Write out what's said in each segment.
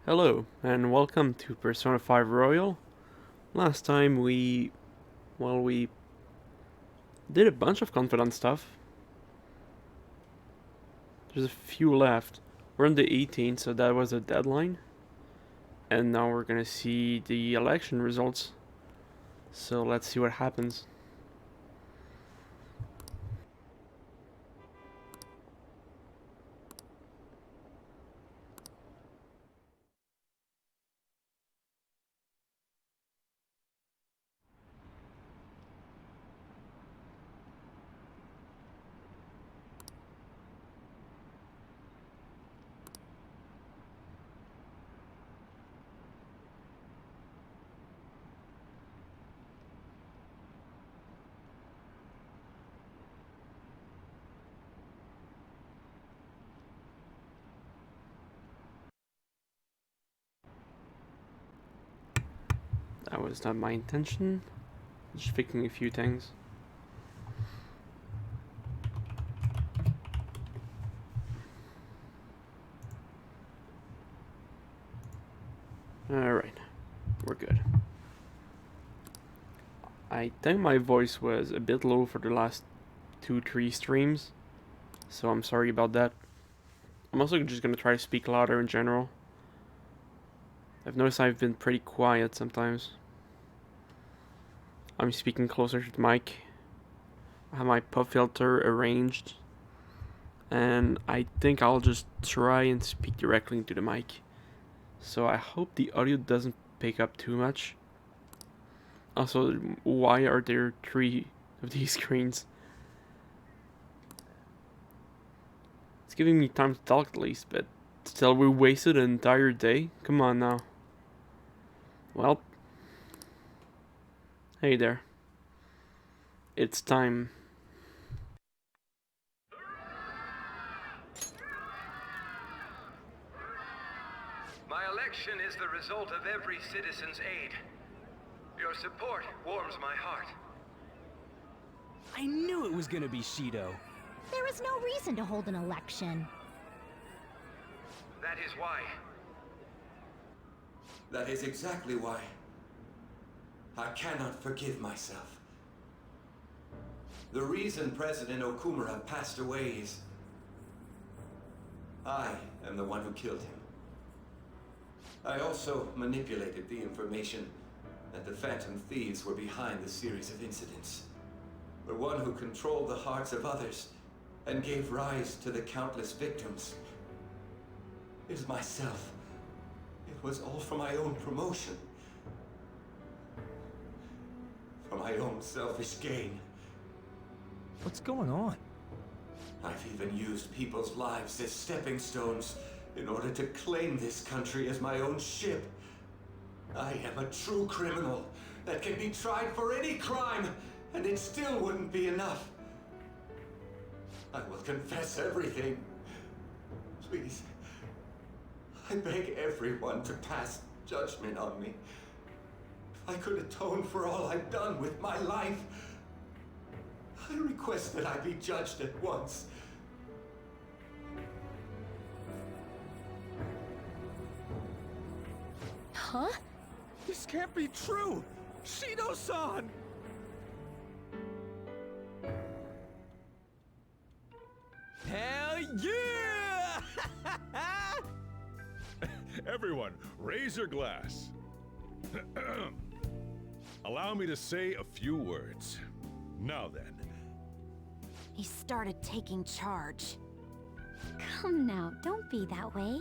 Hello, and welcome to Persona 5 Royal. Last time we did a bunch of Confidant stuff. There's a few left. We're on the 18th, so that was a deadline. And now we're gonna see the election results. So let's see what happens. That was not my intention. Just fixing a few things. Alright, we're good. I think my voice was a bit low for the last 2-3 streams, so I'm sorry about that. I'm also just gonna try to speak louder in general. I've noticed I've been pretty quiet sometimes. I'm speaking closer to the mic. I have my pop filter arranged. And I think I'll just try and speak directly into the mic. So I hope the audio doesn't pick up too much. Also, why are there 3 of these screens? It's giving me time to talk at least, but still we wasted an entire day? Come on now. Well, hey there. It's time. My election is the result of every citizen's aid. Your support warms my heart. I knew it was gonna be Shido. There is no reason to hold an election. That is why. That is exactly why. I cannot forgive myself. The reason President Okumura passed away is... I am the one who killed him. I also manipulated the information that the Phantom Thieves were behind the series of incidents. The one who controlled the hearts of others and gave rise to the countless victims is myself. It was all for my own promotion. For my own selfish gain. What's going on? I've even used people's lives as stepping stones in order to claim this country as my own ship. I am a true criminal that can be tried for any crime, and it still wouldn't be enough. I will confess everything. Please. I beg everyone to pass judgment on me. If I could atone for all I've done with my life, I request that I be judged at once. Huh? This can't be true! Shido-san! Hell yeah! Everyone, raise your glass. Allow me to say a few words. Now then. He started taking charge. Come now, don't be that way.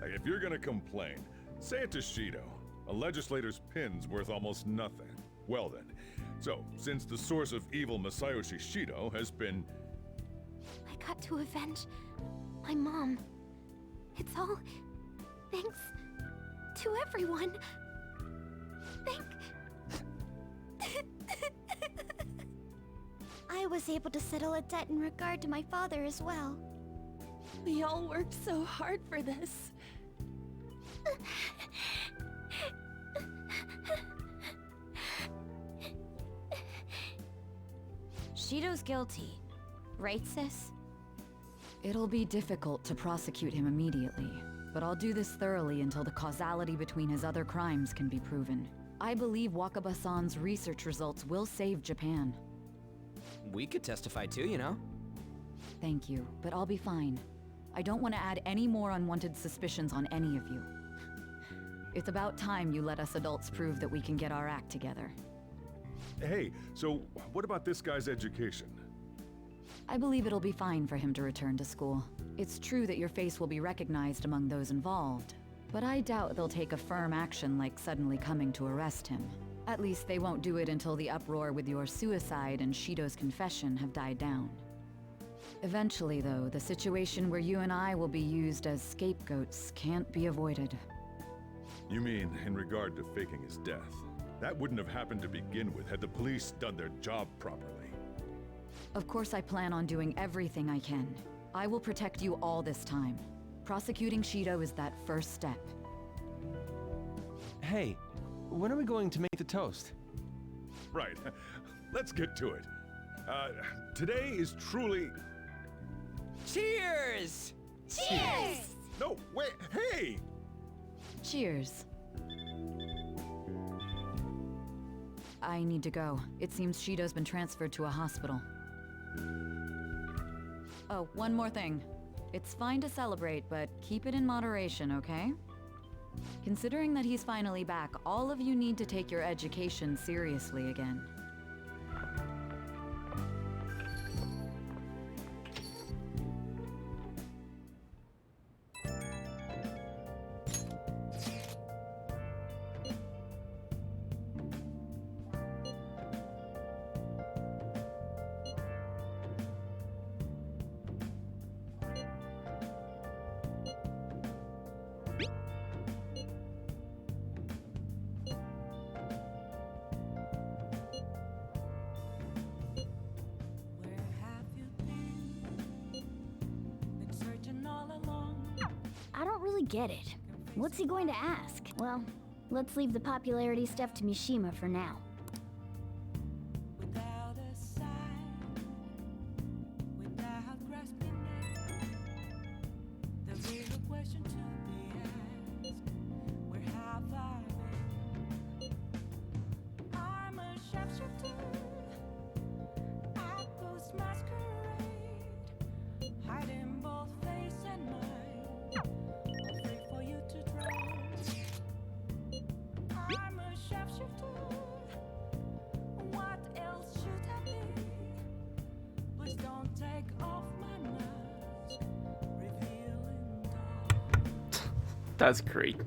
If you're gonna complain, say it to Shido. A legislator's pin's worth almost nothing. Well then, so since the source of evil Masayoshi Shido has been... I got to avenge my mom. It's all thanks to everyone. I was able to settle a debt in regard to my father as well. We all worked so hard for this. Shido's guilty, right, sis? It'll be difficult to prosecute him immediately. but I'll do this thoroughly until the causality between his other crimes can be proven. I believe Wakaba-san's research results will save Japan. We could testify too, you know? Thank you, but I'll be fine. I don't want to add any more unwanted suspicions on any of you. It's about time you let us adults prove that we can get our act together. Hey, so what about this guy's education? I believe it'll be fine for him to return to school. It's true that your face will be recognized among those involved, but I doubt they'll take a firm action like suddenly coming to arrest him. At least they won't do it until the uproar with your suicide and Shido's confession have died down. Eventually, though, the situation where you and I will be used as scapegoats can't be avoided. You mean in regard to faking his death? That wouldn't have happened to begin with had the police done their job properly. Of course I plan on doing everything I can. I will protect you all this time. Prosecuting Shido is that first step. Hey, when are we going to make the toast? Right. Let's get to it. Today is truly... Cheers! Cheers! No, wait, hey! Cheers. I need to go. It seems Shido's been transferred to a hospital. Oh, one more thing. It's fine to celebrate, but keep it in moderation, okay? Considering that he's finally back, all of you need to take your education seriously again. I don't really get it. What's he going to ask? Well, let's leave the popularity stuff to Mishima for now. Without a sign, without grasping it, the real question to be asked, where have I been? I'm a sharpshooter at Post Masquerade, hiding both face and mind. Free for you to draw. I'm a sharpshooter. What else should I be? Please don't take off my mask, revealing dark. That's great.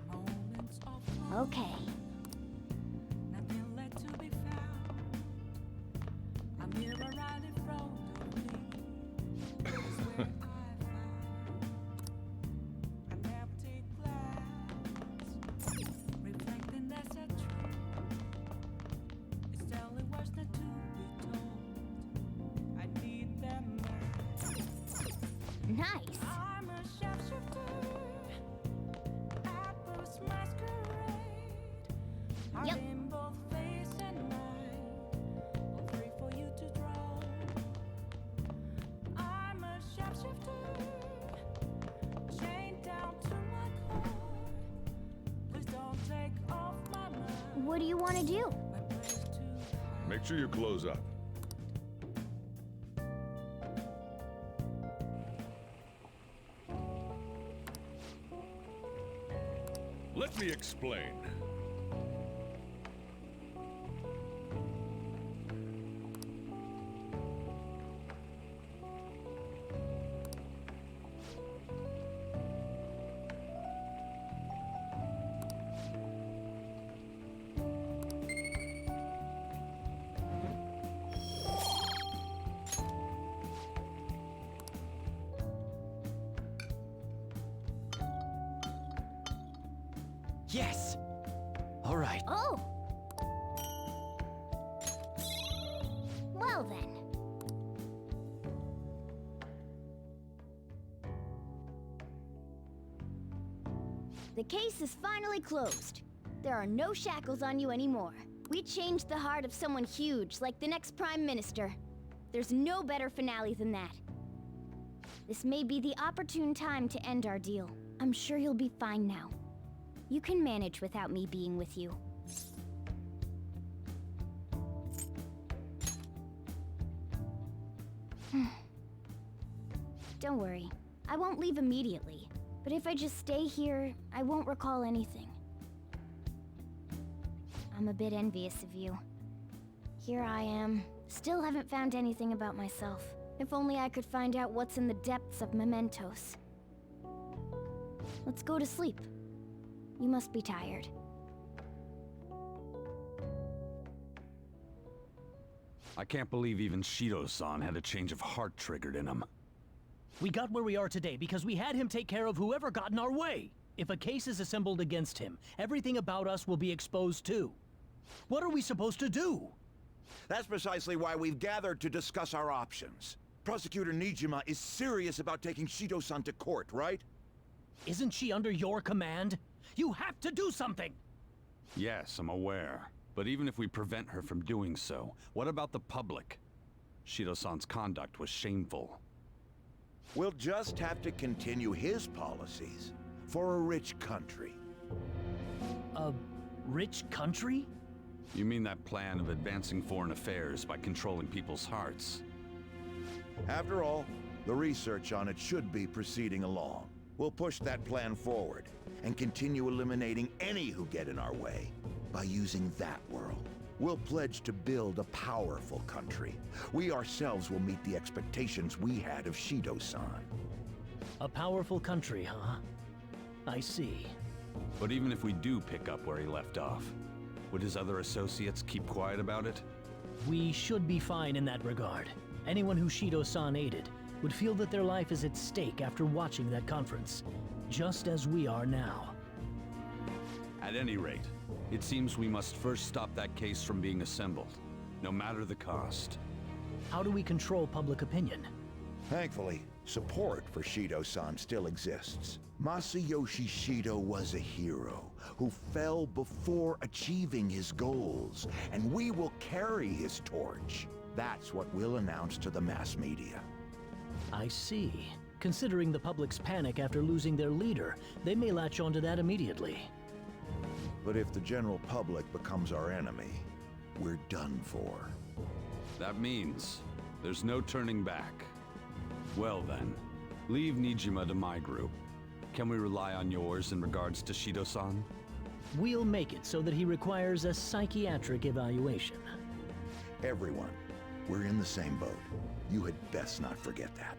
Moments of Okay. nothing left to be found. A mirror right in front of me is where I found an empty glass, reflecting that's a truth. It's telling words not to be told. I need them back. Nice. I'm a sharpshooter at Post Masquerade. Yep. Hiding both face and mind, all three for you to draw. I'm a sharpshooter, chained down to my core. Please don't take off my mind. What do you want to do? My place to hide. Make sure you close up. Let me explain. Yes! Alright. Oh, Well then. The case is finally closed. There are no shackles on you anymore. We changed the heart of someone huge, like the next Prime Minister. There's no better finale than that. This may be the opportune time to end our deal. I'm sure you'll be fine now. You can manage without me being with you. Don't worry. I won't leave immediately. But if I just stay here, I won't recall anything. I'm a bit envious of you. Here I am. Still haven't found anything about myself. If only I could find out what's in the depths of Mementos. Let's go to sleep. You must be tired. I can't believe even Shido-san had a change of heart triggered in him. We got where we are today because we had him take care of whoever got in our way. If a case is assembled against him, everything about us will be exposed too. What are we supposed to do? That's precisely why we've gathered to discuss our options. Prosecutor Nijima is serious about taking Shido-san to court, right? Isn't she under your command? You have to do something! Yes, I'm aware. But even if we prevent her from doing so, what about the public? Shido-san's conduct was shameful. We'll just have to continue his policies for a rich country. A rich country? You mean that plan of advancing foreign affairs by controlling people's hearts? After all, the research on it should be proceeding along. We'll push that plan forward and continue eliminating any who get in our way by using that world. We'll pledge to build a powerful country. We ourselves will meet the expectations we had of Shido-san. A powerful country, huh? I see. But even if we do pick up where he left off, would his other associates keep quiet about it? We should be fine in that regard. Anyone who Shido-san aided would feel that their life is at stake after watching that conference, just as we are now. At any rate, it seems we must first stop that case from being assembled, no matter the cost. How do we control public opinion? Thankfully, support for Shido-san still exists. Masayoshi Shido was a hero who fell before achieving his goals, and we will carry his torch. That's what we'll announce to the mass media. I see. Considering the public's panic after losing their leader, they may latch onto that immediately. But if the general public becomes our enemy, we're done for. That means there's no turning back. Well then, leave Nijima to my group. Can we rely on yours in regards to Shido-san? We'll make it so that he requires a psychiatric evaluation. Everyone, we're in the same boat. You had best not forget that.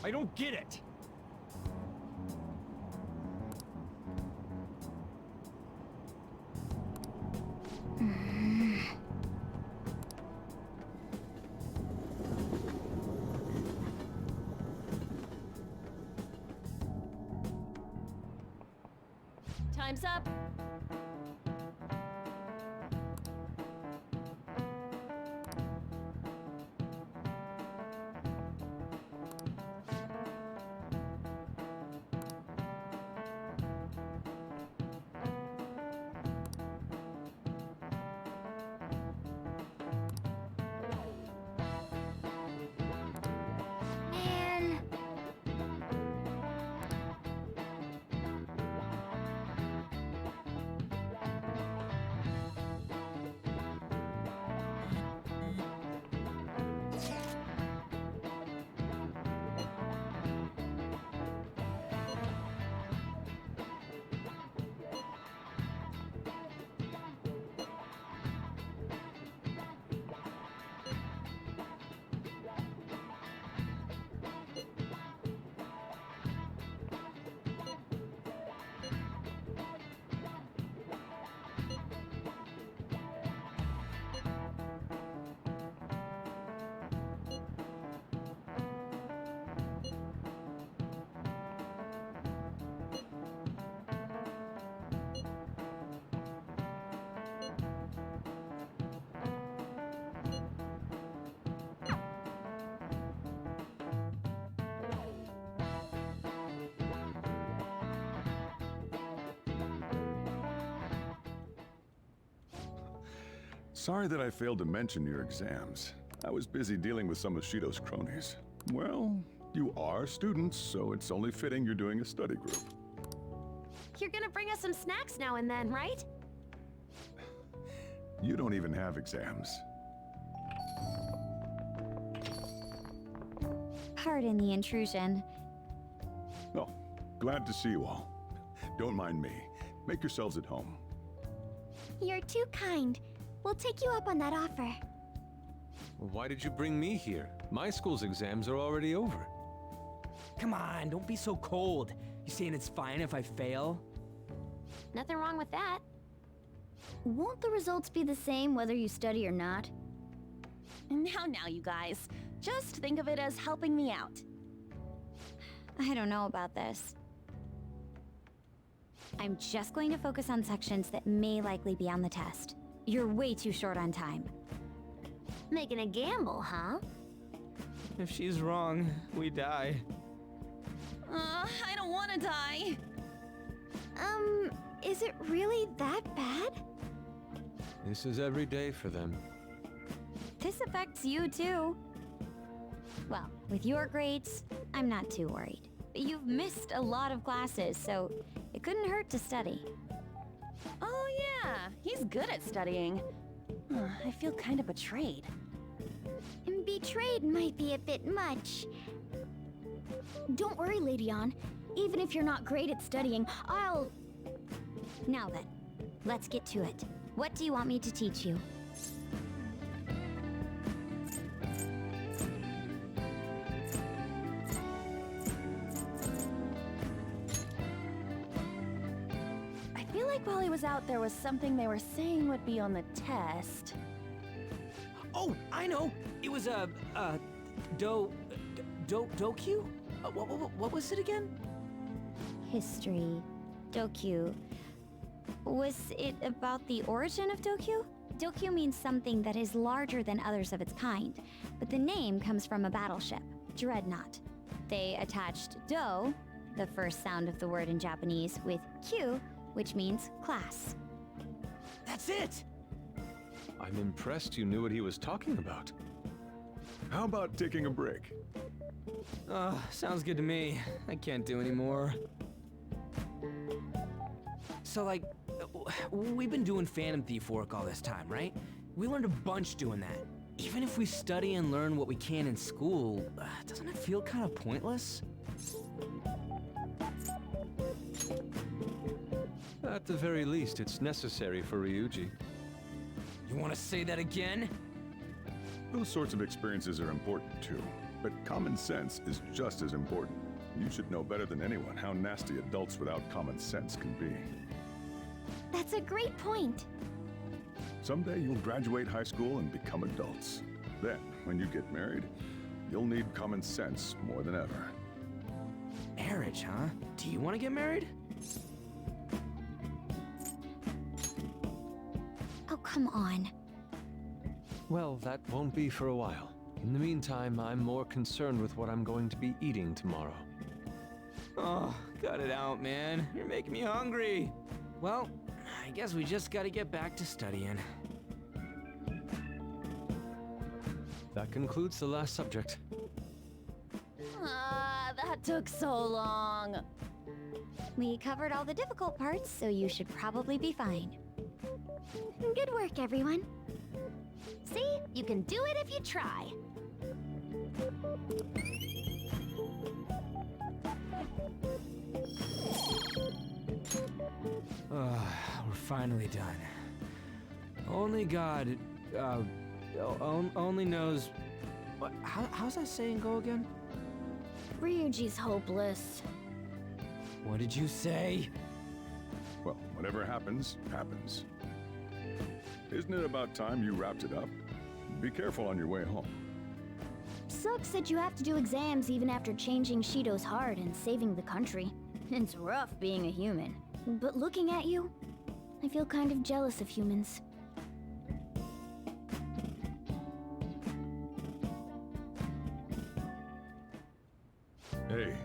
I don't get it! Time's up. Sorry that I failed to mention your exams. I was busy dealing with some of Shido's cronies. Well, you are students, so it's only fitting you're doing a study group. You're gonna bring us some snacks now and then, right? You don't even have exams. Pardon the intrusion. Oh, glad to see you all. Don't mind me. Make yourselves at home. You're too kind. We'll take you up on that offer. Well, why did you bring me here? My school's exams are already over. Come on, don't be so cold. You saying it's fine if I fail? Nothing wrong with that. Won't the results be the same whether you study or not? Now, you guys. Just think of it as helping me out. I don't know about this. I'm just going to focus on sections that may likely be on the test. You're way too short on time. Making a gamble, huh? If she's wrong, we die. I don't want to die. Is it really that bad? This is every day for them. This affects you too. Well, with your grades, I'm not too worried. You've missed a lot of classes, so it couldn't hurt to study. Oh yeah, he's good at studying. I feel kind of betrayed. And betrayed might be a bit much. Don't worry, Lady Ann. Even if you're not great at studying, I'll... Now then, let's get to it. What do you want me to teach you? I feel like while he was out, there was something they were saying would be on the test. Oh, I know! It was Dokyu? What was it again? History. Dokyu. Was it about the origin of Dokyu? Dokyu means something that is larger than others of its kind, but the name comes from a battleship, Dreadnought. They attached Do, the first sound of the word in Japanese, with Q, which means class. That's it! I'm impressed you knew what he was talking about. How about taking a break? Sounds good to me. I can't do any more. So, like, we've been doing Phantom Thief work all this time, right? We learned a bunch doing that. Even if we study and learn what we can in school, doesn't it feel kind of pointless? At the very least, it's necessary for Ryuji. You want to say that again? Those sorts of experiences are important too, but common sense is just as important. You should know better than anyone how nasty adults without common sense can be. That's a great point. Someday you'll graduate high school and become adults. Then, when you get married, you'll need common sense more than ever. Marriage, huh? Do you want to get married? Oh, come on. Well, that won't be for a while. In the meantime, I'm more concerned with what I'm going to be eating tomorrow. Oh, cut it out, man. You're making me hungry. Well, I guess we just gotta get back to studying. That concludes the last subject. That took so long. We covered all the difficult parts, so you should probably be fine. Good work, everyone. See? You can do it if you try. We're finally done. Only God, only knows... What, how's that saying go again? Ryuji's hopeless. What did you say? Well, whatever happens, happens. Isn't it about time you wrapped it up? Be careful on your way home. Sucks that you have to do exams even after changing Shido's heart and saving the country. It's rough being a human. But looking at you, I feel kind of jealous of humans. Hey.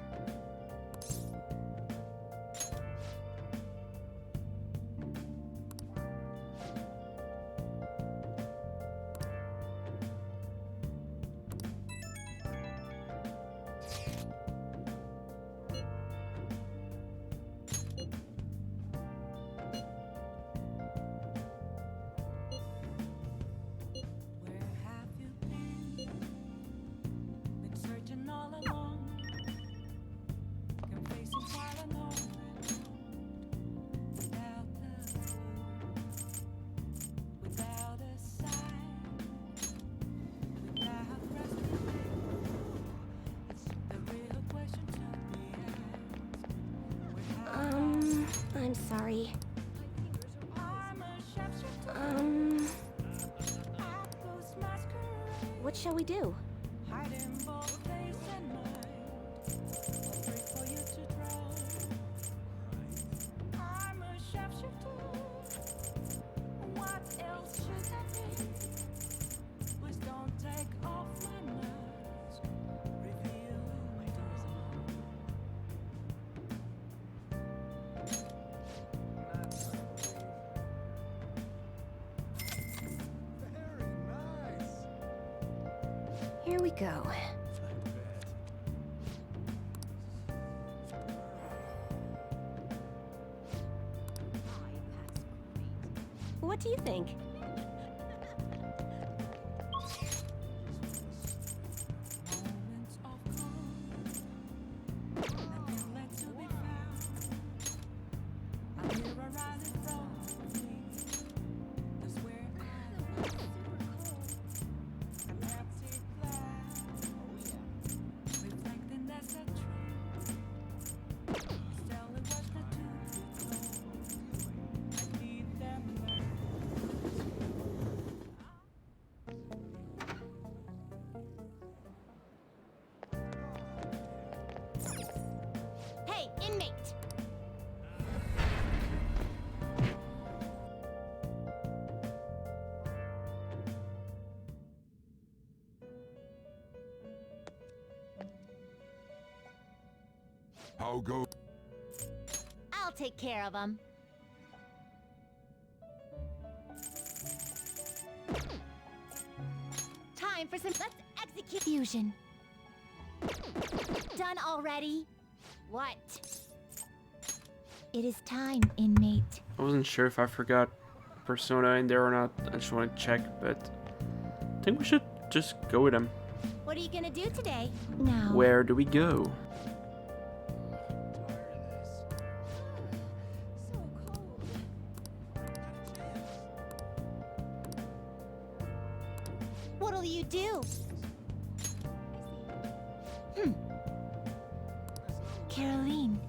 sorry. What shall we do? Here we go. What do you think? Hey, inmate! How go? I'll take care of him. Time for some. Let's execute fusion. Done already? What? It is time, inmate. I wasn't sure if I forgot Persona in there or not. I just want to check, but I think we should just go with him. What are you gonna do today? Now. Where do we go? What'll you do? Caroline.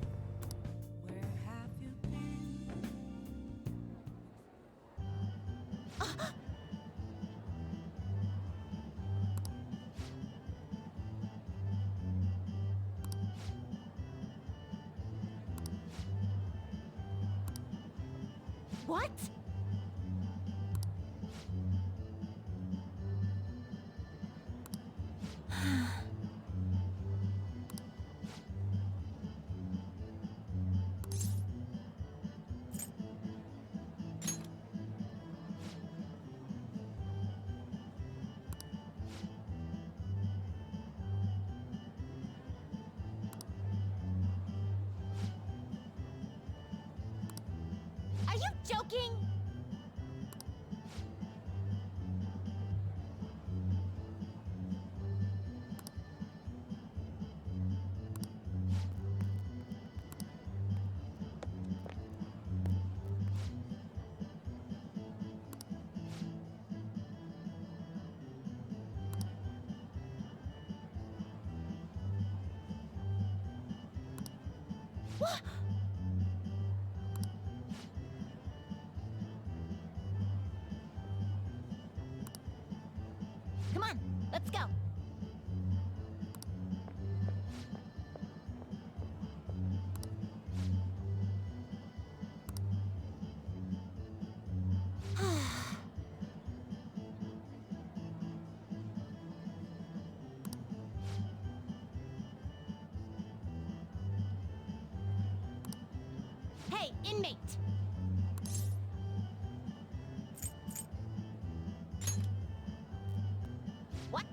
What? Are you joking? What? Come on, let's go. Hey, inmate! What?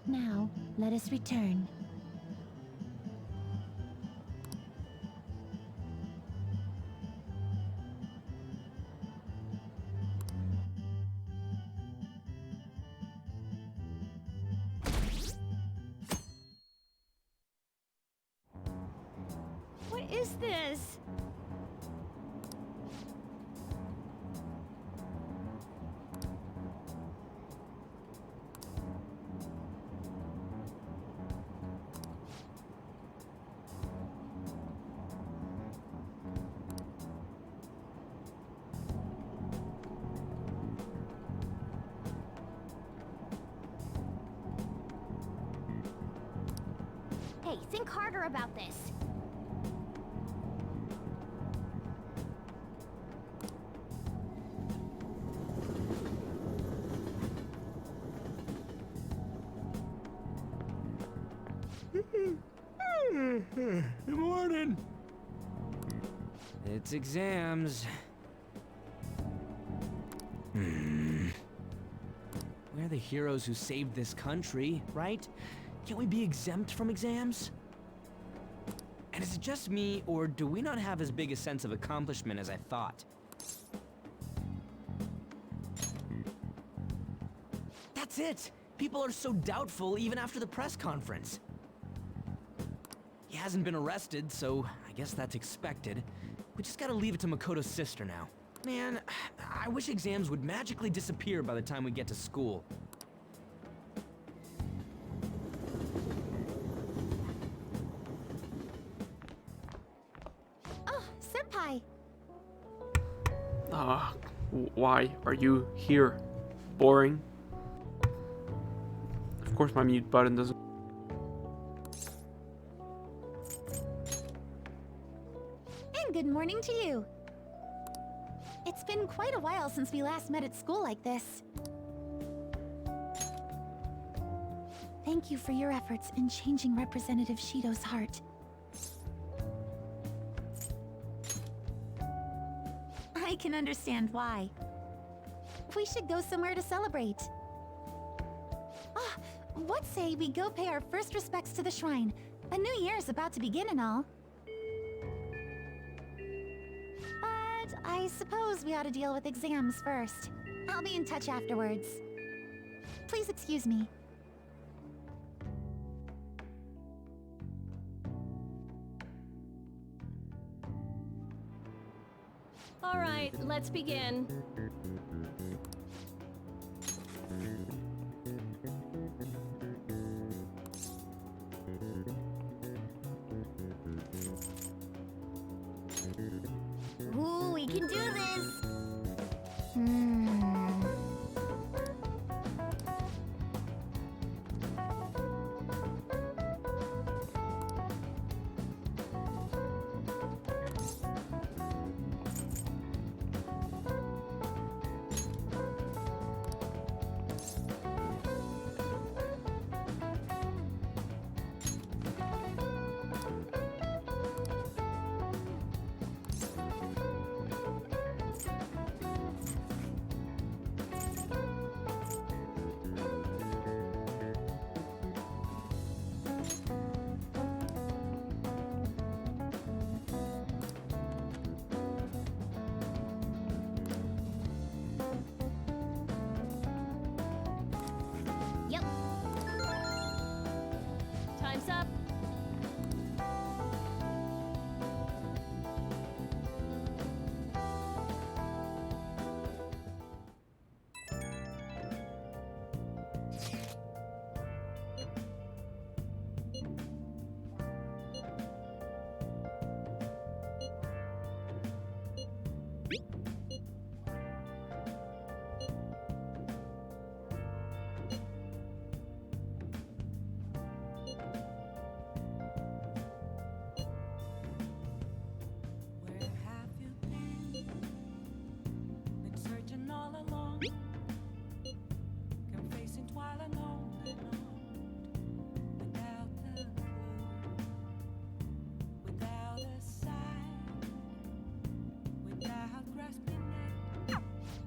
Now, let us return. What is this? Hey, think harder about this. Good morning. It's exams. We're the heroes who saved this country, right? Can't we be exempt from exams? And is it just me, or do we not have as big a sense of accomplishment as I thought? That's it! People are so doubtful even after the press conference. He hasn't been arrested, so I guess that's expected. We just gotta leave it to Makoto's sister now. Man, I wish exams would magically disappear by the time we get to school. Oh, Senpai! Why are you here? Boring. Of course my mute button doesn't... And good morning to you. It's been quite a while since we last met at school like this. Thank you for your efforts in changing Representative Shido's heart. I can understand why. We should go somewhere to celebrate. Ah, what say we go pay our first respects to the shrine? A new year is about to begin and all. But I suppose we ought to deal with exams first. I'll be in touch afterwards. Please excuse me. All right, let's begin. Ooh, we can do this!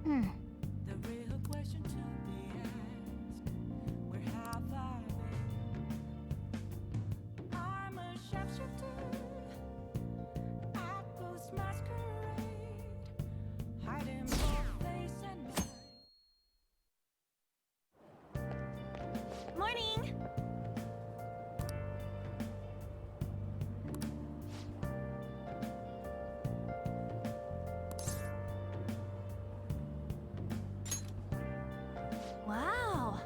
The real question to be asked, where have I been? I'm a sharpshooter at Ghost Masquerade, hiding both face and mind. Morning! Wow!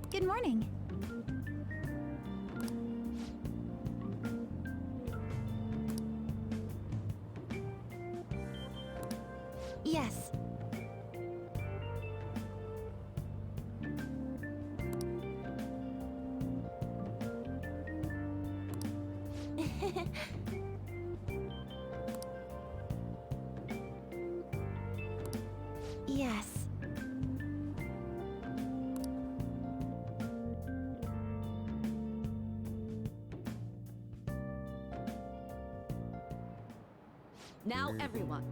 Good morning. Yes. Yes. Now, everyone.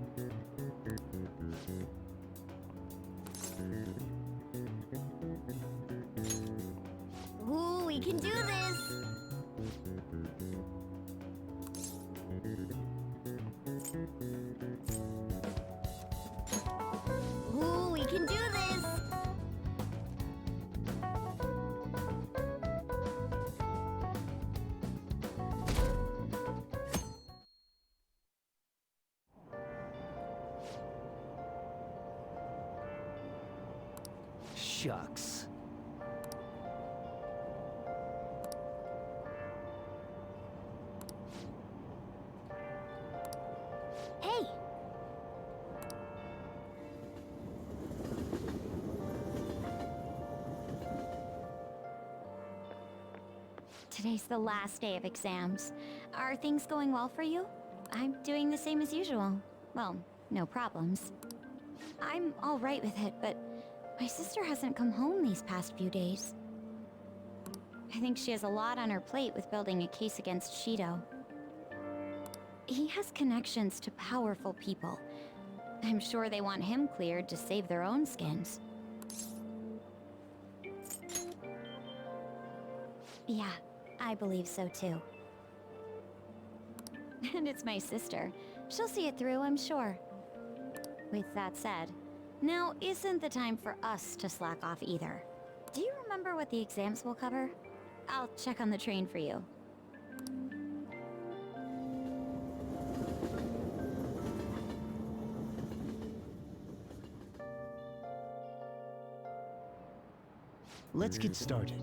Ooh, we can do this! Ooh, we can do this! Shucks. Hey! Today's the last day of exams. Are things going well for you? I'm doing the same as usual. Well, no problems. I'm all right with it, but my sister hasn't come home these past few days. I think she has a lot on her plate with building a case against Shido. He has connections to powerful people. I'm sure they want him cleared to save their own skins. Yeah, I believe so too. And it's my sister. She'll see it through, I'm sure. With that said, now isn't the time for us to slack off either. Do you remember what the exams will cover? I'll check on the train for you. Let's get started.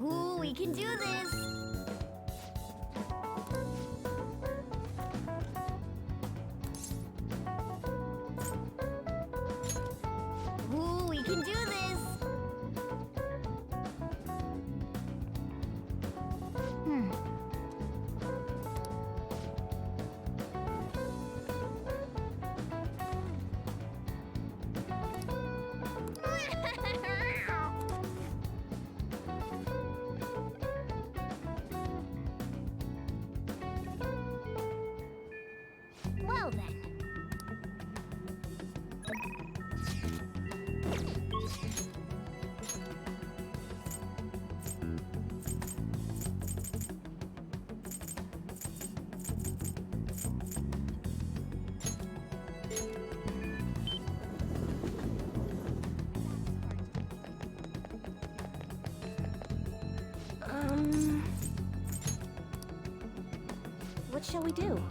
Ooh, we can do this! Ooh, we can do this! Well then. What shall we do?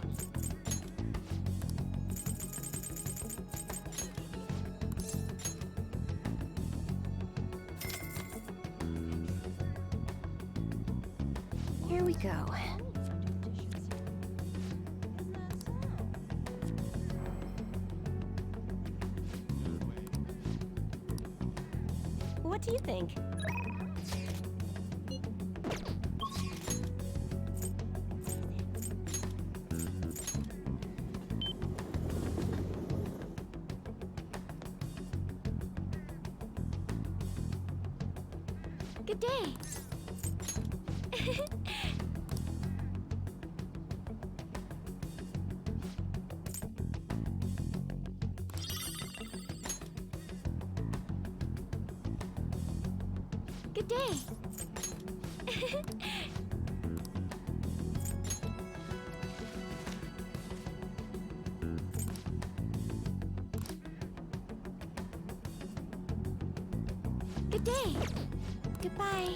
Here we go. What do you think? Good day. Good day. Good day. Goodbye.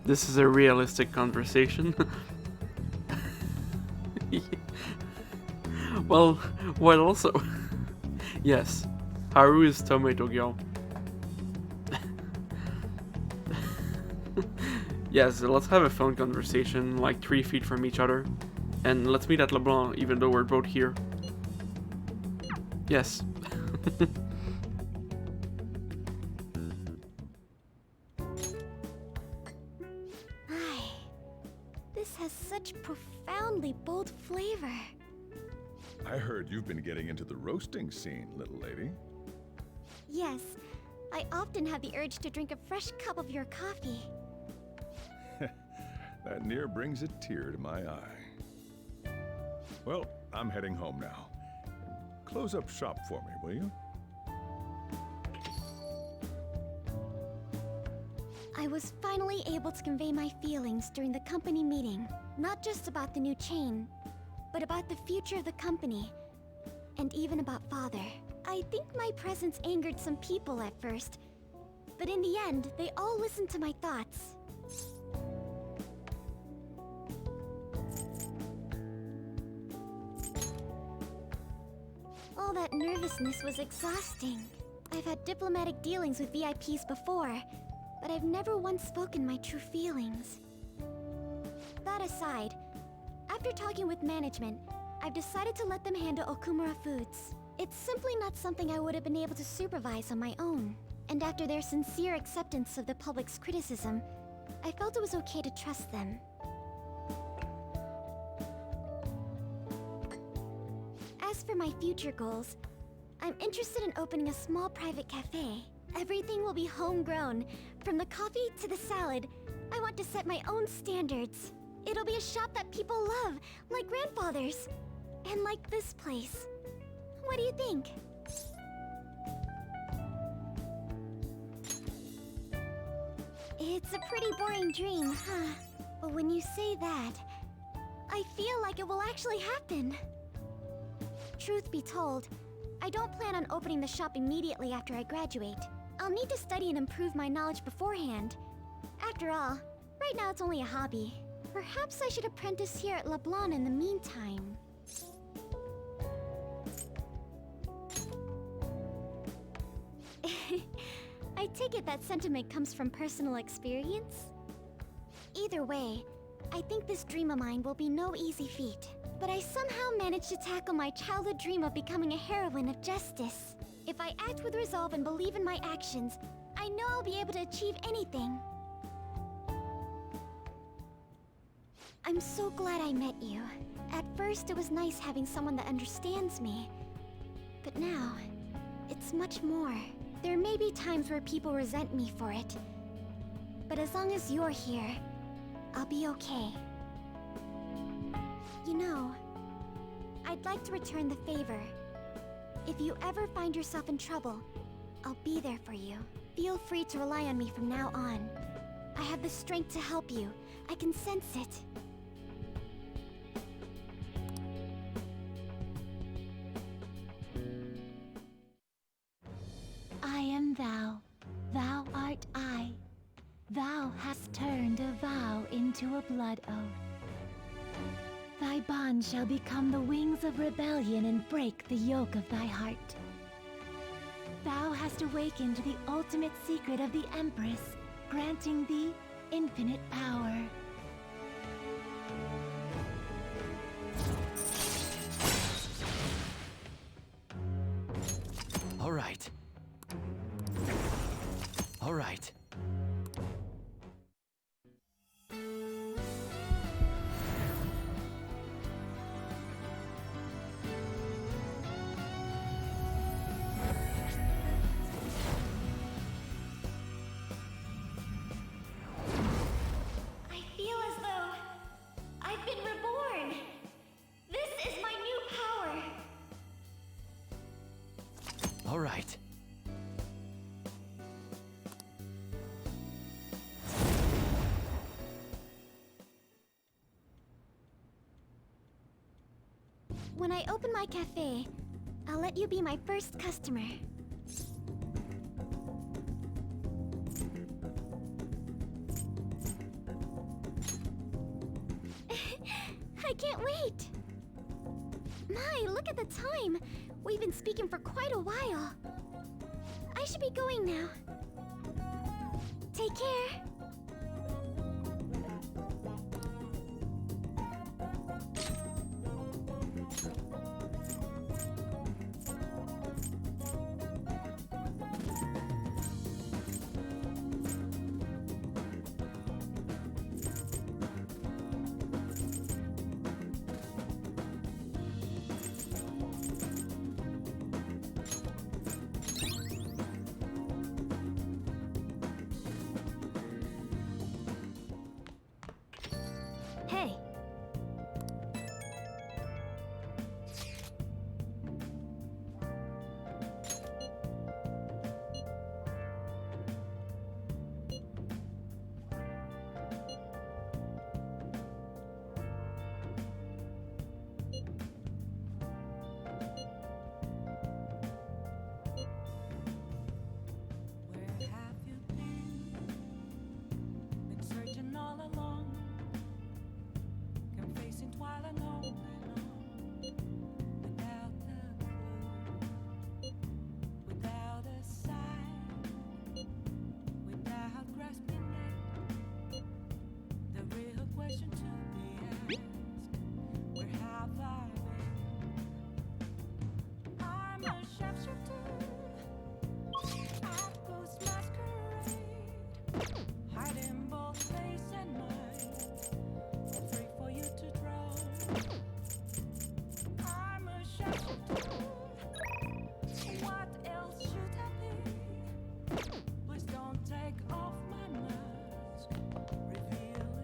This is a realistic conversation. well, also, yes, Haru is Tomato Girl. Yes, let's have a phone conversation, like 3 feet from each other, and let's meet at LeBlanc, even though we're both here. Yes. This has such profoundly bold flavor. I heard you've been getting into the roasting scene, little lady. Yes, I often have the urge to drink a fresh cup of your coffee. That near brings a tear to my eye. Well, I'm heading home now. Close up shop for me, will you? I was finally able to convey my feelings during the company meeting. Not just about the new chain, but about the future of the company. And even about Father. I think my presence angered some people at first, but in the end, they all listened to my thoughts. All that nervousness was exhausting. I've had diplomatic dealings with VIPs before, but I've never once spoken my true feelings. That aside, after talking with management, I've decided to let them handle Okumura Foods. It's simply not something I would have been able to supervise on my own. And after their sincere acceptance of the public's criticism, I felt it was okay to trust them. As for my future goals, I'm interested in opening a small private cafe. Everything will be homegrown, from the coffee to the salad. I want to set my own standards. It'll be a shop that people love, like grandfather's. And like this place. What do you think? It's a pretty boring dream, huh? But when you say that, I feel like it will actually happen. Truth be told, I don't plan on opening the shop immediately after I graduate. I'll need to study and improve my knowledge beforehand. After all, right now it's only a hobby. Perhaps I should apprentice here at LeBlanc in the meantime. I take it that sentiment comes from personal experience? Either way, I think this dream of mine will be no easy feat. But I somehow managed to tackle my childhood dream of becoming a heroine of justice. If I act with resolve and believe in my actions, I know I'll be able to achieve anything. I'm so glad I met you. At first, it was nice having someone that understands me. But now, it's much more. There may be times where people resent me for it. But as long as you're here, I'll be okay. You know, I'd like to return the favor. If you ever find yourself in trouble, I'll be there for you. Feel free to rely on me from now on. I have the strength to help you. I can sense it. I am thou, thou art I. Thou hast turned a vow into a blood oath. Thy bond shall become the wings of rebellion and break the yoke of thy heart. Thou hast awakened the ultimate secret of the Empress, granting thee infinite power. All right. All right. I feel as though I've been reborn. This is my new power. All right. When I open my cafe, I'll let you be my first customer. I can't wait! My, look at the time! We've been speaking for quite a while. I should be going now. Take care. Hey. Where have you been? Been searching all along, confessing while alone without a clue, without a sign, without grasping it. The real question to be asked: where have I been? I'm a sharpshooter. Ghost masquerade, hiding both face and mind, free for you to draw. I'm a sharpshooter. What else should I be? Please don't take off my mask, revealing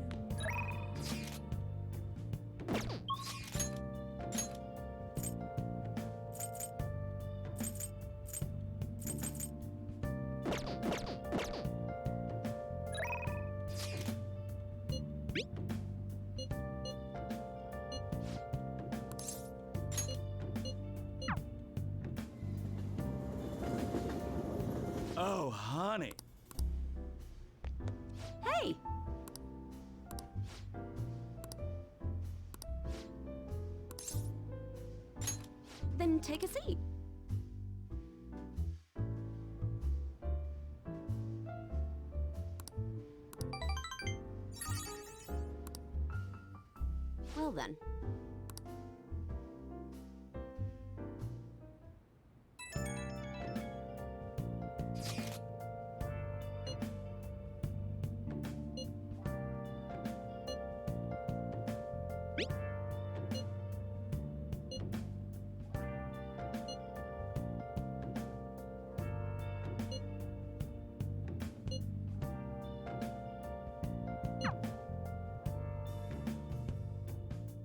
Oh, honey. Hey! Then take a seat. Well then.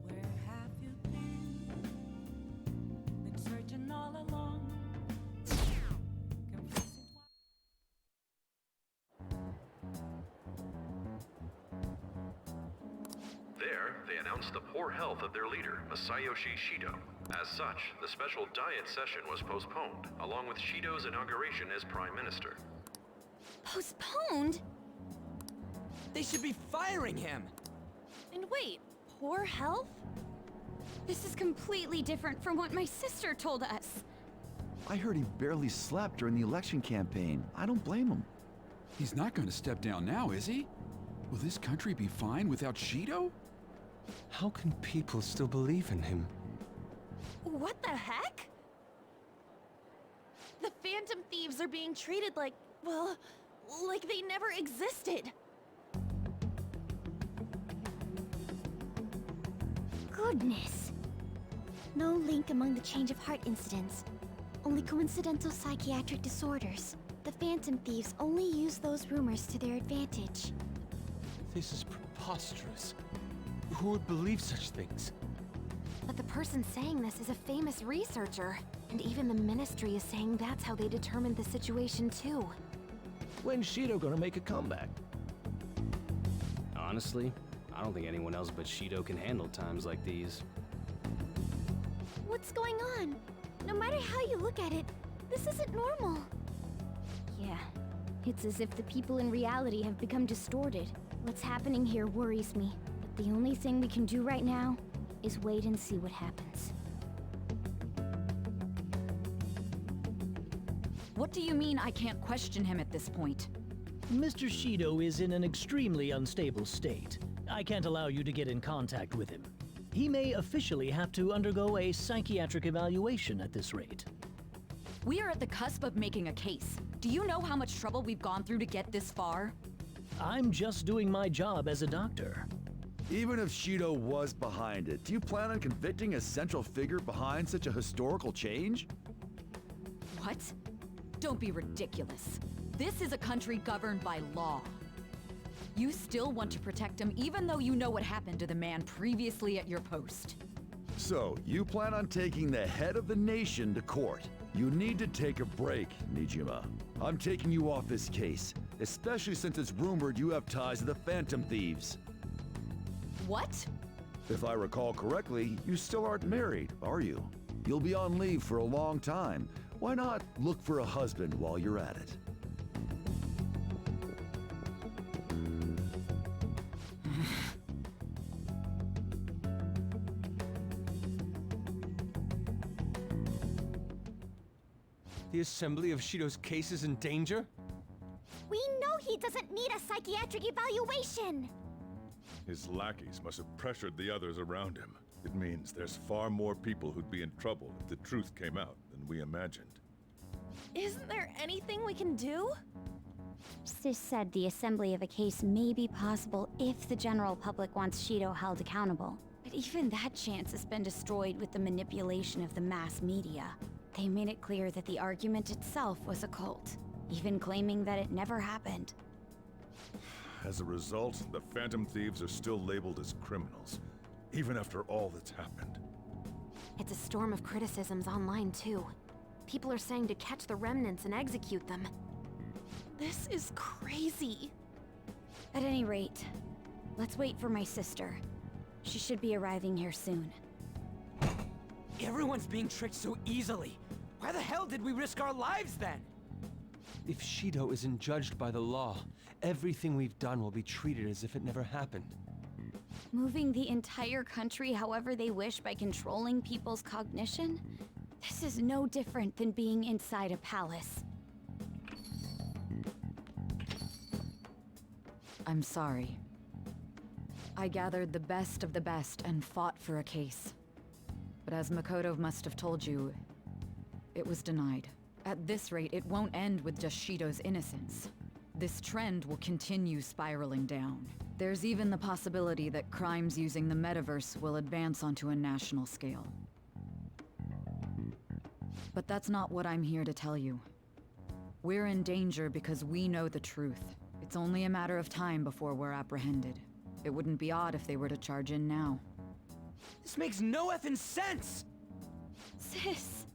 where have you been? Been searching all along, confessing There, they announced the poor health of their leader, Masayoshi Shido. As such, the special diet session was postponed, along with Shido's inauguration as Prime Minister. Postponed? They should be firing him! And wait, poor health? This is completely different from what my sister told us. I heard he barely slept during the election campaign. I don't blame him. He's not going to step down now, is he? Will this country be fine without Shido? How can people still believe in him? What the heck? The Phantom Thieves are being treated like, well, like they never existed. Goodness. No link among the change of heart incidents. Only coincidental psychiatric disorders. The Phantom Thieves only use those rumors to their advantage. This is preposterous. Who would believe such things? But the person saying this is a famous researcher. And even the Ministry is saying that's how they determined the situation too. When's Shido gonna make a comeback? Honestly, I don't think anyone else but Shido can handle times like these. What's going on? No matter how you look at it, this isn't normal. Yeah, it's as if the people in reality have become distorted. What's happening here worries me, but the only thing we can do right now is wait and see what happens. What do you mean I can't question him at this point? Mr. Shido is in an extremely unstable state. I can't allow you to get in contact with him. He may officially have to undergo a psychiatric evaluation at this rate. We are at the cusp of making a case. Do you know how much trouble we've gone through to get this far? I'm just doing my job as a doctor. Even if Shido was behind it, do you plan on convicting a central figure behind such a historical change? What? Don't be ridiculous. This is a country governed by law. You still want to protect him even though you know what happened to the man previously at your post. So, you plan on taking the head of the nation to court. You need to take a break, Nijima. I'm taking you off this case, especially since it's rumored you have ties to the Phantom Thieves. What? If I recall correctly, you still aren't married, are you? You'll be on leave for a long time. Why not look for a husband while you're at it? The assembly of Shido's case is in danger? We know he doesn't need a psychiatric evaluation! His lackeys must have pressured the others around him. It means there's far more people who'd be in trouble if the truth came out than we imagined. Isn't there anything we can do? Sis said the assembly of a case may be possible if the general public wants Shido held accountable. But even that chance has been destroyed with the manipulation of the mass media. They made it clear that the argument itself was a cult, even claiming that it never happened. As a result, the Phantom Thieves are still labeled as criminals, even after all that's happened. It's a storm of criticisms online too. People are saying to catch the remnants and execute them. This is crazy. At any rate, let's wait for my sister. She should be arriving here soon. Everyone's being tricked so easily. Why the hell did we risk our lives then? If Shido isn't judged by the law, everything we've done will be treated as if it never happened. Moving the entire country however they wish by controlling people's cognition? This is no different than being inside a palace. I'm sorry. I gathered the best of the best and fought for a case. But as Makoto must have told you, it was denied. At this rate, it won't end with just Shido's innocence. This trend will continue spiraling down. There's even the possibility that crimes using the metaverse will advance onto a national scale. But that's not what I'm here to tell you. We're in danger because we know the truth. It's only a matter of time before we're apprehended. It wouldn't be odd if they were to charge in now. This makes no effing sense! Sis!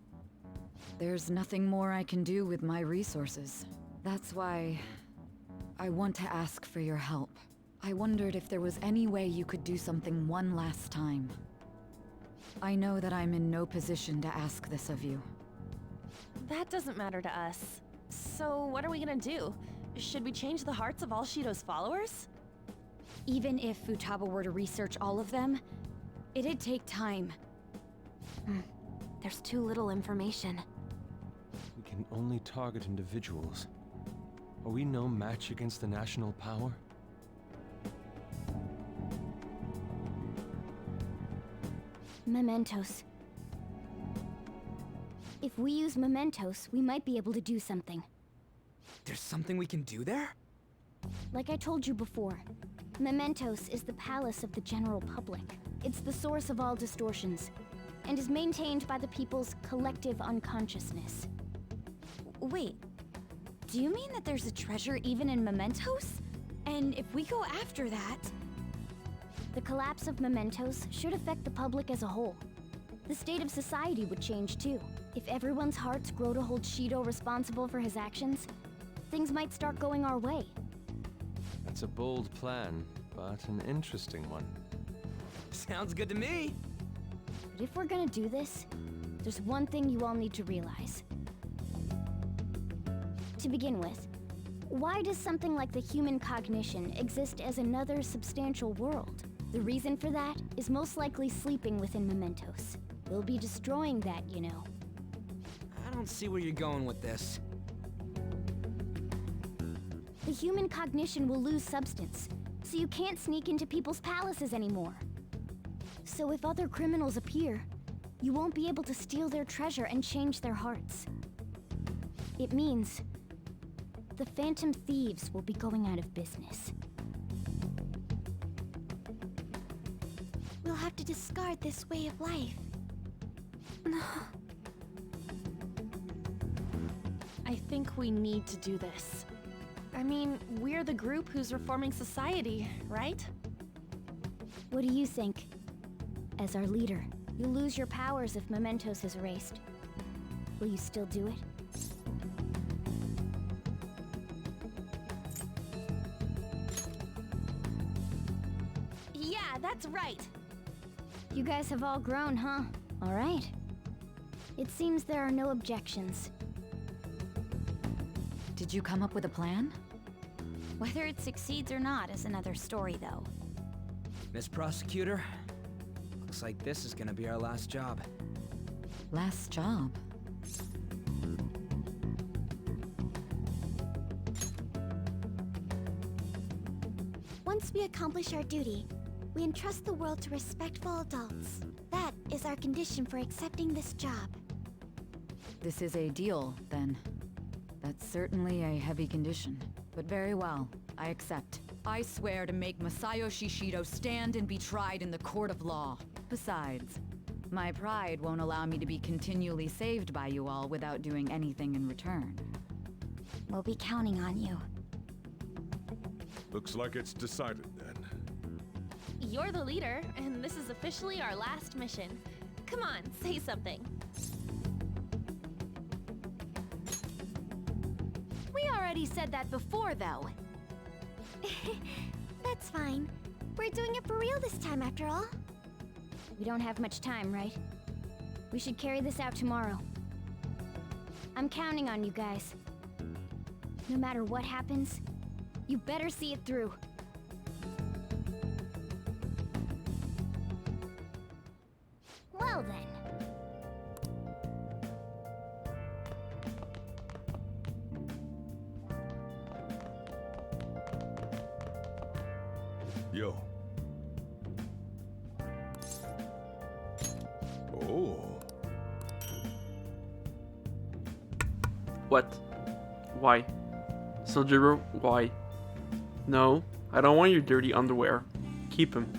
There's nothing more I can do with my resources. That's why I want to ask for your help. I wondered if there was any way you could do something one last time. I know that I'm in no position to ask this of you. That doesn't matter to us. So what are we gonna do? Should we change the hearts of all Shido's followers? Even if Futaba were to research all of them, it'd take time. There's too little information. We can only target individuals. Are we no match against the national power? Mementos. If we use Mementos, we might be able to do something. There's something we can do there? Like I told you before, Mementos is the palace of the general public. It's the source of all distortions, and is maintained by the people's collective unconsciousness. Wait, do you mean that there's a treasure even in Mementos? And if we go after that... The collapse of Mementos should affect the public as a whole. The state of society would change too. If everyone's hearts grow to hold Shido responsible for his actions, things might start going our way. That's a bold plan, but an interesting one. Sounds good to me. But if we're gonna do this, there's one thing you all need to realize. To begin with, why does something like the human cognition exist as another substantial world? The reason for that is most likely sleeping within Mementos. We'll be destroying that, you know. I don't see where you're going with this. The human cognition will lose substance, so you can't sneak into people's palaces anymore. So if other criminals appear, you won't be able to steal their treasure and change their hearts. It means the Phantom Thieves will be going out of business. We'll have to discard this way of life. I think we need to do this. I mean, we're the group who's reforming society, right? What do you think? As our leader, you'll lose your powers if Mementos is erased. Will you still do it? Yeah, that's right. You guys have all grown, huh? All right. It seems there are no objections. Did you come up with a plan? Whether it succeeds or not is another story, though. Miss Prosecutor, looks like this is gonna be our last job. Last job? Once we accomplish our duty, we entrust the world to respectful adults. That is our condition for accepting this job. This is a deal, then. That's certainly a heavy condition. But very well, I accept. I swear to make Masayoshi Shido stand and be tried in the court of law. Besides, my pride won't allow me to be continually saved by you all without doing anything in return. We'll be counting on you. Looks like it's decided then. You're the leader, and this is officially our last mission. Come on, say something. We already said that before, though. That's fine. We're doing it for real this time, after all. We don't have much time, right? We should carry this out tomorrow. I'm counting on you guys. No matter what happens, you better see it through. Well then. Yo. Oh. What? Why? Sojiro, why? No, I don't want your dirty underwear. Keep them.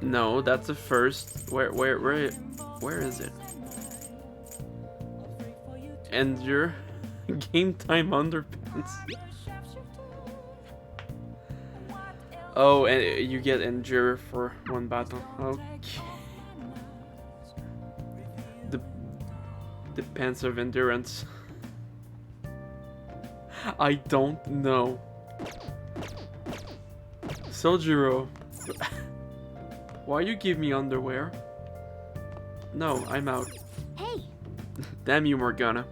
No, that's the first. Where is it? And your game time underpants. Oh, and you get endure for one battle. Okay. Depends of endurance. I don't know. Sojiro, why you give me underwear? No, I'm out. Hey! Damn you, Morgana.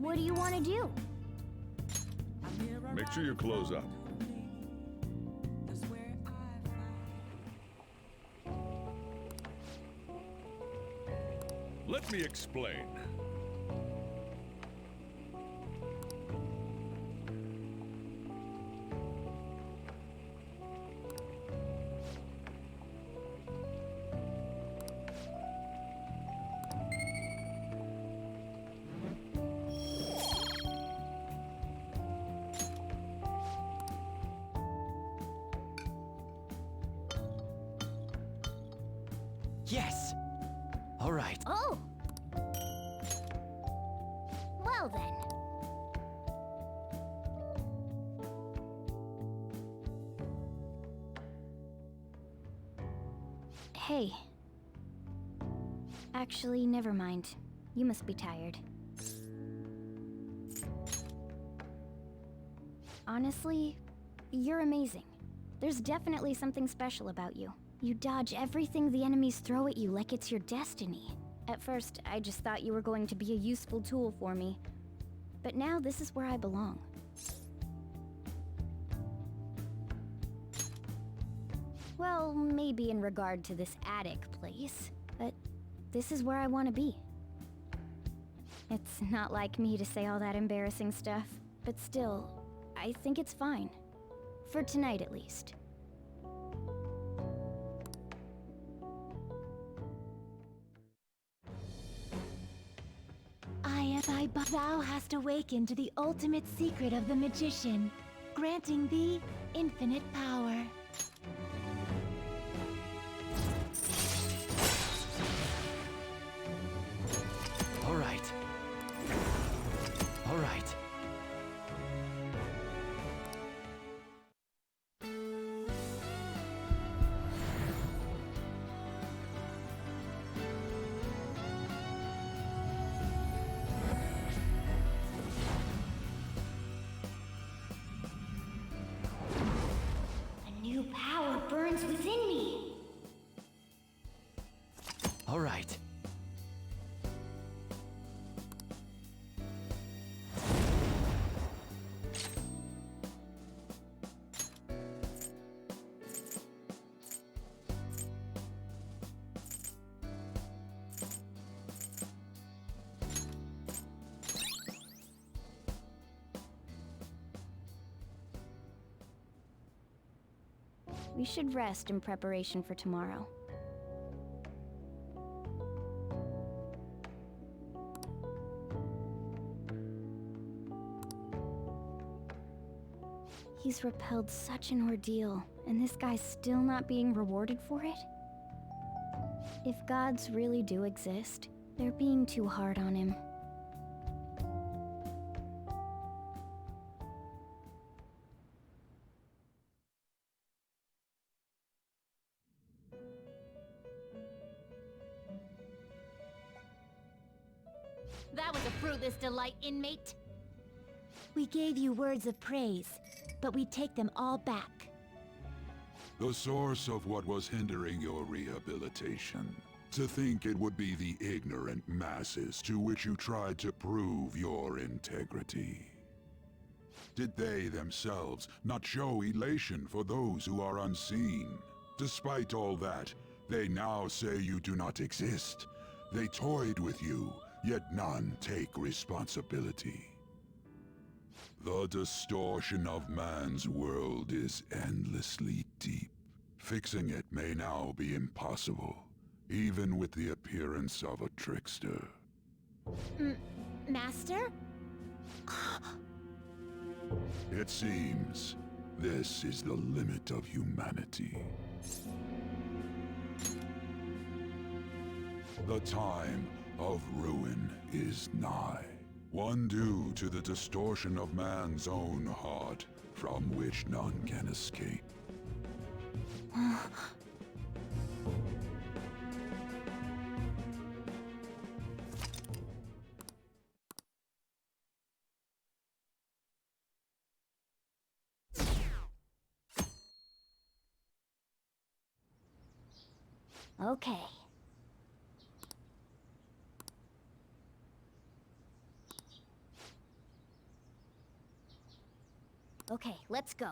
What do you want to do? Make sure you close up. Let me explain. Yes! Alright. Oh! Well then. Hey. Actually, never mind. You must be tired. Honestly, you're amazing. There's definitely something special about you. You dodge everything the enemies throw at you like it's your destiny. At first, I just thought you were going to be a useful tool for me. But now this is where I belong. Well, maybe in regard to this attic place, but this is where I want to be. It's not like me to say all that embarrassing stuff, but still, I think it's fine. For tonight, at least. Thou hast awakened to the ultimate secret of the magician, granting thee infinite power. Alright. Alright. New power burns within me. All right. We should rest in preparation for tomorrow. He's repelled such an ordeal, and this guy's still not being rewarded for it? If gods really do exist, they're being too hard on him. That was a fruitless delight, inmate. We gave you words of praise, but we take them all back. The source of what was hindering your rehabilitation. To think it would be the ignorant masses to which you tried to prove your integrity. Did they themselves not show elation for those who are unseen? Despite all that, they now say you do not exist. They toyed with you, yet none take responsibility. The distortion of man's world is endlessly deep. Fixing it may now be impossible, even with the appearance of a trickster. Master? It seems this is the limit of humanity. The time of ruin is nigh. One due to the distortion of man's own heart, from which none can escape. Okay. Okay, let's go.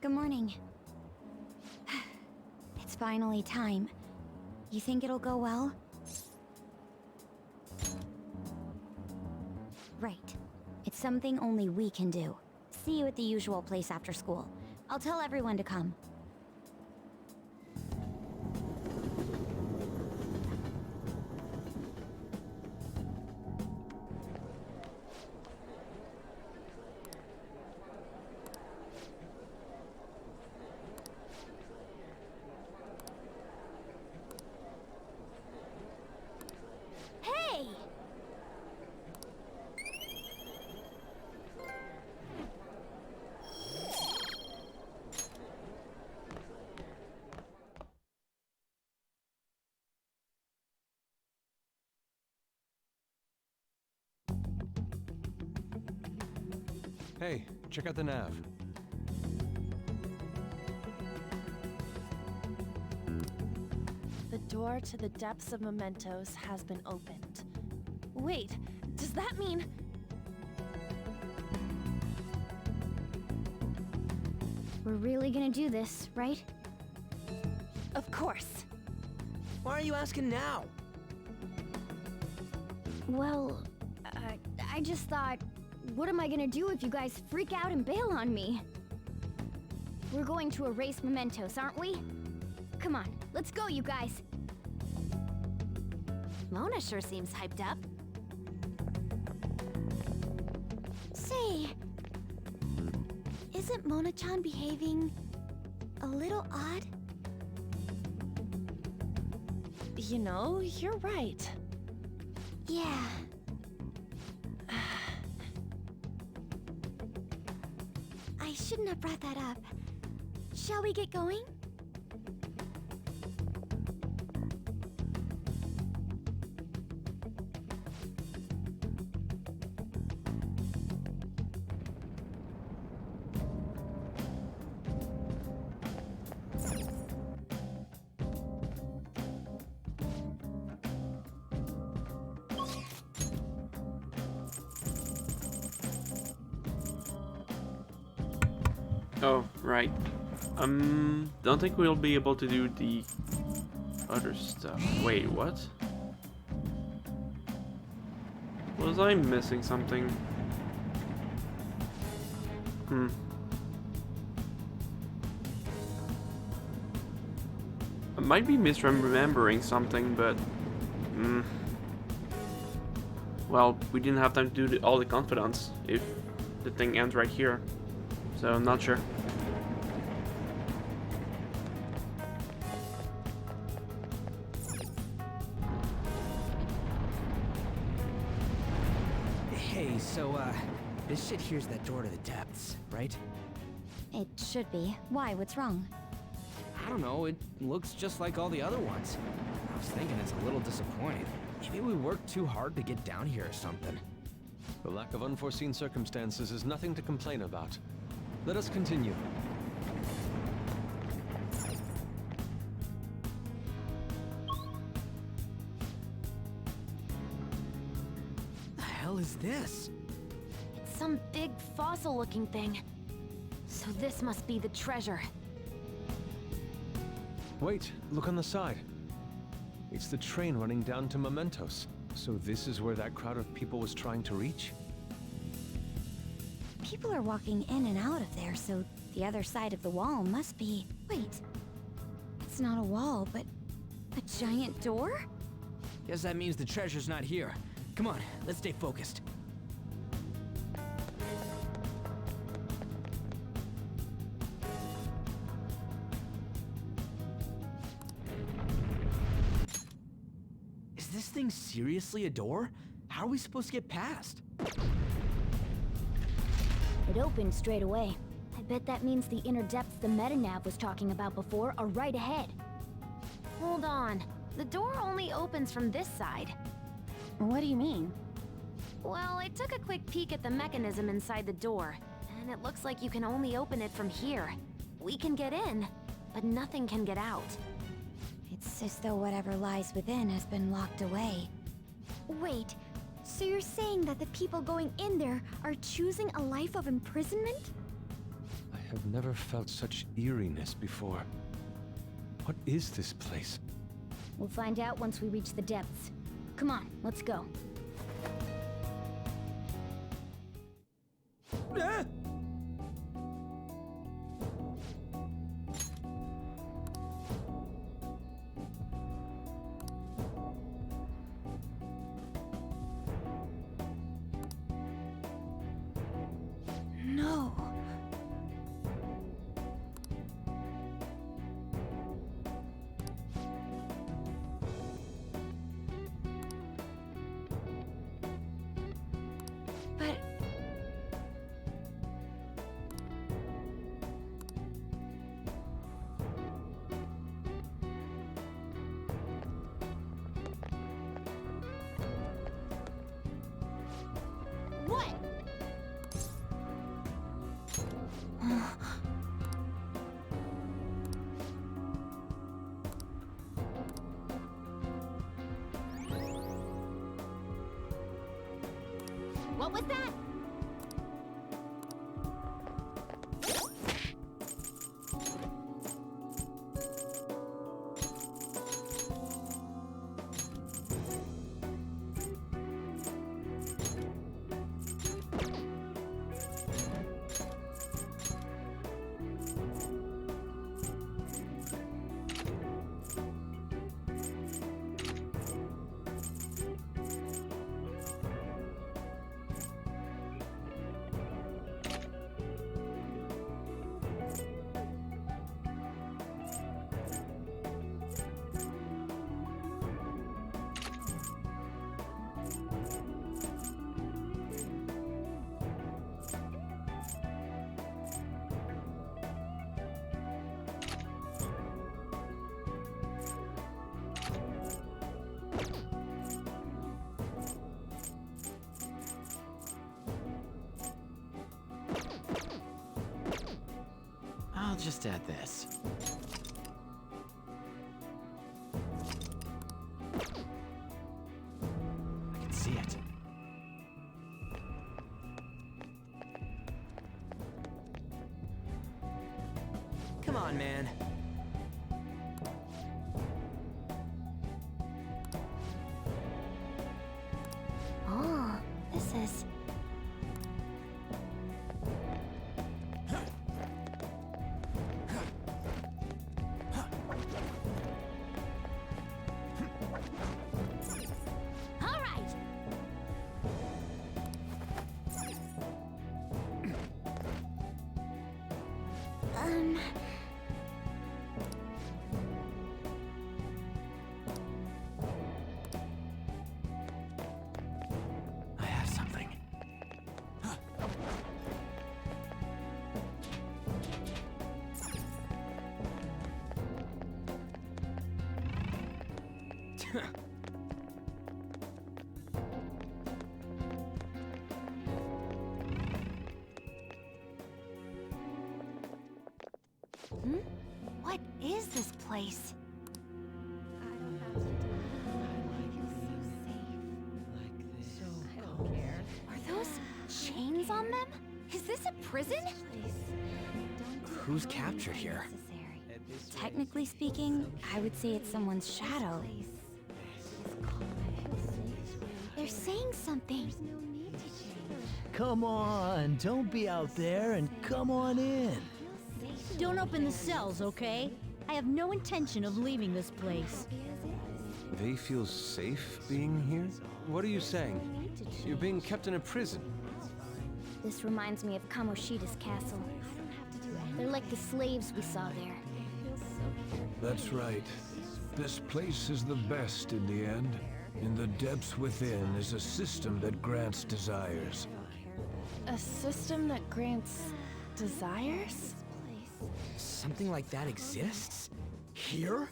Good morning. It's finally time. You think it'll go well? Right. It's something only we can do. See you at the usual place after school. I'll tell everyone to come. Hey! Hey, check out the nav. The door to the depths of Mementos has been opened. Wait, does that mean... We're really gonna do this, right? Of course. Why are you asking now? Well, I just thought, what am I gonna do if you guys freak out and bail on me? We're going to erase Mementos, aren't we? Come on, let's go, you guys. Mona sure seems hyped up. Say, isn't Mona-chan behaving a little odd? You know, you're right. Yeah. I shouldn't have brought that up. Shall we get going? Oh, right. Don't think we'll be able to do the other stuff. Wait, what? Was I missing something? I might be misremembering something, but... Well, we didn't have time to do all the confidants if the thing ends right here. So I'm not sure. Hey, so, this shit here's that door to the depths, right? It should be. Why? What's wrong? I don't know, it looks just like all the other ones. I was thinking it's a little disappointing. Maybe we worked too hard to get down here or something. The lack of unforeseen circumstances is nothing to complain about. Let us continue. The hell is this? It's some big fossil-looking thing. So this must be the treasure. Wait, look on the side. It's the train running down to Mementos. So this is where that crowd of people was trying to reach? People are walking in and out of there, so the other side of the wall must be... Wait. It's not a wall, but a giant door? Guess that means the treasure's not here. Come on, let's stay focused. thing seriously a door? How are we supposed to get past? It opened straight away. I bet that means the inner depths the metanav was talking about before are right ahead. Hold on. The door only opens from this side. What do you mean? Well, I took a quick peek at the mechanism inside the door, and it looks like you can only open it from here. We can get in, but nothing can get out. It's as though whatever lies within has been locked away. Wait, so you're saying that the people going in there are choosing a life of imprisonment? I have never felt such eeriness before. What is this place? We'll find out once we reach the depths. Come on, let's go. No. But... What? What was that? I'll just add this. I can see it. Come on, man. Oh, this is... All right. I have something. Hmm? What is this place? Are those chains on them? Is this a prison? Who's captured here? Technically speaking, I would say it's someone's shadow. They're saying something. Come on, don't be out there and come on in. Don't open the cells, okay? I have no intention of leaving this place. They feel safe being here? What are you saying? You're being kept in a prison. This reminds me of Kamoshida's castle. They're like the slaves we saw there. That's right. This place is the best in the end. In the depths within is a system that grants desires. A system that grants desires? Something like that exists? Here?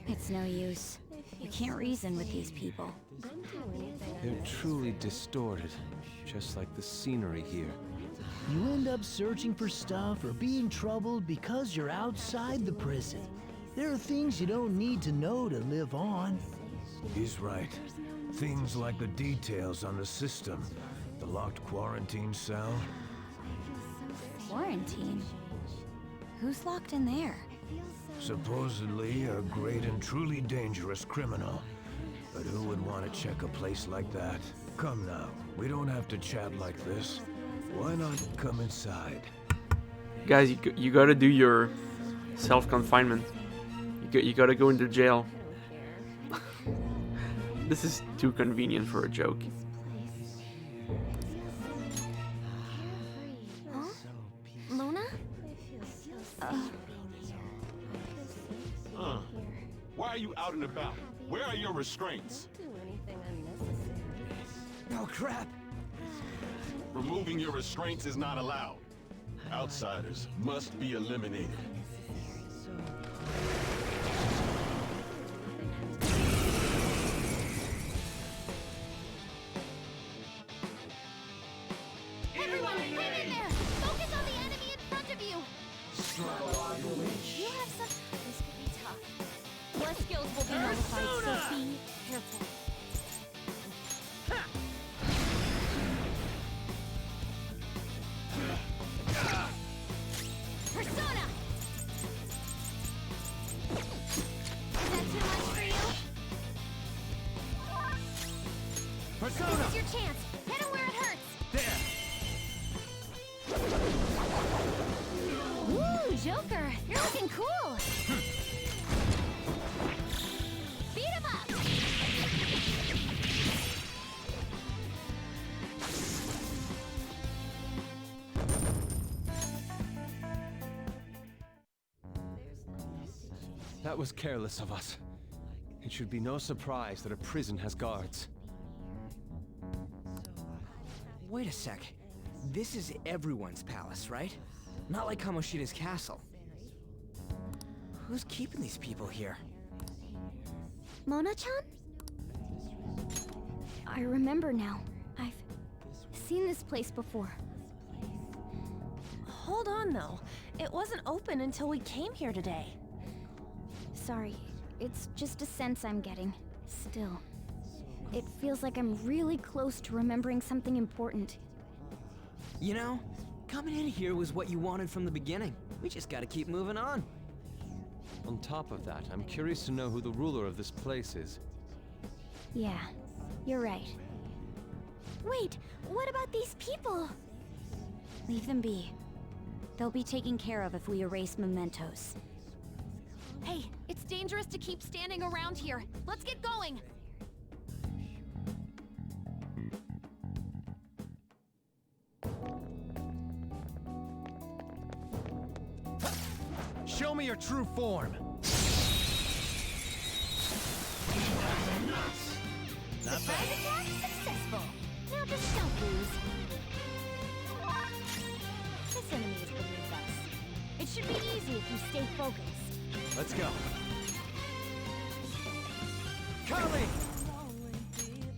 It's no use. You can't reason with these people. They're truly distorted, just like the scenery here. You end up searching for stuff or being troubled because you're outside the prison. There are things you don't need to know to live on. He's right. Things like the details on the system. The locked quarantine cell. Quarantine? Who's locked in there? Supposedly a great and truly dangerous criminal. But who would want to check a place like that? Come now, we don't have to chat like this. Why not come inside? Guys, you gotta do your self-confinement. You gotta go into jail. This is too convenient for a joke. Huh? Luna? Why are you out and about? Where are your restraints? Oh, crap. Removing your restraints is not allowed. Outsiders must be eliminated. Everyone, hang in there! Focus on the enemy in front of you! You have some... This could be tough. Your skills will be notified, so be careful. Persona! Is that too much for you? Persona! This is your chance! Hit him where it hurts! There! Ooh, Joker! You're looking cool! Beat him up! That was careless of us. It should be no surprise that a prison has guards. Wait a sec. This is everyone's palace, right? Not like Kamoshida's castle. Who's keeping these people here? Mona-chan? I remember now. I've seen this place before. Hold on, though. It wasn't open until we came here today. Sorry, it's just a sense I'm getting. Still, it feels like I'm really close to remembering something important. You know, coming in here was what you wanted from the beginning. We just gotta keep moving on. On top of that, I'm curious to know who the ruler of this place is. Yeah, you're right. Wait, what about these people? Leave them be. They'll be taken care of if we erase Mementos. Hey, it's dangerous to keep standing around here. Let's get going! Show me your true form! Not bad. Attack successful. Now just don't lose. This enemy is beneath us. It should be easy if you stay focused. Let's go. Kali!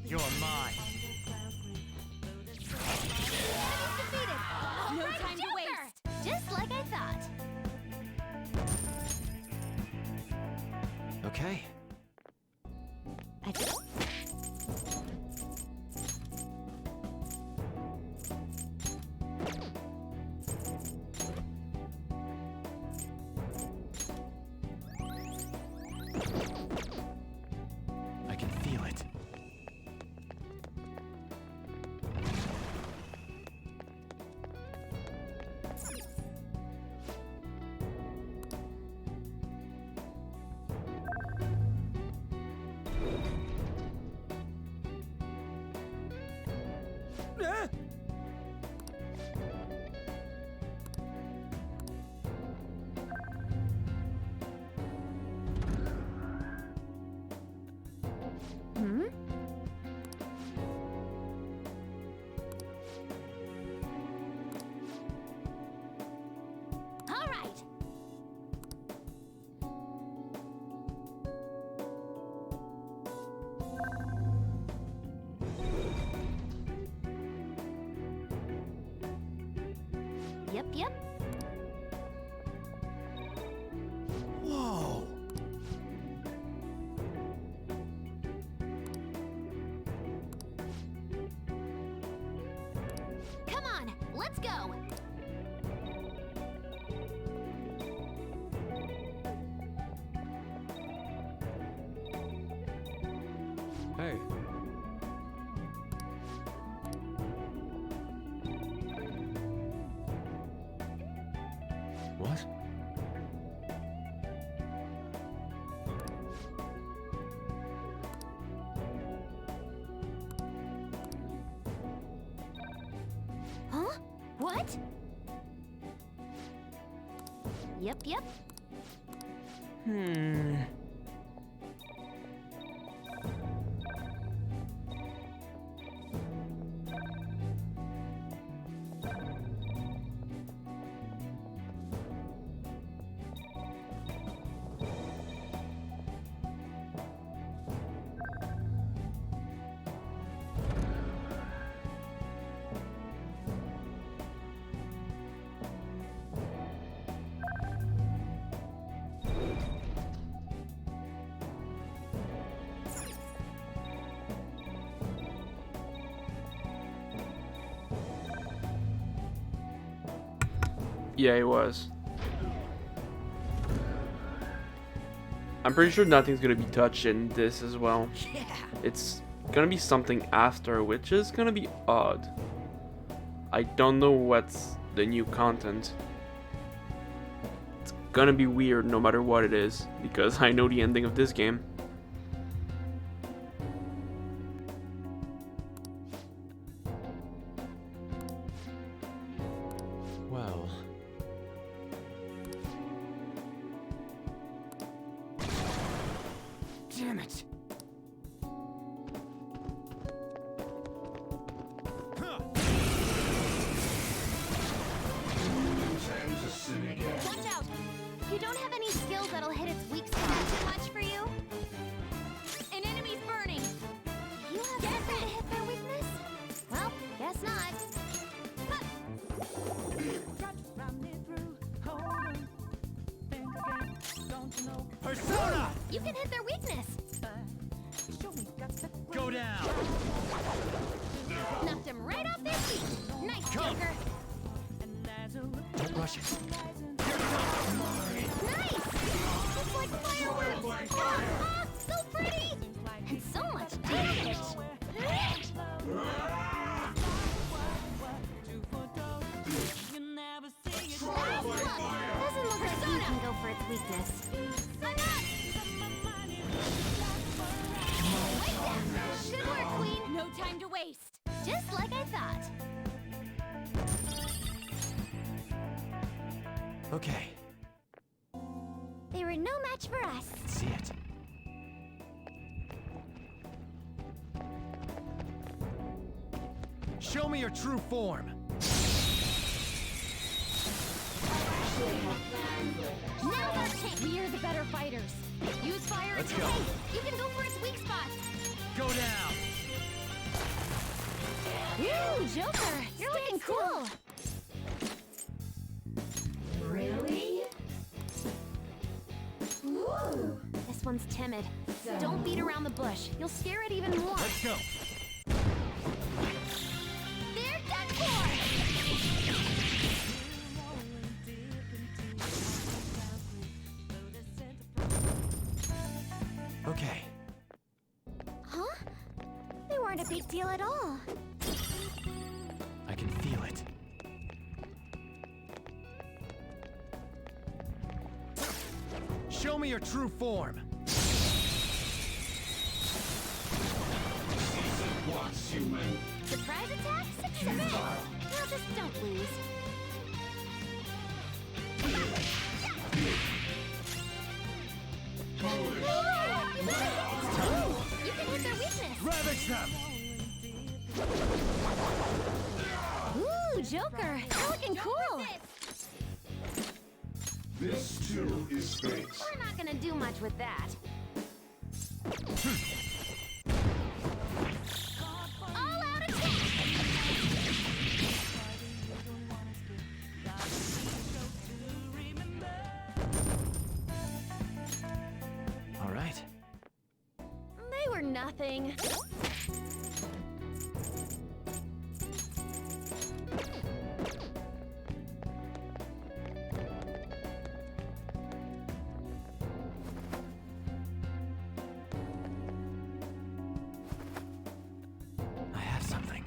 You're mine. Defeated. No Right, time to Joker! waste. Just like I thought. Okay. I can feel it. yep. Whoa! Come on, let's go. Hey. What? Huh? What? Yep. Yeah, it was. I'm pretty sure nothing's gonna be touched in this as well. Yeah. It's gonna be something after, which is gonna be odd. I don't know what's the new content. It's gonna be weird no matter what it is, because I know the ending of this game. Well... Damn it! Watch out! You don't have any skills that'll hit its weak spot. Too much for you? An enemy's burning! Do you have something to hit their weakness? Well, guess not. Persona! You can hit their weakness! Go down! Knocked him right off their feet! Nice, Joker! Don't rush it. Nice! Just like fireworks! Ah, so pretty! And so much damage! Doesn't look like you can go for its weakness. I'm up! Like that! Good work, Queen! No time to waste! Just like I thought. Okay, They were no match for us. let's see it. Show me your true form. Now's our chance! We are the better fighters. Use fire Let's and go. hey, you can go for its weak spot. Go down. Ooh, Joker, you're looking cool. Really? Woo! This one's timid. Don't beat around the bush. You'll scare it even more. Let's go. They're done for. Okay. Huh? They weren't a big deal at all. I can feel it. Show me your true form. Watch, human. Surprise attack? Success. Now just don't lose. Ooh, you can hit their weakness. Ravage them. Ooh, Joker, you're looking cool. This too is fate. We're not gonna do much with that. All out attack. nothing. I have something.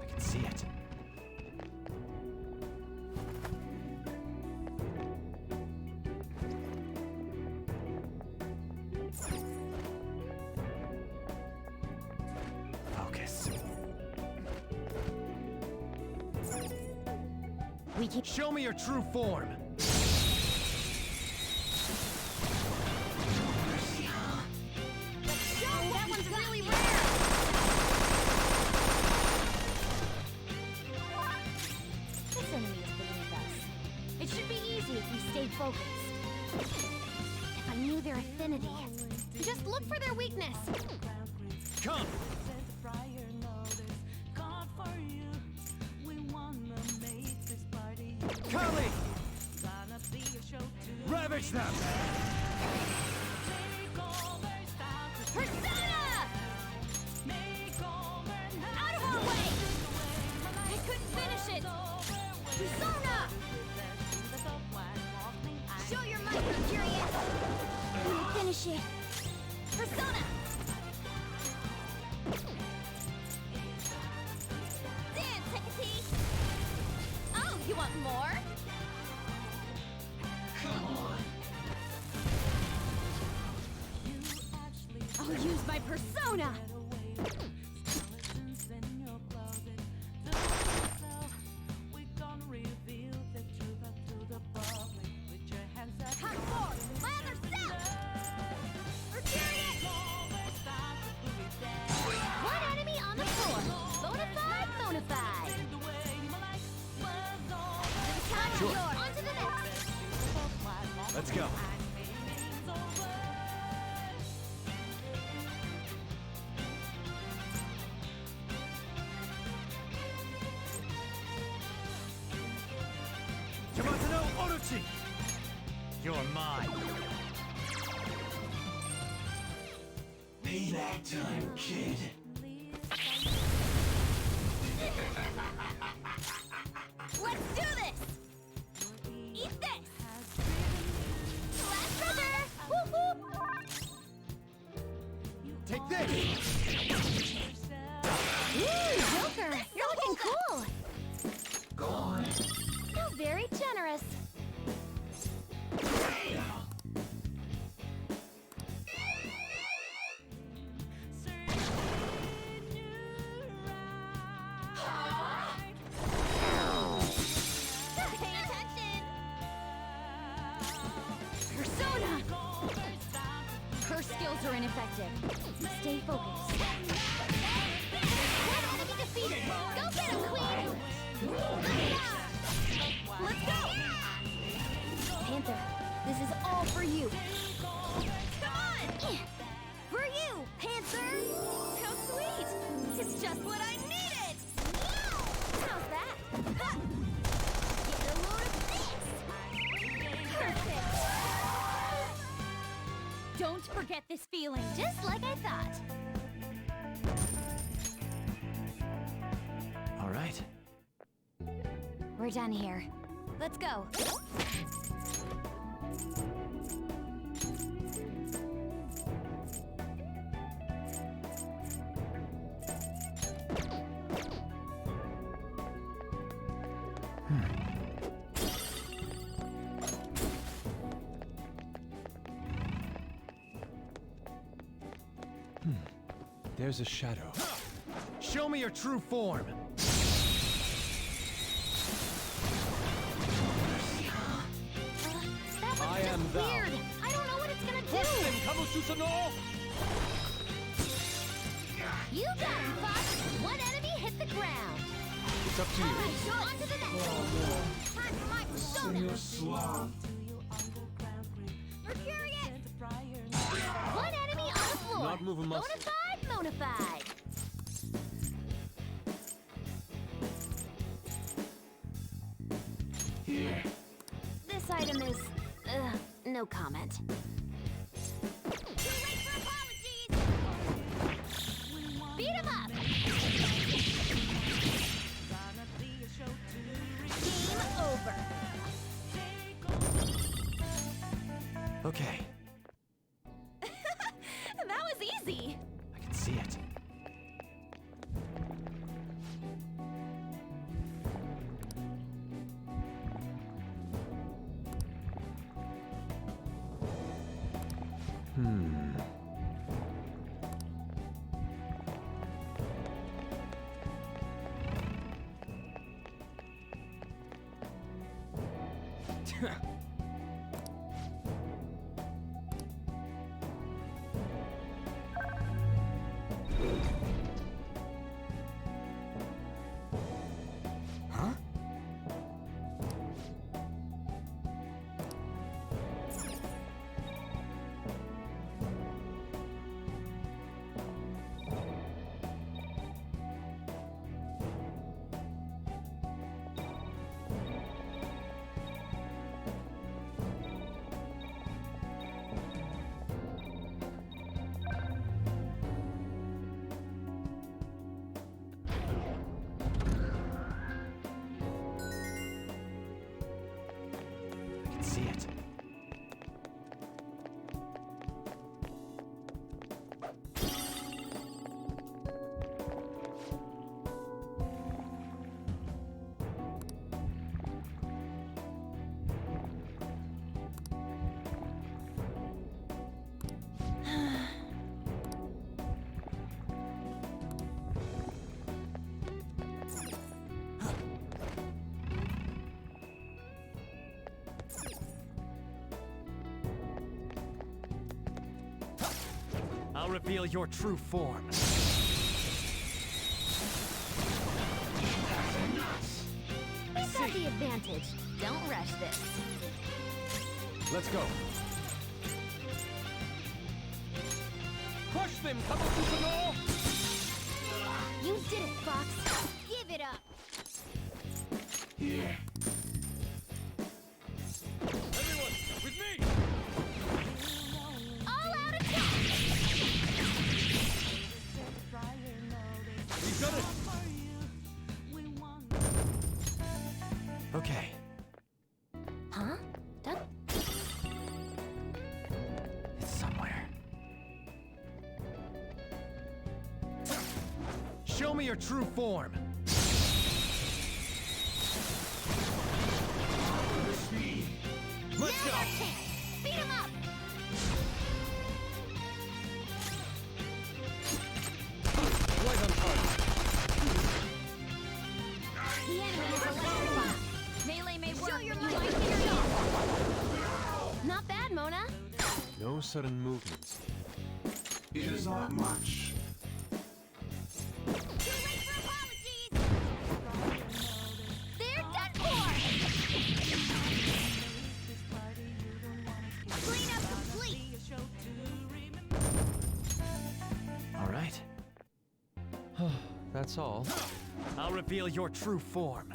I can see it. Focus. We can Show me your true form. That one's really rare! This enemy is beneath us. It should be easy if we stay focused. If I knew their affinity. Just look for their weakness. Come! Kali! Ravage them! Persona! Out of our way! I couldn't finish it! Persona! Show your might, Mercurius! Let me finish it! Persona! Dance, Hecate! Oh, you want more? I'll use my persona! Come forth! My other self! Mercurius! One enemy on the floor! Bonafide, bonafide! The time is yours! On to the next! Let's go. Yamato no Orochi! You're mine. Payback time, kid. Let's do this! Eat this! Last treasure! Whoop whoop! Take this! Joker! You're looking cool! Gone. How very generous. Pay attention! Persona! Her skills are ineffective. Stay focused. One enemy defeated! Go get him, Queen! Let's go! Panther, this is all for you. Come on! For you, Panther! How sweet! It's just what I needed! How's that? Ha! Get a load of this! Perfect! Don't forget this feeling. Just like I thought. All right. We're done here. Let's go. There's a shadow. Show me your true form. That I one's am just thou. weird. I don't know what it's gonna do. You got him, Fox. One enemy hit the ground. It's up to you. Alright, sure. On to the next. Time for my persona. Mercurius! One enemy on the floor. Not move a muscle. Bonafide. This item is, no comment. Too late for apologies! Beat him up! Game over. Okay, That was easy. I can see it. Huh? I can see it. I'll reveal your true form. We've got the advantage. Don't rush this. Let's go. Crush them, couple Supernal! You did it, Fox. Give it up. Everyone, with me! All out attack. We've done it! Okay, Huh? Done? it's somewhere. Show me your true form. Let's go! Beat him up. Right on target. The enemy is electrified. Melee may work, but you might get it off. Not bad, Mona. No sudden movements. It is not much. Too late for apologies. They're done for. Cleanup complete. All right. That's all. I'll reveal your true form.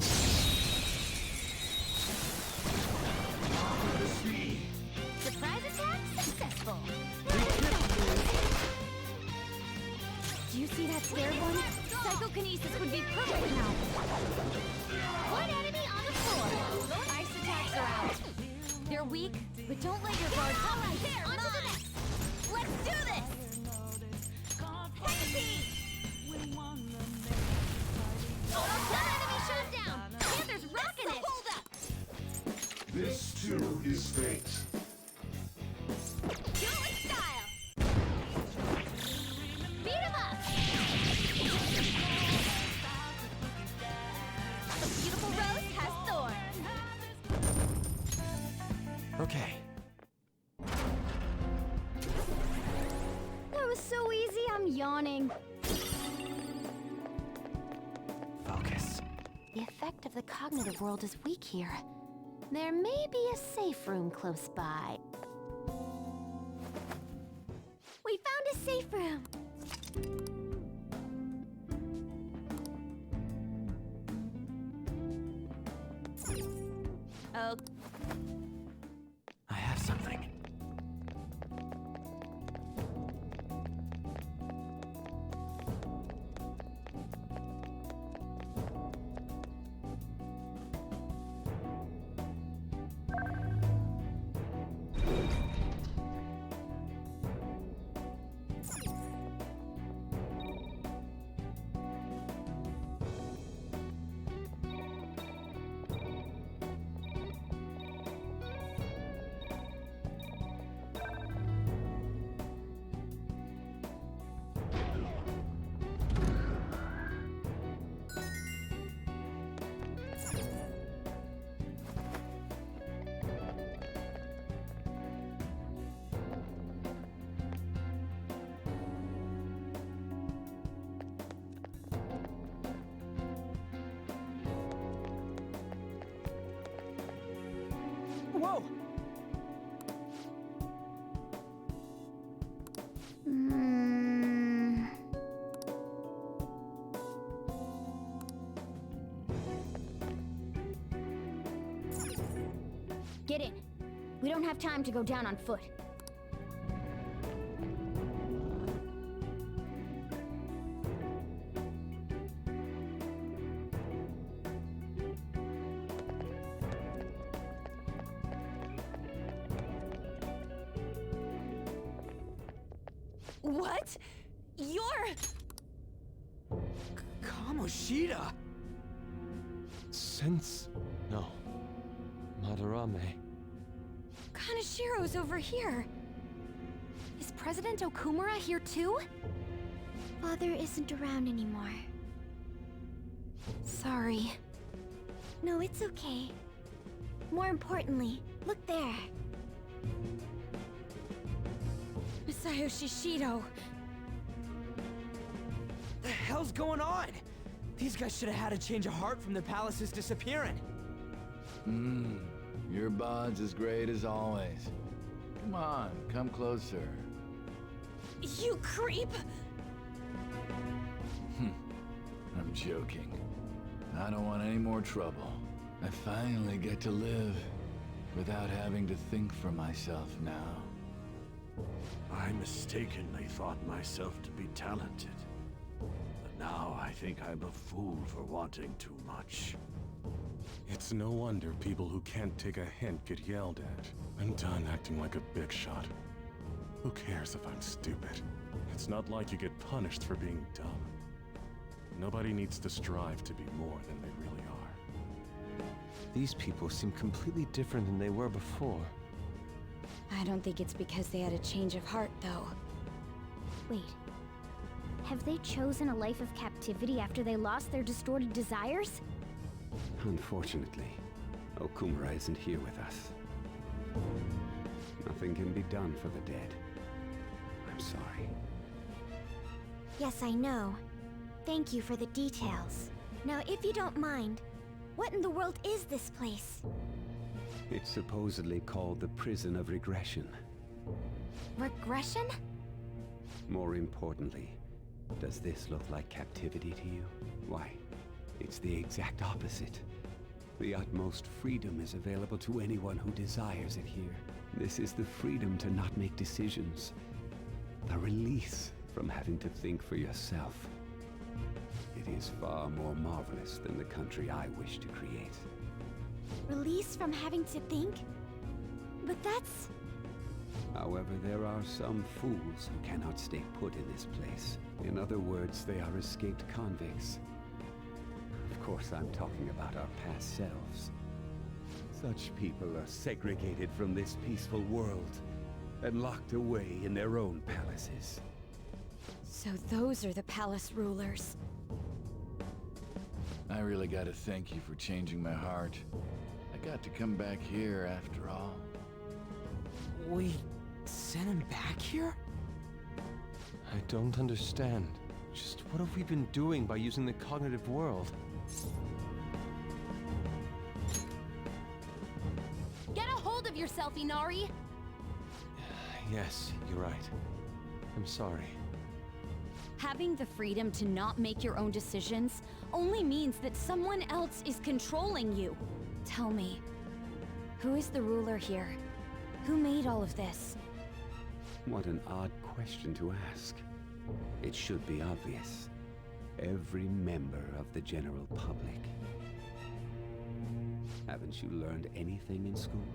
Surprise attack successful. Do you see that scared one? Psychokinesis would be perfect now. One enemy on the floor. Ice attacks are out. They're weak, but don't let your guard. All right, there. On to the next. Let's do this. Hesitate. That enemy shut down. Panther's rocking it. Hold up. This too is fate. Do it with style. Beat him up. The beautiful rose has thorns. Okay. That was so easy, I'm yawning. Focus. The effect of the cognitive world is weak here. There may be a safe room close by. We found a safe room! Oh. I have something. Whoa! Get in. We don't have time to go down on foot. What? You're... Kamoshida? No. Madarame. Kanashiro's over here. Is President Okumura here too? Father isn't around anymore. Sorry. No, it's okay. More importantly, look there. Masayoshi Shido. The hell's going on? These guys should have had a change of heart from their palaces disappearing. Your bod's as great as always. Come on, come closer. You creep! I'm joking. I don't want any more trouble. I finally get to live without having to think for myself now. I mistakenly thought myself to be talented. But now I think I'm a fool for wanting too much. It's no wonder people who can't take a hint get yelled at. I'm done acting like a big shot. Who cares if I'm stupid? It's not like you get punished for being dumb. Nobody needs to strive to be more than they really are. These people seem completely different than they were before. I don't think it's because they had a change of heart, though. Wait. Have they chosen a life of captivity after they lost their distorted desires? Unfortunately, Okumura isn't here with us. Nothing can be done for the dead. I'm sorry. Yes, I know. Thank you for the details. Now, if you don't mind, what in the world is this place? It's supposedly called the Prison of Regression. Regression? More importantly, does this look like captivity to you? Why, it's the exact opposite. The utmost freedom is available to anyone who desires it here. This is the freedom to not make decisions. The release from having to think for yourself. It is far more marvelous than the country I wish to create. Release from having to think? But that's... However, there are some fools who cannot stay put in this place. In other words, they are escaped convicts. Of course, I'm talking about our past selves. Such people are segregated from this peaceful world and locked away in their own palaces. So those are the palace rulers. I really gotta thank you for changing my heart. I got to come back here after all. We sent him back here? I don't understand. Just what have we been doing by using the cognitive world? yourself, Inari? Yes, you're right. I'm sorry. Having the freedom to not make your own decisions only means that someone else is controlling you. Tell me, who is the ruler here? Who made all of this? What an odd question to ask. It should be obvious. Every member of the general public. Haven't you learned anything in school?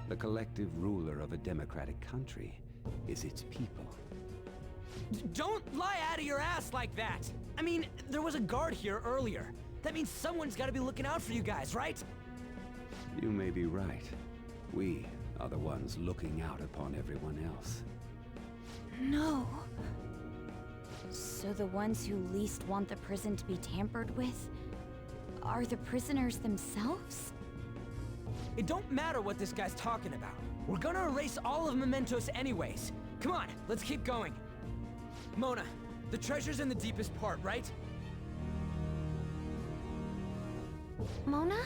The collective ruler of a democratic country is its people. Don't lie out of your ass like that! I mean, there was a guard here earlier. That means someone's gotta be looking out for you guys, right? You may be right. We are the ones looking out upon everyone else. No. So the ones who least want the prison to be tampered with are the prisoners themselves? It don't matter what this guy's talking about. We're gonna erase all of Mementos anyways. Come on, let's keep going. Mona, the treasure's in the deepest part, right? Mona?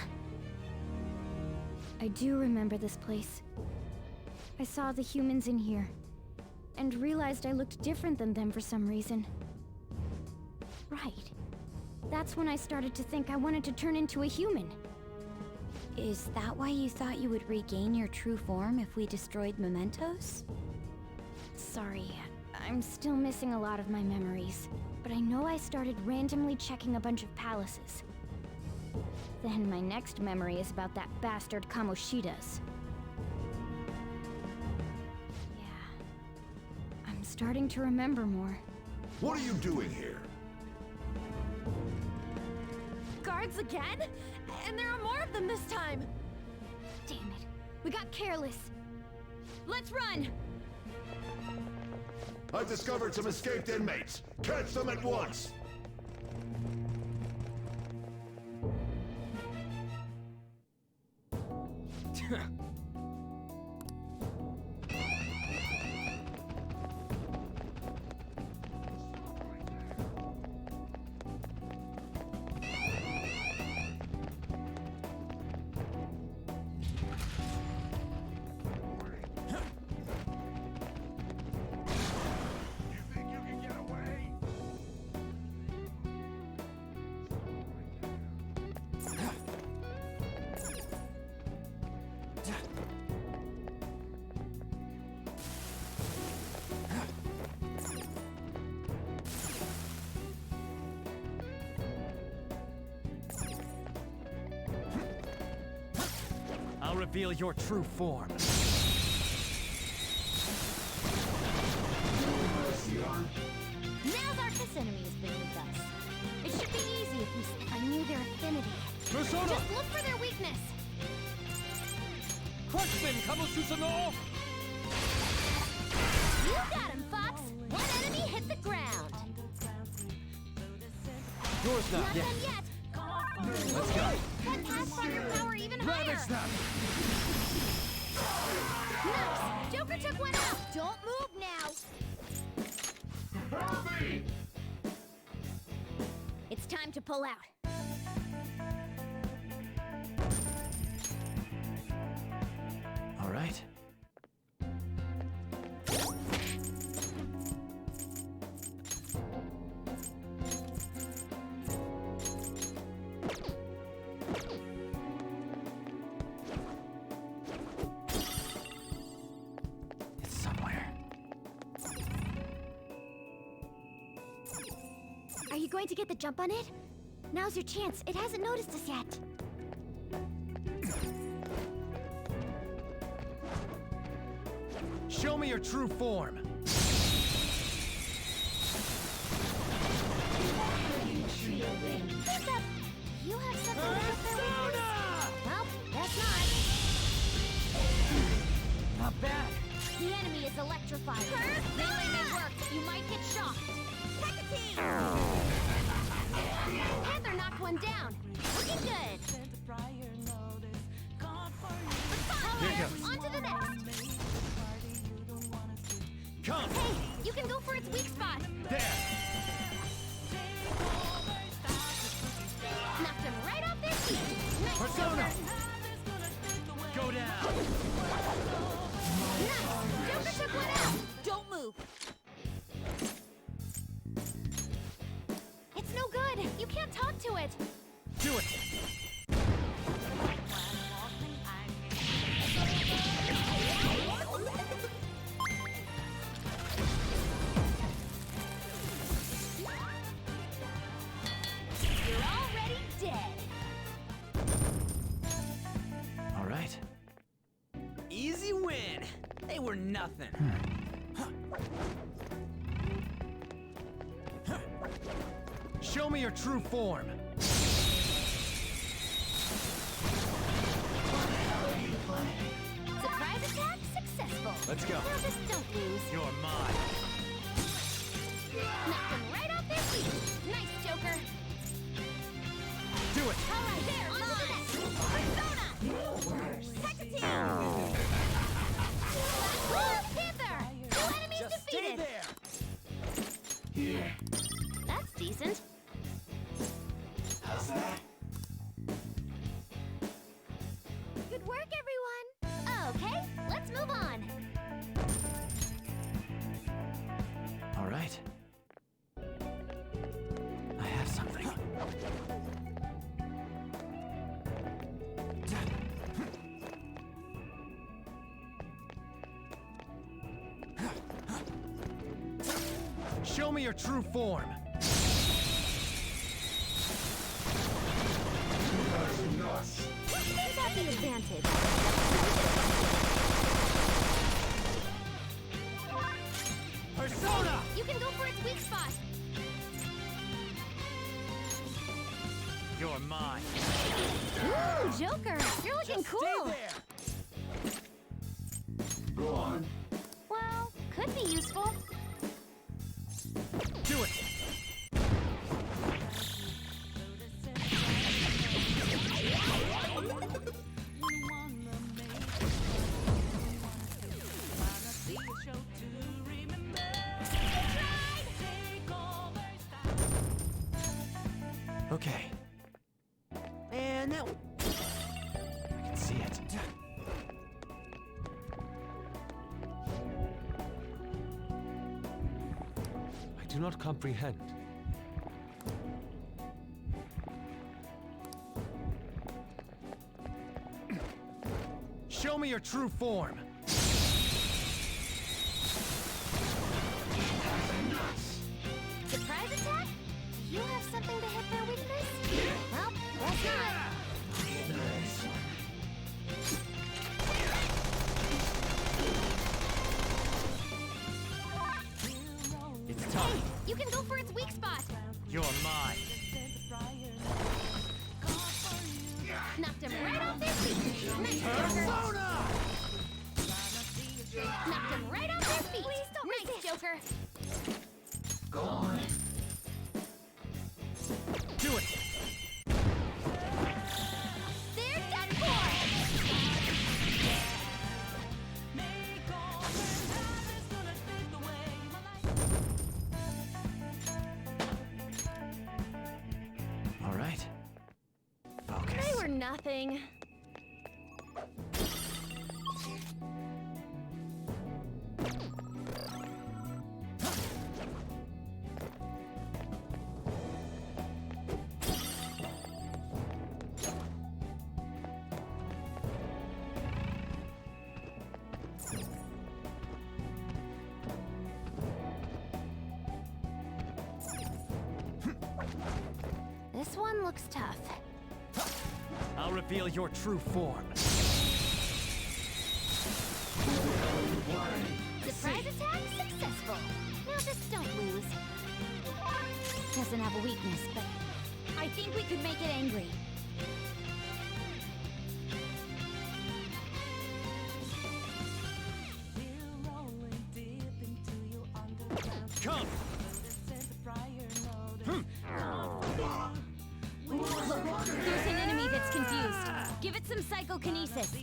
I do remember this place. I saw the humans in here, and realized I looked different than them for some reason. Right. That's when I started to think I wanted to turn into a human. Is that why you thought you would regain your true form if we destroyed Mementos? Sorry, I'm still missing a lot of my memories, but I know I started randomly checking a bunch of palaces. Then my next memory is about that bastard Kamoshida's. Yeah. I'm starting to remember more. What are you doing here? Guards again? And there are more of them this time! Damn it. We got careless. Let's run! I've discovered some escaped inmates. Catch them at once! I'll reveal your true form. Now Darkness Enemy has been with us. It should be easy if I knew their affinity. Persona! Just look for their weakness! Crutchman, Kamosusa You got him, Fox! One enemy hit the ground! Yours not yet. Done yet! Let's go. That Pathfinder power even higher! Ravage them! Nice! Joker took one out! Don't move now! It's time to pull out. All right. It's somewhere. Are you going to get the jump on it? Now's your chance. It hasn't noticed us yet. Show me your true form. What's up? You have something to help their weakness? Well, that's not. Not bad. The enemy is electrified. Melee may work, but you might get shocked. Hecateam! Panther knocked one down. Looking good. Here goes. On to the next. Come. Hey, you can go for its weak spot. There. Knocked him right off their feet. Nice Persona. Joker. Go down! Nice! Joker took one out! Don't move! It's no good. You can't talk to it. Do it! You're already dead! All right. Easy win. They were nothing. Show me your true form. Surprise attack successful! Let's go. Now just don't lose. You're mine. Knock them right off their feet! Nice, Joker! Do it! Alright, there, on to the next! Persona! Hecateam! Black Panther! Two enemies Just stay defeated! there! That's decent. How's that? Good work, everyone! Okay, let's move on! All right. I have something. Show me your true form. Who's got the advantage? Persona! You can go for its weak spot! You're mine. Ooh, Joker! You're looking Just cool! Stay there! Go on. Well, could be useful. Do it! Okay. And that one. I can see it. I do not comprehend. Show me your true form. Surprise attack? Do you have something to hit their weakness? Well, guess not. It's tough. Hey, you can go for its weak spot. You're mine. Knocked him right off their feet. Nice, Joker. Persona! Knocked him right off their feet. Please don't nice, Joker. Go on. Do it! They're done for. All right. Focus. They were nothing. This one looks tough. I'll reveal your true form. Surprise attack successful. Now just don't lose. Doesn't have a weakness, but I think we could make it angry. Come! Look, there's an enemy that's confused. Give it some psychokinesis.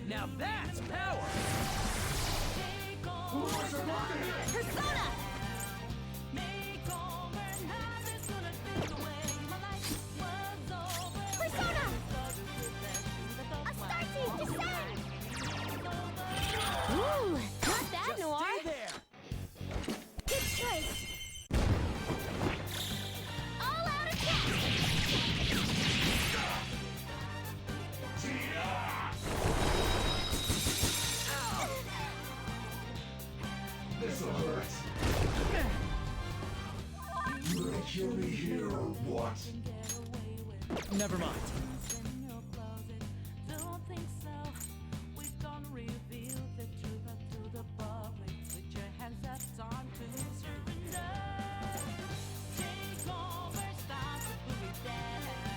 Now that's power! Persona! Persona! Astarte, descend! kill me here or what? Never mind.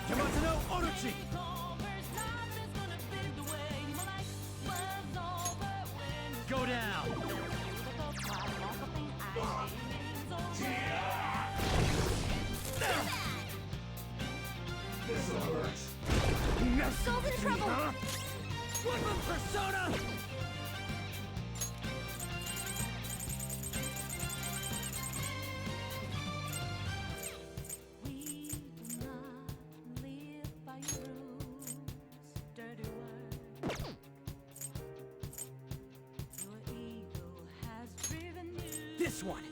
Yamato Orochi! Go down! This'll hurt. Soul's in trouble! One more persona! This one!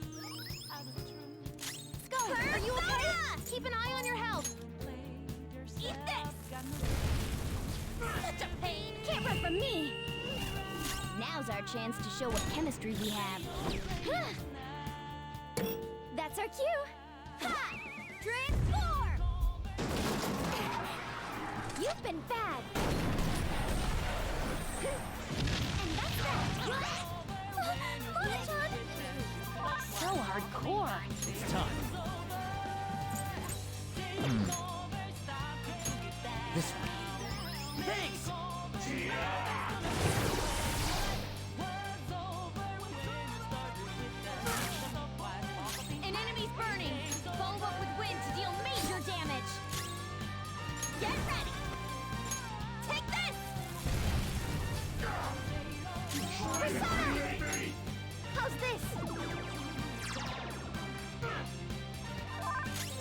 Skull, are you okay? Keep an eye on your health! Eat this! Such a pain! Can't run from me! Now's our chance to show what chemistry we have. That's our cue! Ha! Transform! You've been bad! And that's that! Mona-chan! So hardcore! It's time. This one. Thanks! An enemy's burning! Follow up with wind to deal major damage! Get ready! Take this! Persona! How's this?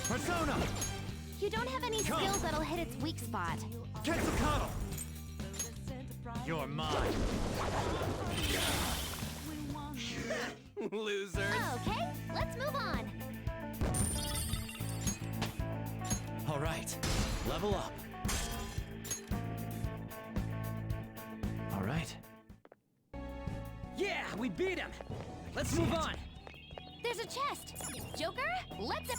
Persona! You don't have any skills that'll hit its weak spot. Quetzalcoatl! You're mine. Losers. Okay, let's move on. All right, level up. All right. Yeah, we beat him. Let's move on. There's a chest. Joker, let's...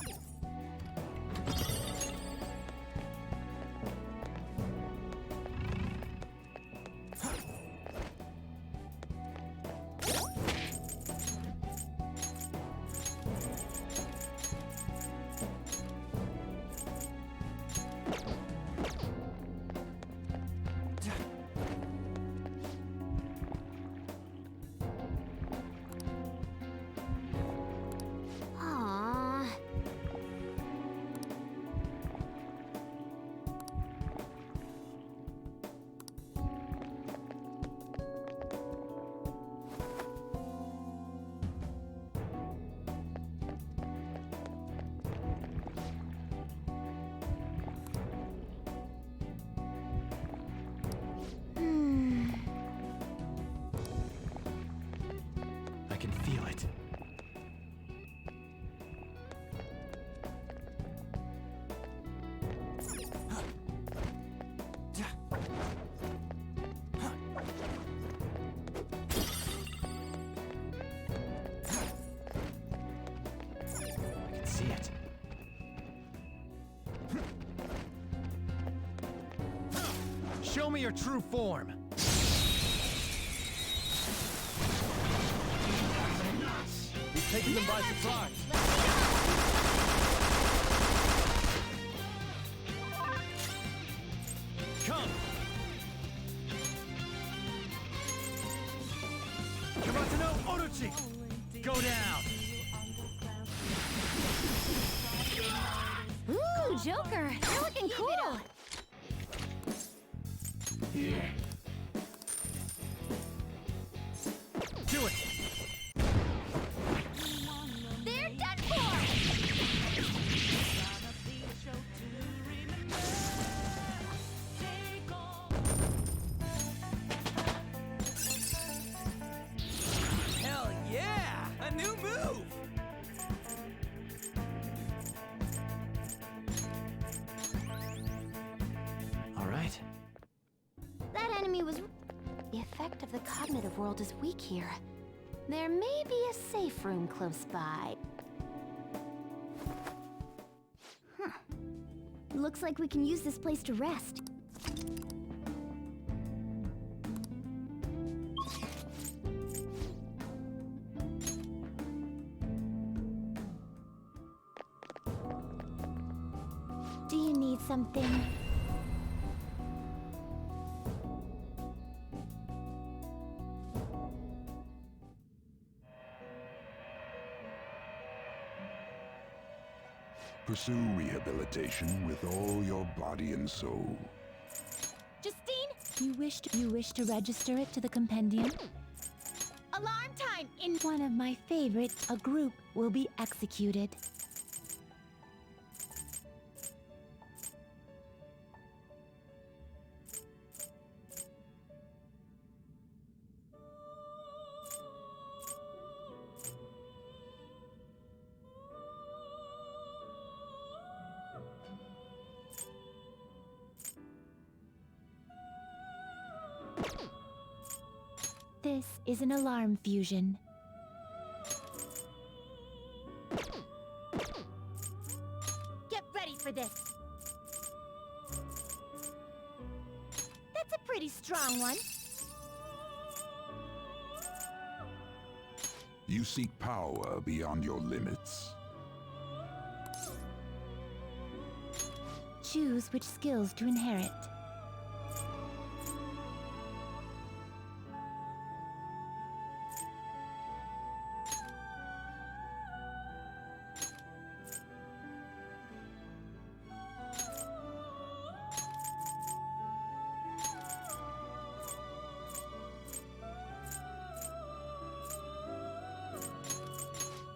Aww. I can feel it. I can see it. Show me your true form. You've taken them by surprise. Come! Yamato no Orochi! Go down! Ooh, Joker, you're looking cool. Do it! They're done for! Hell yeah! A new move! All right. That enemy was... The effect of the cognitive world is weak here. There may be a safe room close by. looks like we can use this place to rest. Do you need something? Pursue rehabilitation with all your body and soul. Justine? You wish to register it to the compendium? Alarm time! In one of my favorites, a group will be executed. This is an alarm fusion. Get ready for this. That's a pretty strong one. You seek power beyond your limits. Choose which skills to inherit.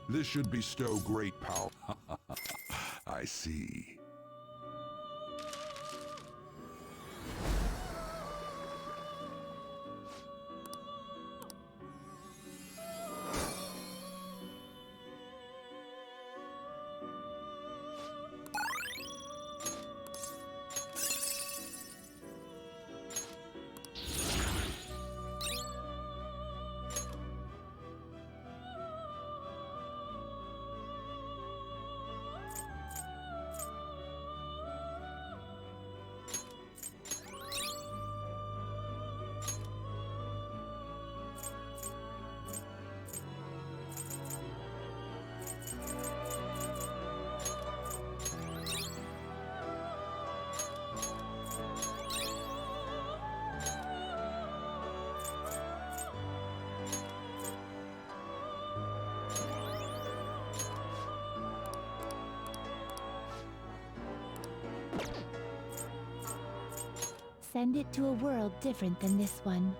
This should bestow great power. I see. Send it to a world different than this one.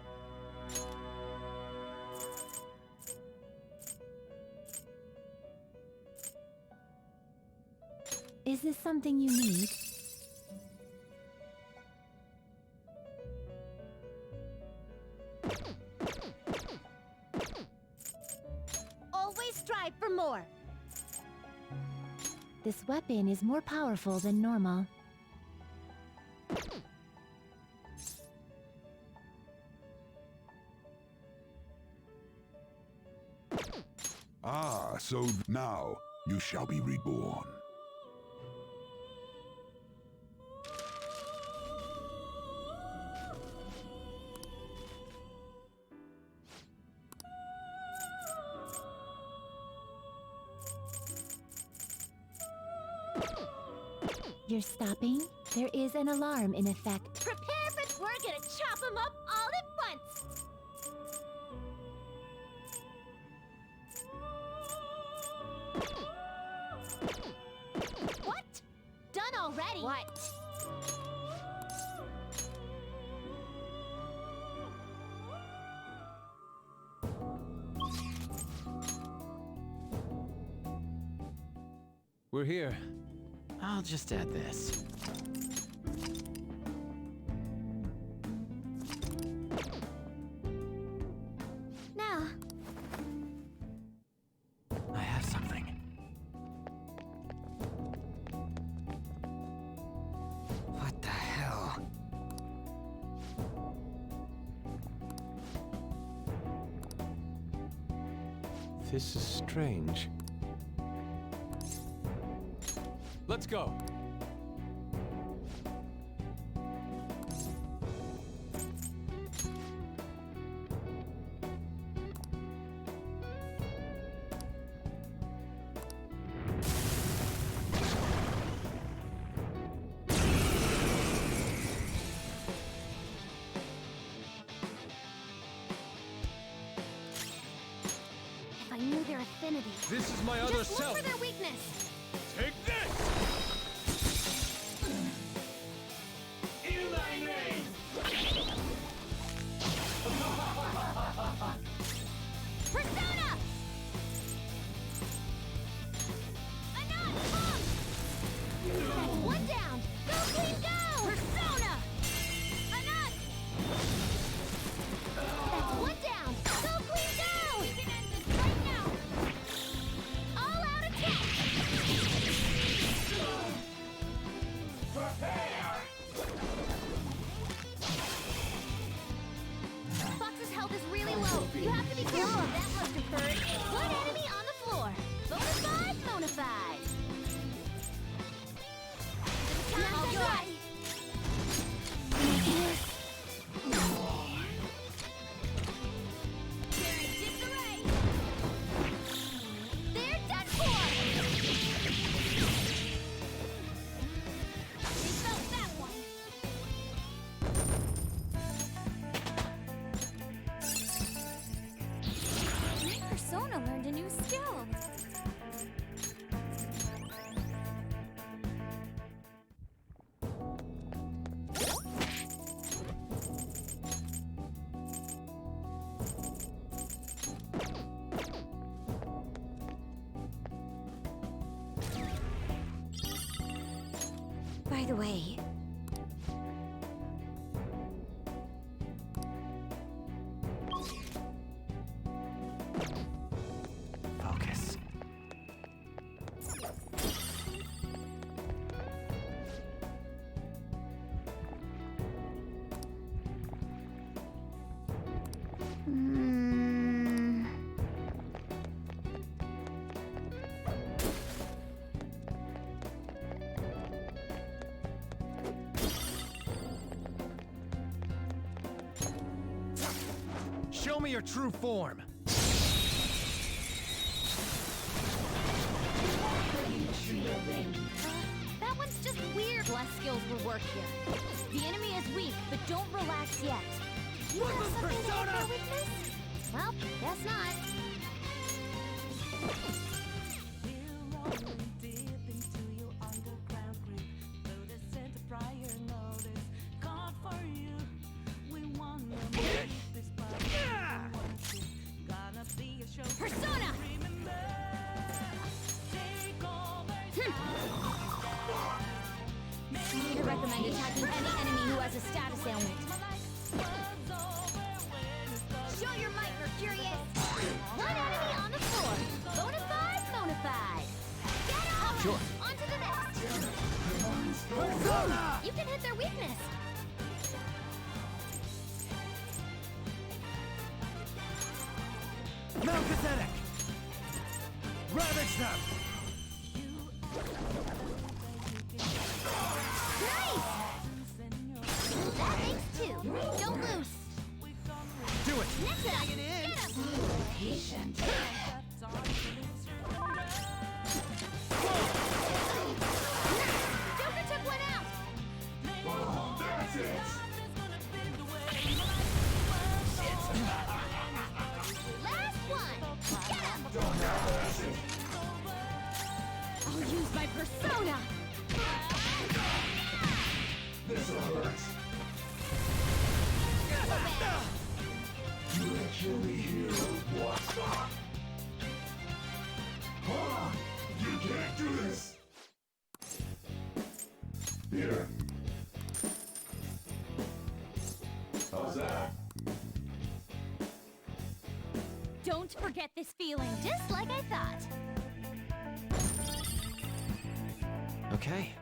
Is this something you need? Always strive for more. This weapon is more powerful than normal. Ah, so now you shall be reborn. You're stopping? There is an alarm in effect. Prepare for... We're gonna chop them up all at once! What? Done already? What? We're here. I'll just add this. Now. I have something. What the hell? This is strange. Let's go. humanity. This is my other Just self. look for their weakness. Take this! In thy name! Persona! Enough! That's one down! Go, Queen, go! Persona! Enough! That's one down! Go, Queen, go! We can end this right now! All out attack! Prepare! Fox's health is really low. You have to be careful. That must have hurt. One enemy on the floor. Bonafide, bonafide. All yours. They're in disarray. They're done for. They felt that one. My persona learned a new skill. By the way, Focus. Show me your true form. that one's just weird. Less skills will work here. The enemy is weak, but don't relax yet. You have something to add their weakness? Well, guess not. Persona! I recommend attacking any enemy who has a status ailment. Show your might, Mercurius! One enemy on the floor. Bonafide, bonafide. Get on! Sure. On to the next. Persona! You can hit their weakness. Melchizedek! Ravage them! Nice! That makes two. Don't lose. Do it! Next up, get him! Patient. Joker took one out. That's it! Last one. Get him! Don't have it! I'll use my persona. This'll hurt. You ain't kill me here, what? Hold on! You can't do this! Here. How's that? Don't forget this feeling, just like I thought. Okay.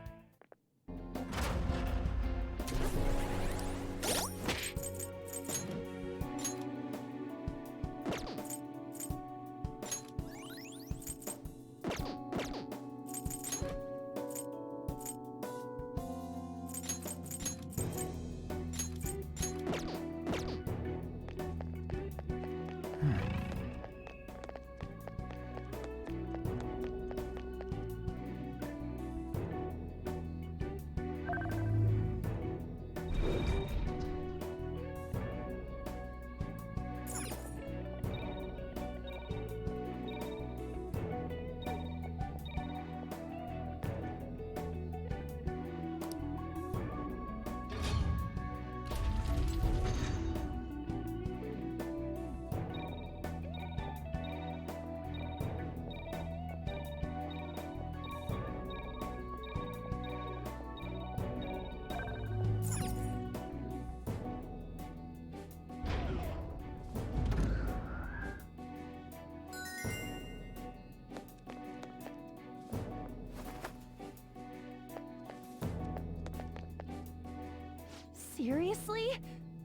Seriously?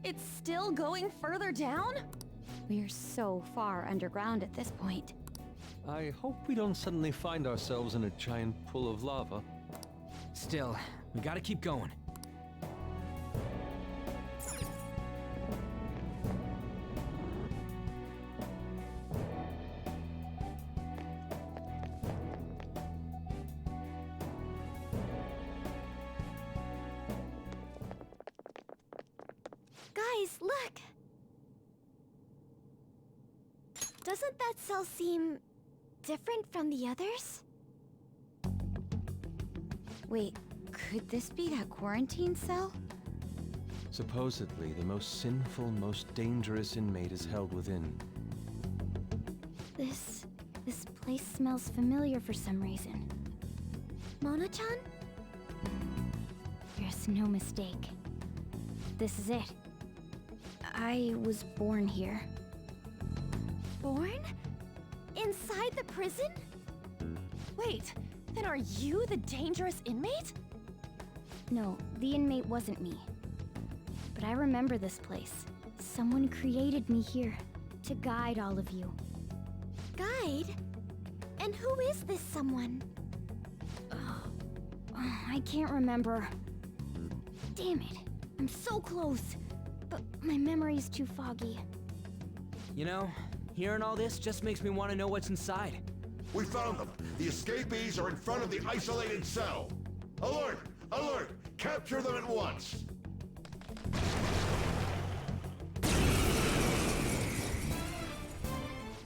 It's still going further down? We're so far underground at this point. I hope we don't suddenly find ourselves in a giant pool of lava. Still, we gotta keep going. Guys, look! Doesn't that cell seem different from the others? Wait, could this be that quarantine cell? Supposedly, the most sinful, most dangerous inmate is held within. This place smells familiar for some reason. Mona-chan? There's no mistake. This is it. I was born here. Born? Inside the prison? Wait, then are you the dangerous inmate? No, the inmate wasn't me. But I remember this place. Someone created me here to guide all of you. Guide? And who is this someone? I can't remember. Damn it. I'm so close. But my memory's too foggy. You know, hearing all this just makes me want to know what's inside. We found them. The escapees are in front of the isolated cell. Alert! Alert! Capture them at once!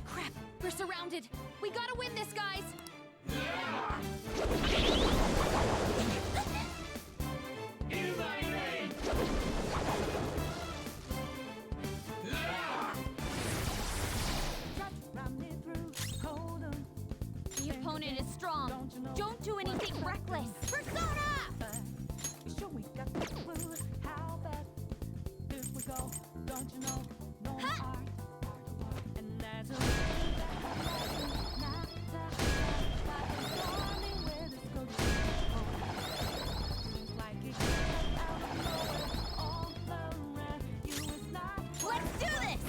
Crap, we're surrounded. We gotta win this, guys. The opponent is strong. Don't do anything reckless. Persona! Ha! Let's do this!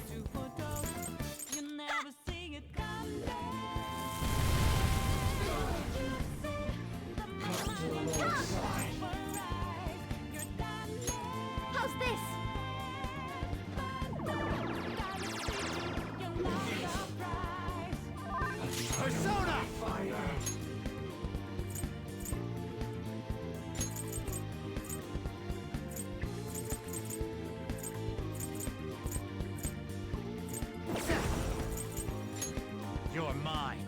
How's this? Persona! Fire! You're mine.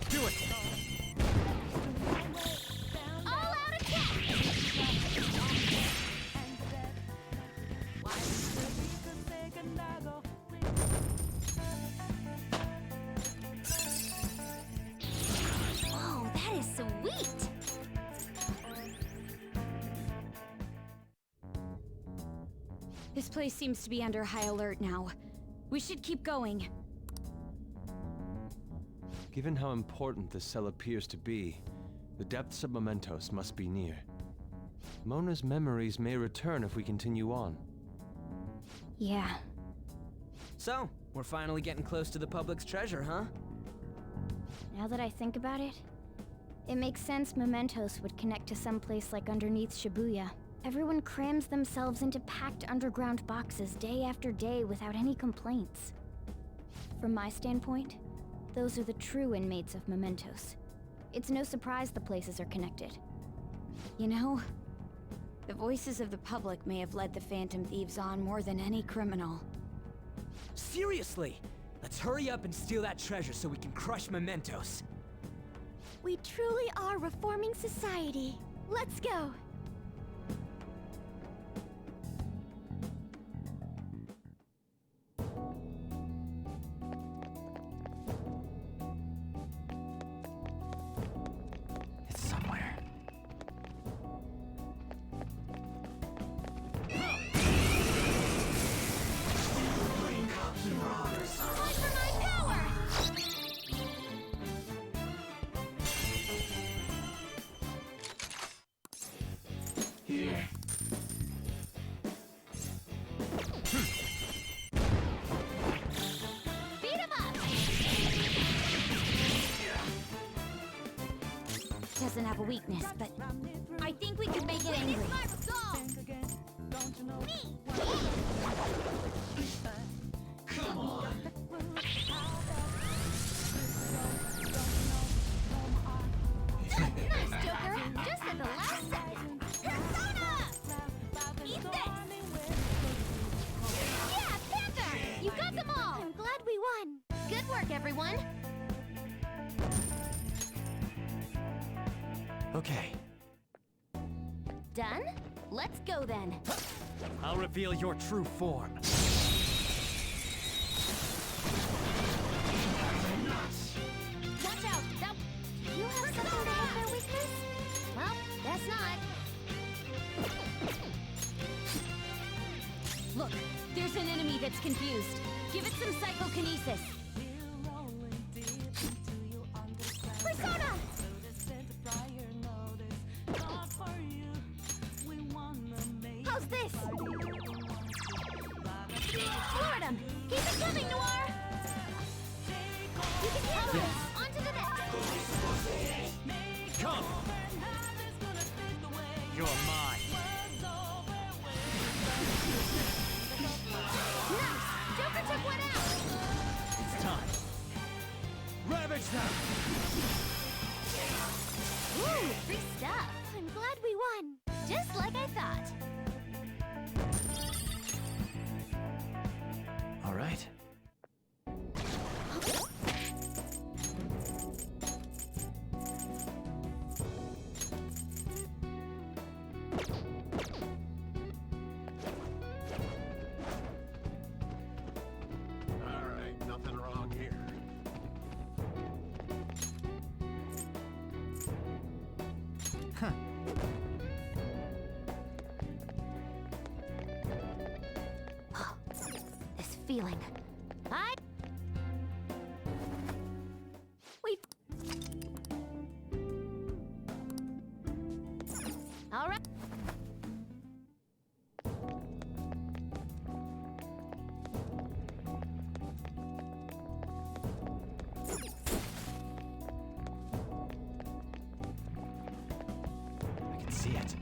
Do it! All out attack! Whoa, that is sweet! This place seems to be under high alert now. We should keep going. Given how important this cell appears to be, the depths of Mementos must be near. Mona's memories may return if we continue on. Yeah. So, we're finally getting close to the public's treasure, huh? Now that I think about it, it makes sense Mementos would connect to some place like underneath Shibuya. Everyone crams themselves into packed underground boxes day after day without any complaints. From my standpoint, those are the true inmates of Mementos. It's no surprise the places are connected. You know, the voices of the public may have led the Phantom Thieves on more than any criminal. Seriously! Let's hurry up and steal that treasure so we can crush Mementos. We truly are reforming society. Let's go! It's somewhere. Fight for my power! doesn't have a weakness, but I think we could make it angry. Come on! Nice, Joker! Just at the last second! Persona! Eat this! Yeah, Panther! You got them all! I'm glad we won! Good work, everyone! Okay. Done? Let's go then. I'll reveal your true form. Watch out! That... You have something to help their weakness? Well, guess not. Look, there's an enemy that's confused. Give it some psychokinesis. Persona! How's this? Lord him! Keep it coming, Noir! You can handle this! On to the next! Come! You're mine. Nice! Joker took one out! It's time. Ravage them! Ooh, free stuff! I'm glad we won! Just like I thought! All right. Alright, nothing wrong here. Huh. This feeling. Wait. All right. I can see it.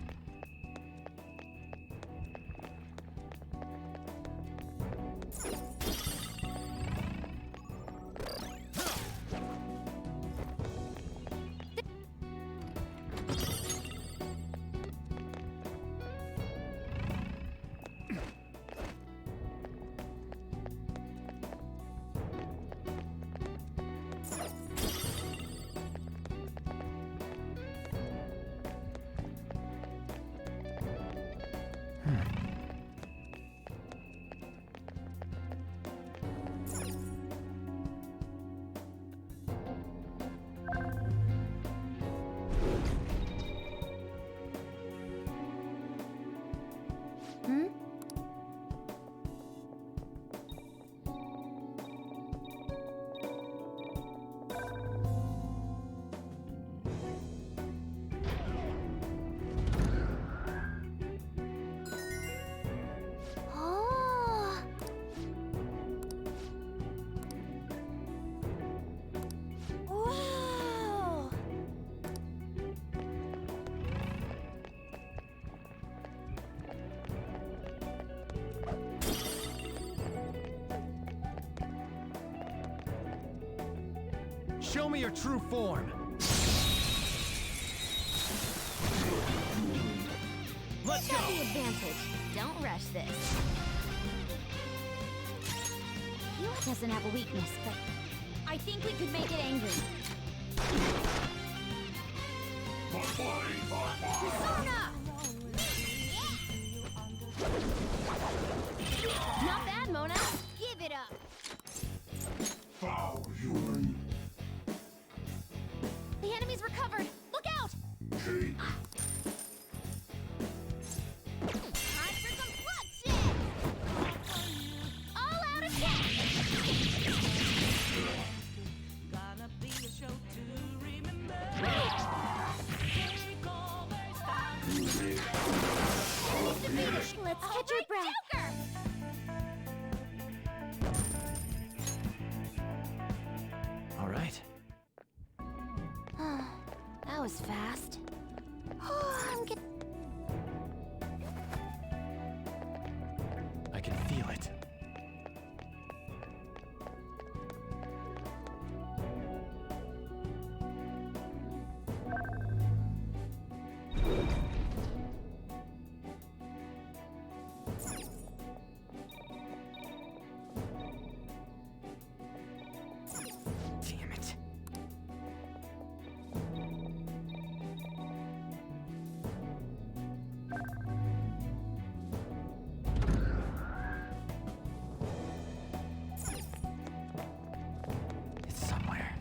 Show me your true form. Let's go. Got the advantage. Don't rush this. Booya doesn't have a weakness, but I think we could make it angry. Persona! Not bad, Mona. Give it up. Foul human. The enemy's recovered. Look out! Jake. Time for some bloodshed! All out attack! Let's catch your breath. Joker! All right. That That was fast. I'm getting... I can feel it. Damn it. It's somewhere.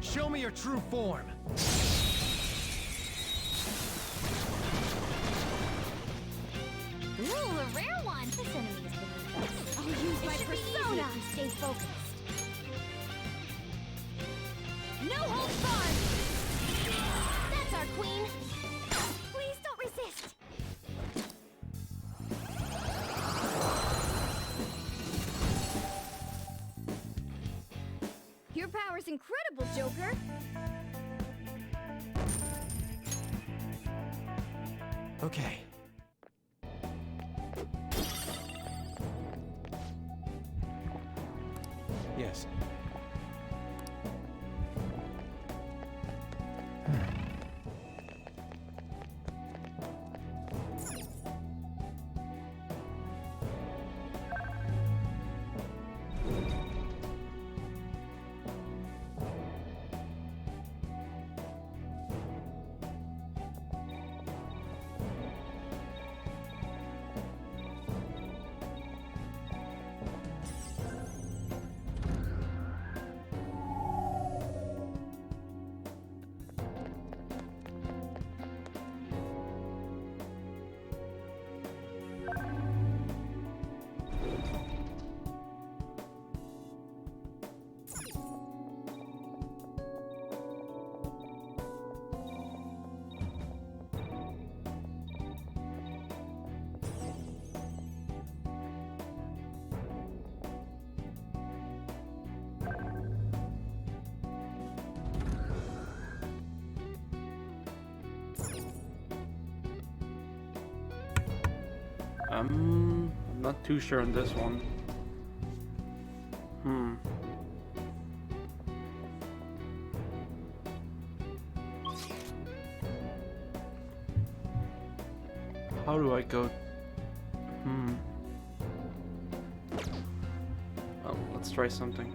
Show me your true form. Ooh, a rare one! This enemy is beneath us. I'll use my persona! If we stay focused. No holds barred! That's our queen! Please don't resist! Your power's incredible, Joker! Okay. Yes. I'm not too sure on this one. How do I go? Oh, let's try something.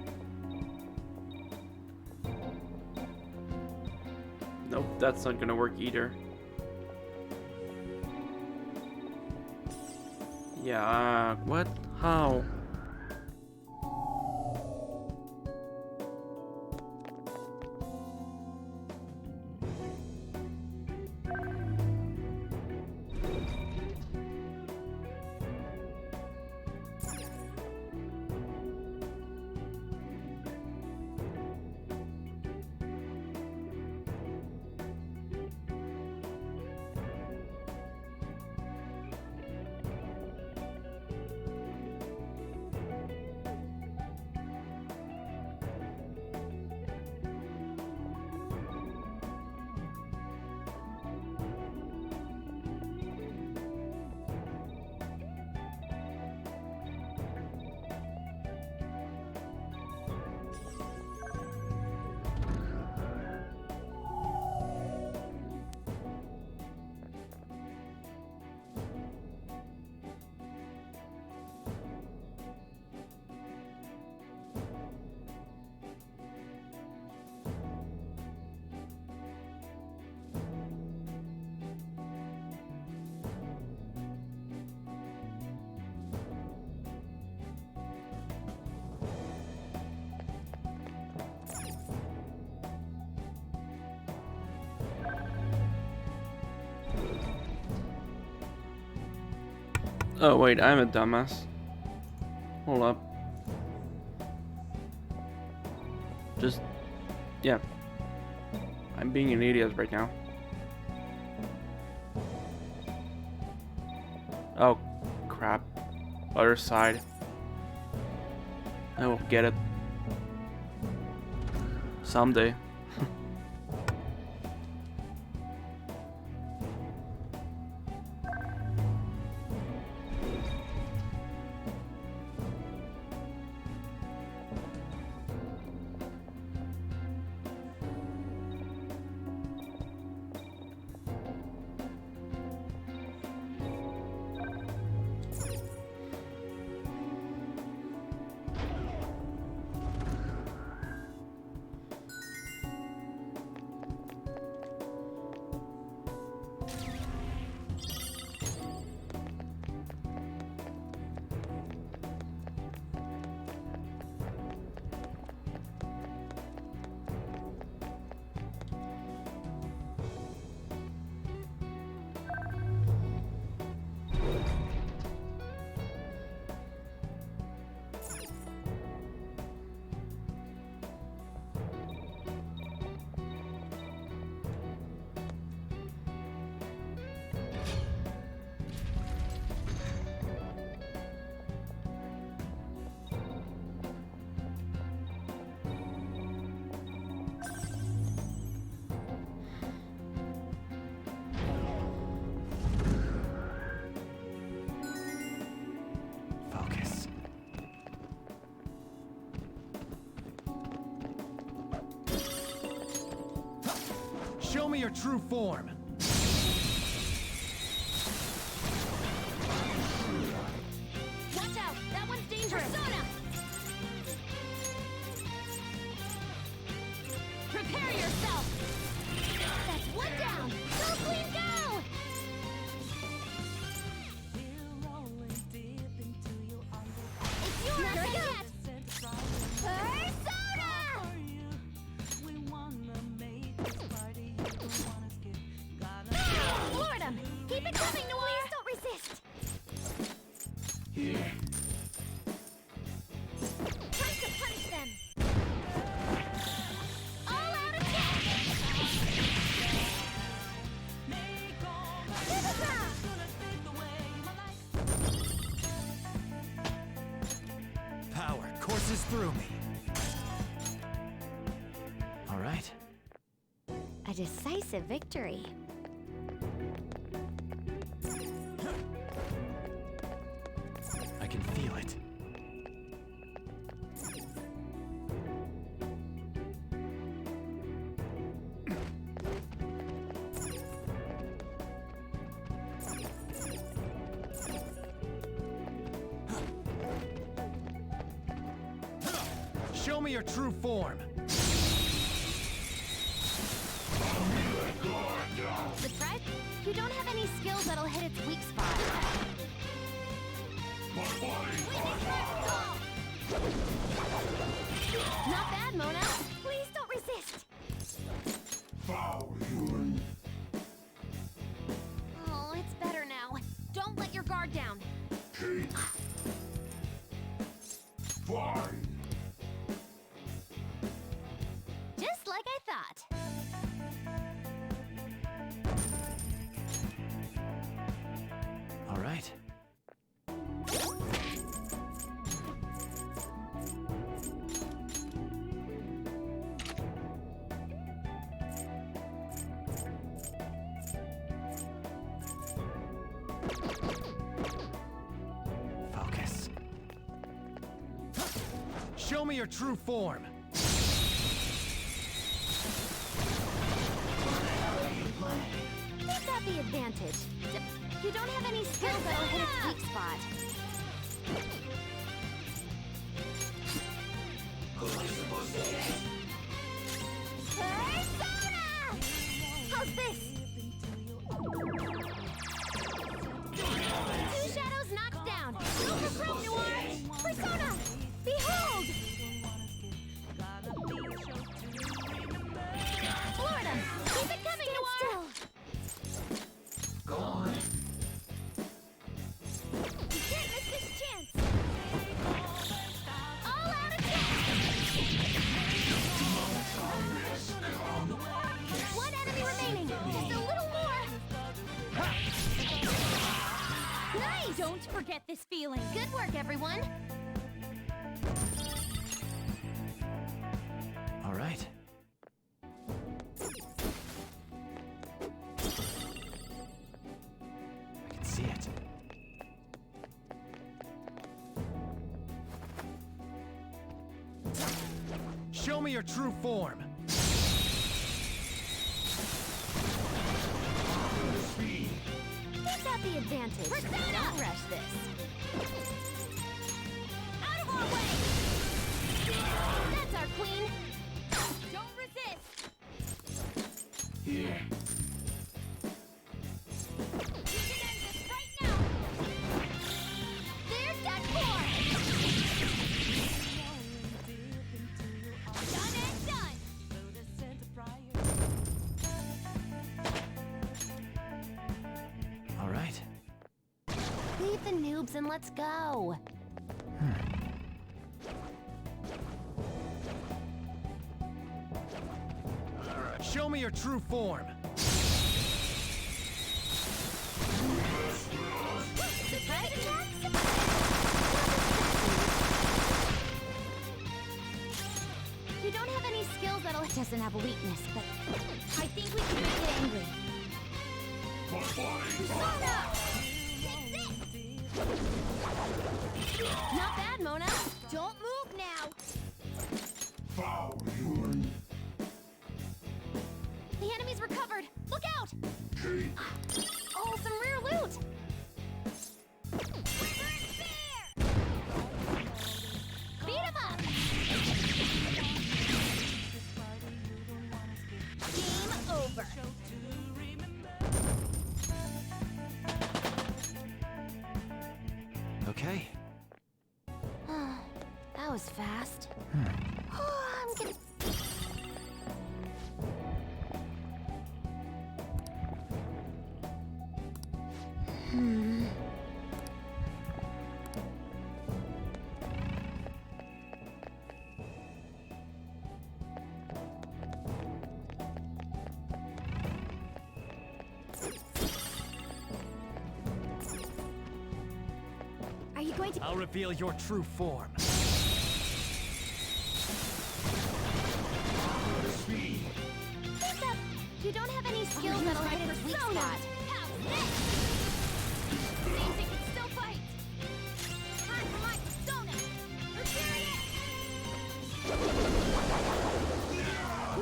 Nope, that's not gonna work either. Yeah, what? How? Oh wait, I'm a dumbass. Hold up. Just... yeah. I'm being an idiot right now. Oh, crap. Other side. I will get it. Someday. Focus. Show me your true form. Watch out! That one's dangerous! Persona! Prepare yourself! That's one down! Go, Queen, go! It's yours! Not yet! Persona! Lord 'em! Keep it coming, Noir! Please don't resist! Time to punish them! All out attack! Power courses through me. All right. A decisive victory. I can feel it. Show me your true form. Surprise? You don't have any skills that'll hit its weak spot. Not bad, Mona. Please don't resist. Foul human. Oh, it's better now. Don't let your guard down. Cake. Fine. Just like I thought. All right. Focus. Show me your true form. Let that be advantage. You don't have any skills that'll hit its weak spot. Persona! How's this? Two shadows knocked down. Go for broke, Noir! Persona! Behold! Florida! Keep it coming, Noir! Gone. You can't miss this chance! All out attack! One enemy remaining! Just a little more! Nice! Don't forget this feeling. Good work, everyone! All right. Show me your true form. Who's got the advantage? Don't rush this. Out of our way! That's our queen! Don't resist! Here. You can end this right now! There's that form! Done and done! All right. Leave the noobs and let's go. Show me your true form. Surprise attacks? You don't have any skills that'll... It doesn't have a weakness, but I think we can make it angry. Persona! Not bad, Mona. Don't move now. Foul human. The enemy's recovered. Look out! Oh, some rare loot. Beat him up. Game over. Okay. That was fast. Oh, I'm gonna... Are you going to... I'll reveal your true form. Who's up? You don't have any skills that'll hit its weak spot. Seems it can still fight. Time for my persona.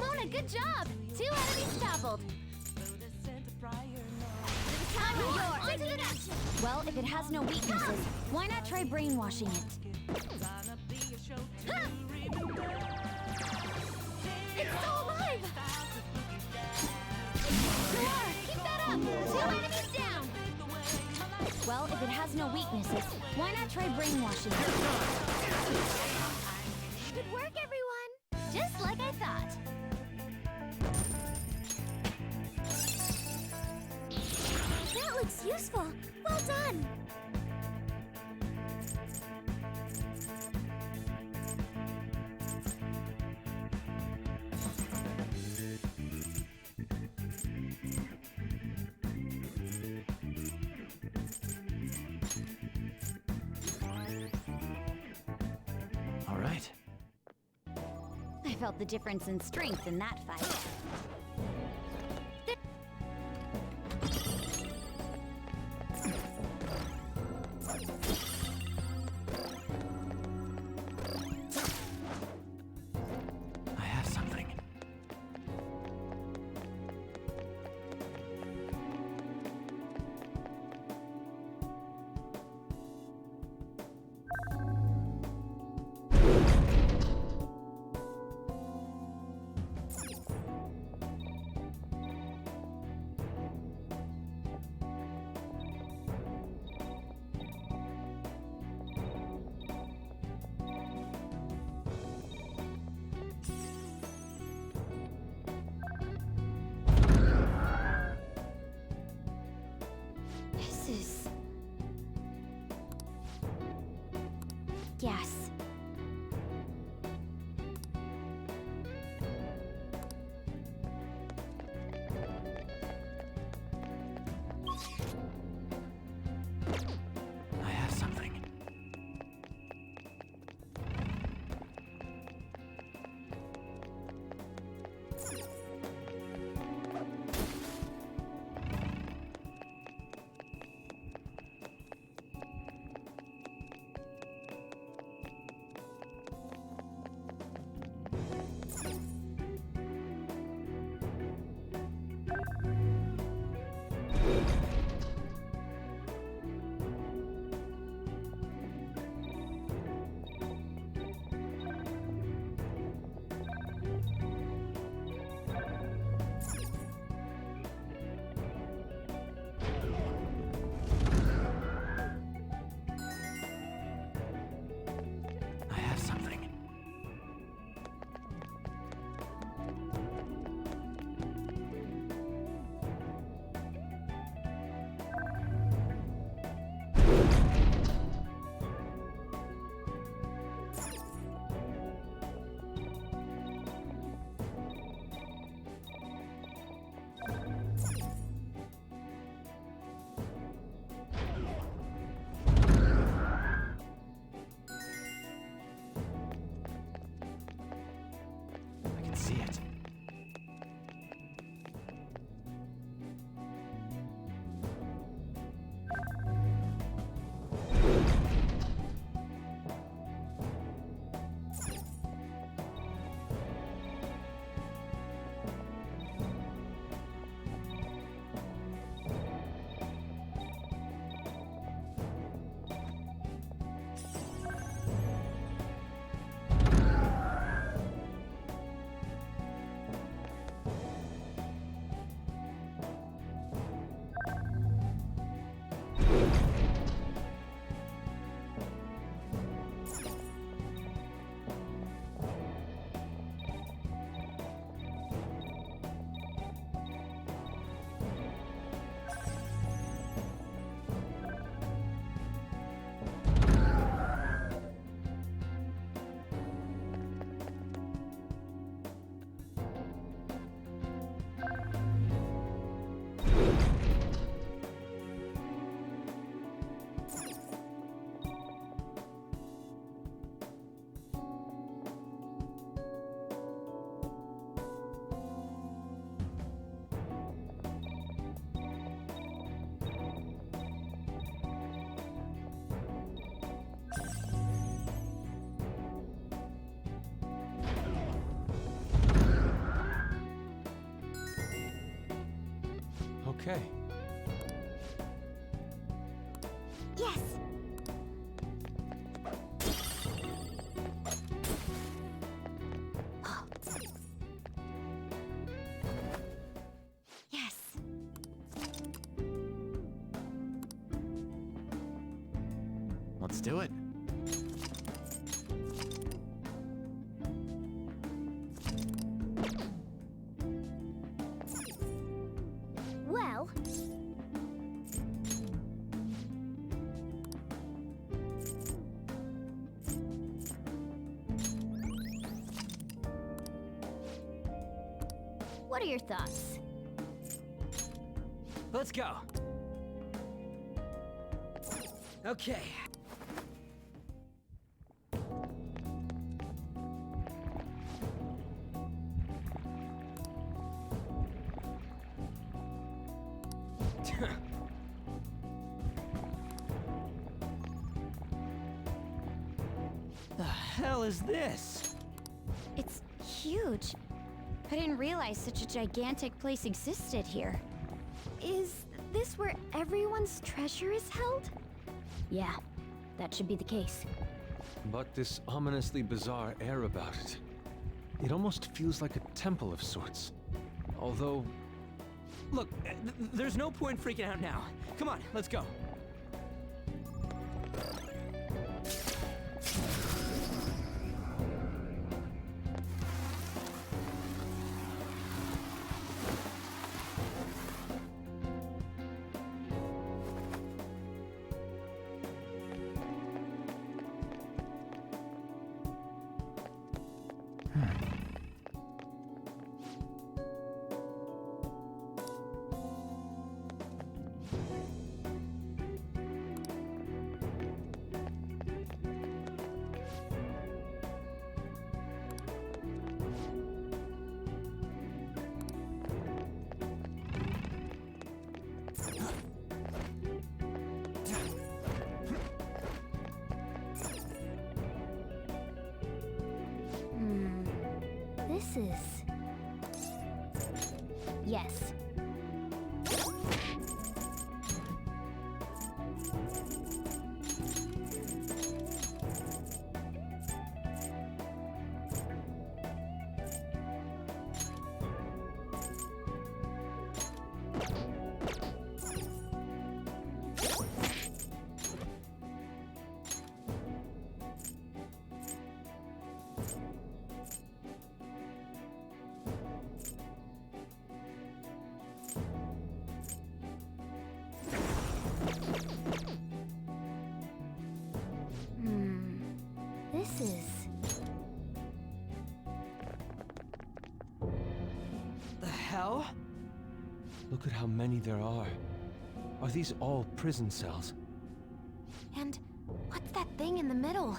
Mona, good job. 2 enemies toppled. The time is yours. On to the next. Well, if it has no weaknesses, why not try brainwashing it? Huh! It's still alive! More! Keep that up! 2 enemies down! Well, if it has no weaknesses, why not try brainwashing it? Good work, everyone! Just like I thought. That looks useful. Well done! All right. I felt the difference in strength in that fight. I have something. This is... Yes. I have something. see it. Okay. Yes! Yes! Let's do it. Well... What are your thoughts? Let's go. Okay. The hell is this? It's huge. I didn't realize such a gigantic place existed here. Is this where everyone's treasure is held? Yeah, that should be the case. But this ominously bizarre air about it. It almost feels like a temple of sorts. Although... Look, there's no point freaking out now. Come on, let's go. This is... Yes. This is... The hell? Look at how many there are. Are these all prison cells? And what's that thing in the middle?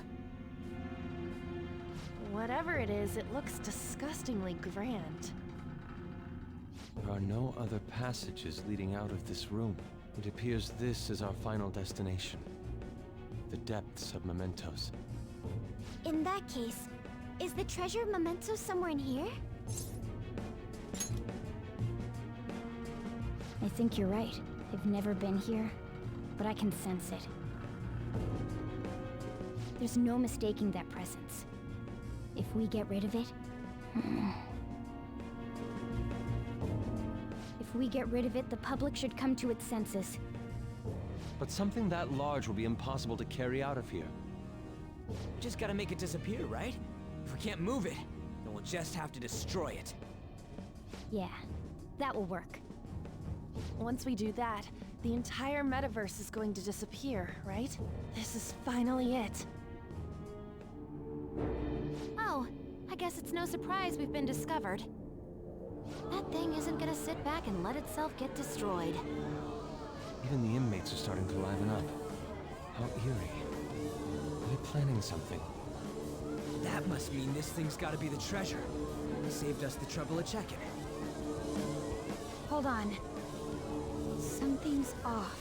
Whatever it is, it looks disgustingly grand. There are no other passages leading out of this room. It appears this is our final destination. The depths of Mementos. In that case, is the treasure memento somewhere in here? I think you're right. I've never been here, but I can sense it. There's no mistaking that presence. If we get rid of it... If we get rid of it, the public should come to its senses. But something that large will be impossible to carry out of here. Just gotta make it disappear, right? If we can't move it, then we'll just have to destroy it. Yeah, that will work. Once we do that, the entire metaverse is going to disappear, right? This is finally it. Oh, I guess it's no surprise we've been discovered. That thing isn't gonna sit back and let itself get destroyed. Even the inmates are starting to liven up. How eerie. Are they planning something? That must mean this thing's gotta be the treasure. They saved us the trouble of checking. Hold on. Something's off.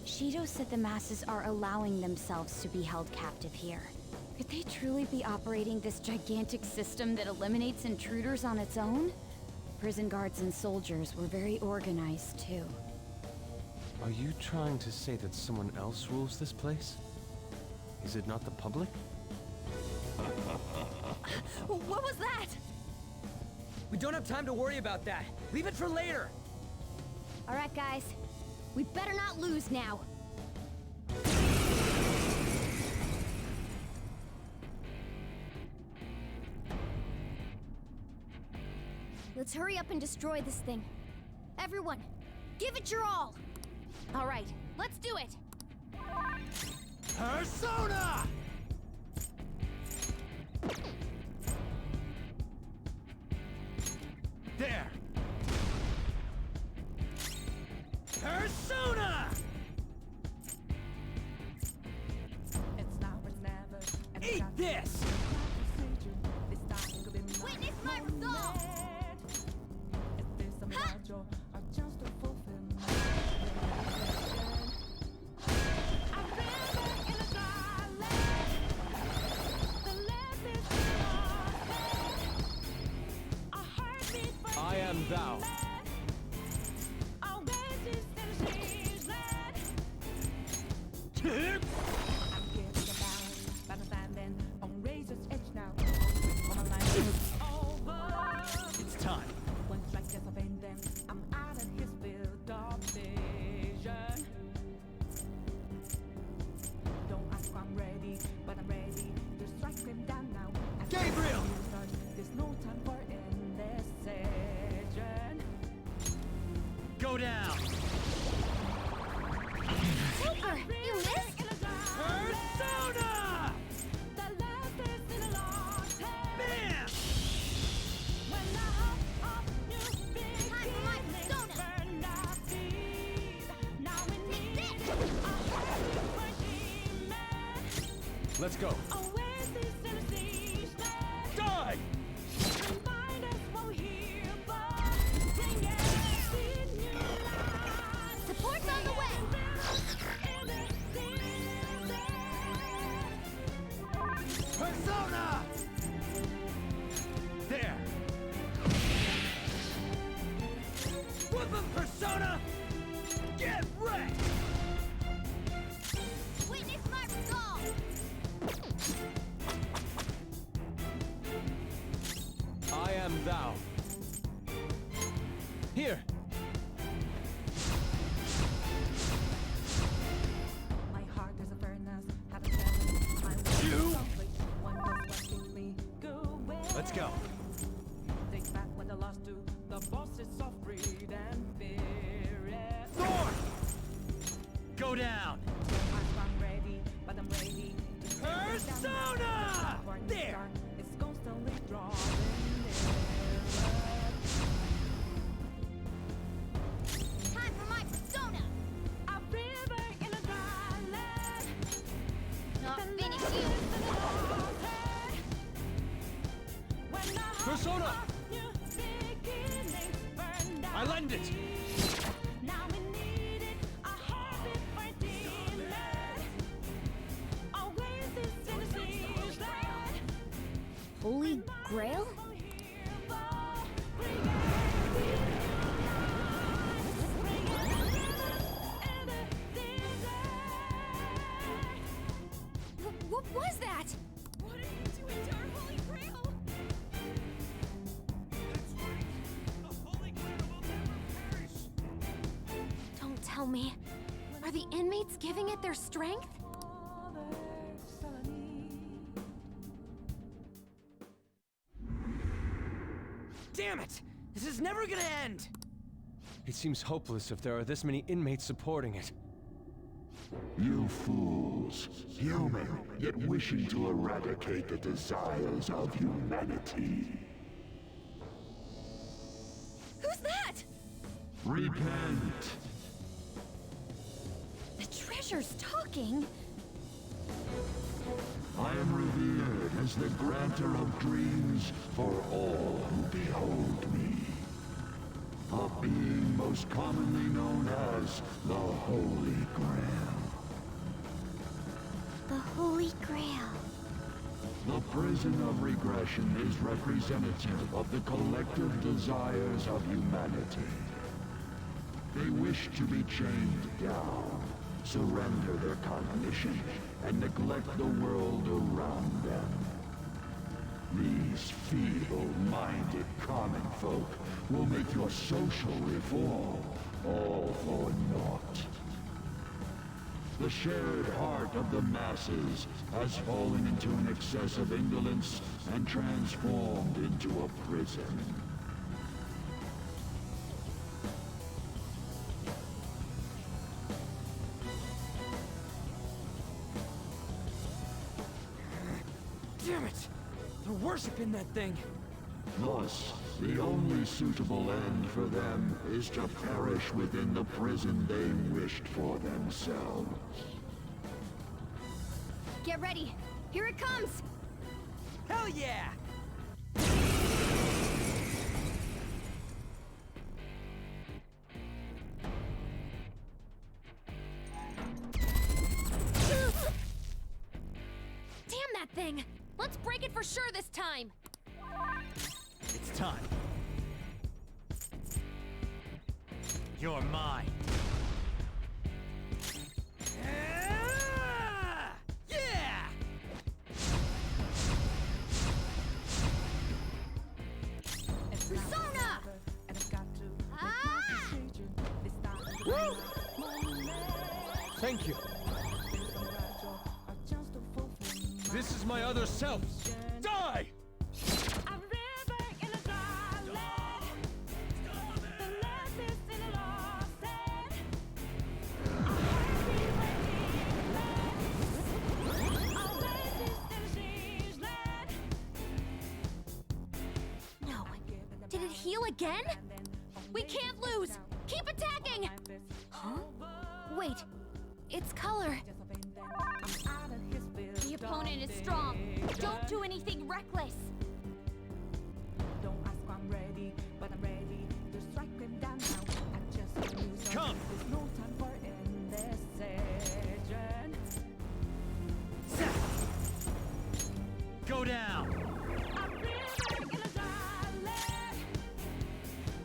Shido said the masses are allowing themselves to be held captive here. Could they truly be operating this gigantic system that eliminates intruders on its own? Prison guards and soldiers were very organized, too. Are you trying to say that someone else rules this place? Is it not the public? What was that? We don't have time to worry about that. Leave it for later. All right, guys. We better not lose now. Let's hurry up and destroy this thing. Everyone, give it your all. All right, let's do it. Persona! There! Persona! Eat this! Witness my resolve! I am thou. It's time. Gabriel! Go down! Taker, you missed? Persona! Bam! Time for my persona! Let's go. Die! Support's on the way! Persona! There! Whoop 'em, Persona! Get wrecked! Witness my resolve! I am thou. Here. You! Let's go. Thor! Go down! Persona! There! Time for my persona! Not finish you! Persona! I lend it! Holy Grail? What was that? What are you doing to our Holy Grail? Don't tell me. Are the inmates giving it their strength? Damn it! This is never gonna end! It seems hopeless if there are this many inmates supporting it. You fools. Human, yet wishing to eradicate the desires of humanity. Who's that? Repent! The treasure's talking. I am revered as the granter of dreams for all who behold me. A being most commonly known as the Holy Grail. The Holy Grail. The Prison of Regression is representative of the collective desires of humanity. They wish to be chained down, surrender their cognition, and neglect the world around them. These feeble-minded common folk will make your social reform all for naught. The shared heart of the masses has fallen into an excess of indolence and transformed into a prison. Damn it! They're worshiping that thing! Thus, the only suitable end for them is to perish within the prison they wished for themselves. Get ready. Here it comes. Hell yeah! Damn that thing! Let's break it for sure this time! It's time. You're mine. Yeah! Persona! Ah! Woo! Thank you. This is my other self. Die! No. Did it heal again? We can't lose! Keep attacking! Huh? Wait. Its color. The opponent is strong. Don't do anything reckless. Don't ask why I'm ready, but I'm ready to strike him down now. I just use Come! There's no time for indecision. Go down! I'm living in a dialect.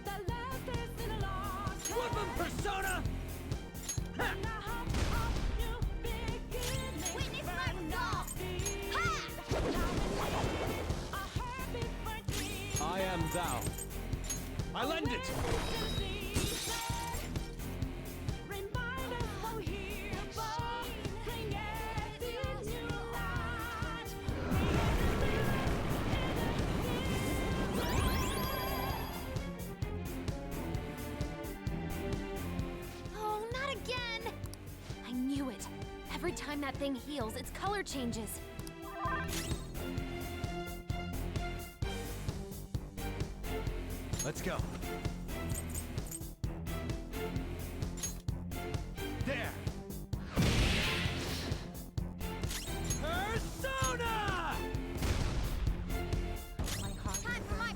The left is in a lost. Whoop 'em, Persona! Ha! Witness my resolve! I am thou. I lend it! Oh, not again! I knew it. Every time that thing heals, its color changes. Let's go. There! Persona! Time for my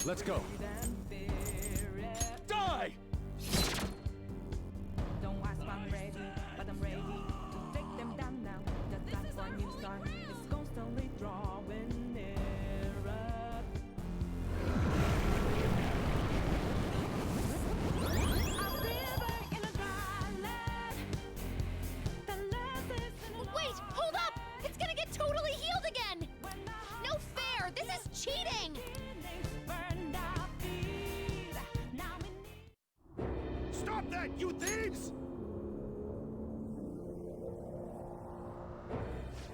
Let's go. Die! Don't ask if I'm ready, but I'm ready to take them down now. The time for a new start is constantly drawing nearer. Wait, hold up! It's gonna get totally healed again! No fair! This is cheating! Stop that, you thieves!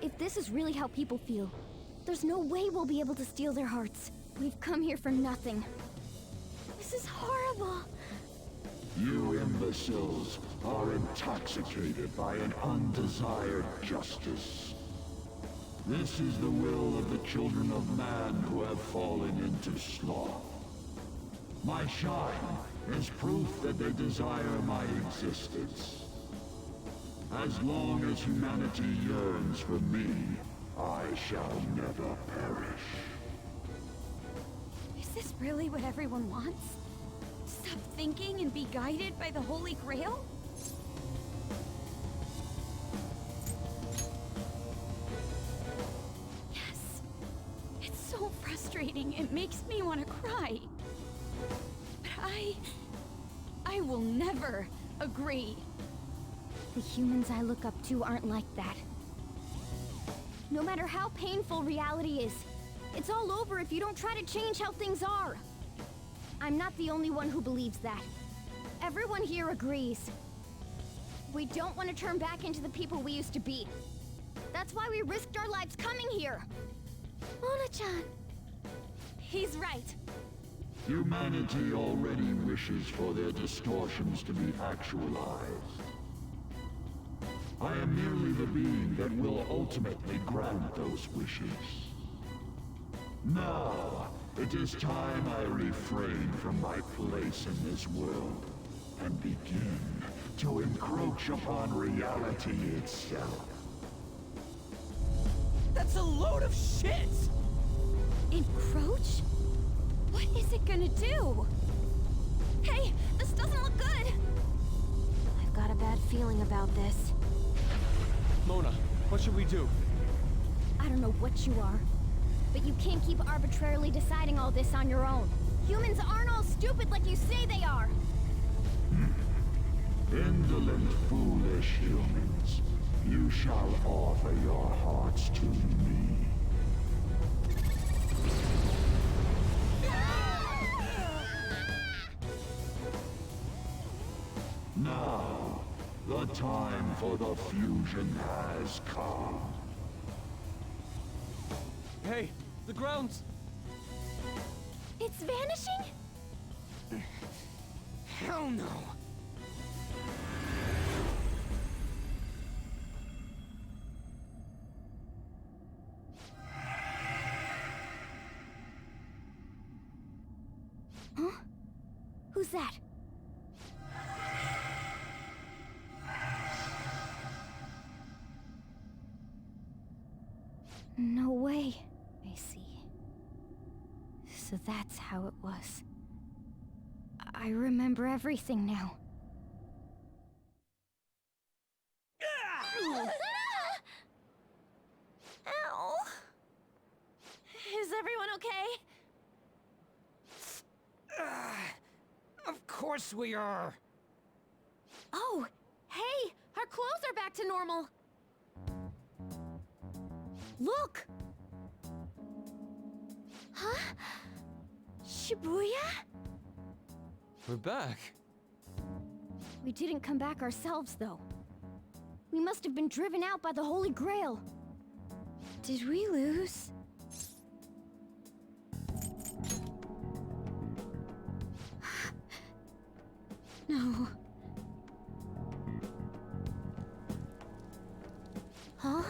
If this is really how people feel, there's no way we'll be able to steal their hearts. We've come here for nothing. This is horrible. You imbeciles are intoxicated by an undesired justice. This is the will of the children of man who have fallen into sloth. My shine is proof that they desire my existence. As long as humanity yearns for me, I shall never perish. Is this really what everyone wants? Stop thinking and be guided by the Holy Grail? Yes. It's so frustrating. It makes me want to cry. But I will never agree. The humans I look up to aren't like that. No matter how painful reality is, it's all over if you don't try to change how things are. I'm not the only one who believes that. Everyone here agrees. We don't want to turn back into the people we used to be. That's why we risked our lives coming here. Mona-chan. He's right. Humanity already wishes for their distortions to be actualized. I am merely the being that will ultimately grant those wishes. Now, it is time I refrain from my place in this world and begin to encroach upon reality itself. That's a load of shit! Encroach? What is it gonna do? Hey, this doesn't look good! I've got a bad feeling about this. Mona, what should we do? I don't know what you are, but you can't keep arbitrarily deciding all this on your own. Humans aren't all stupid like you say they are! Indolent, foolish humans, you shall offer your hearts to me. Now, the time for the fusion has come. Hey, the grounds! It's vanishing? Hell no! Huh? Who's that? No way. I see. So that's how it was. I remember everything now. Ow! Is everyone okay? Of course we are! Oh, hey! Our clothes are back to normal! Look! Huh? Shibuya? We're back. We didn't come back ourselves, though. We must have been driven out by the Holy Grail. Did we lose? No. Huh?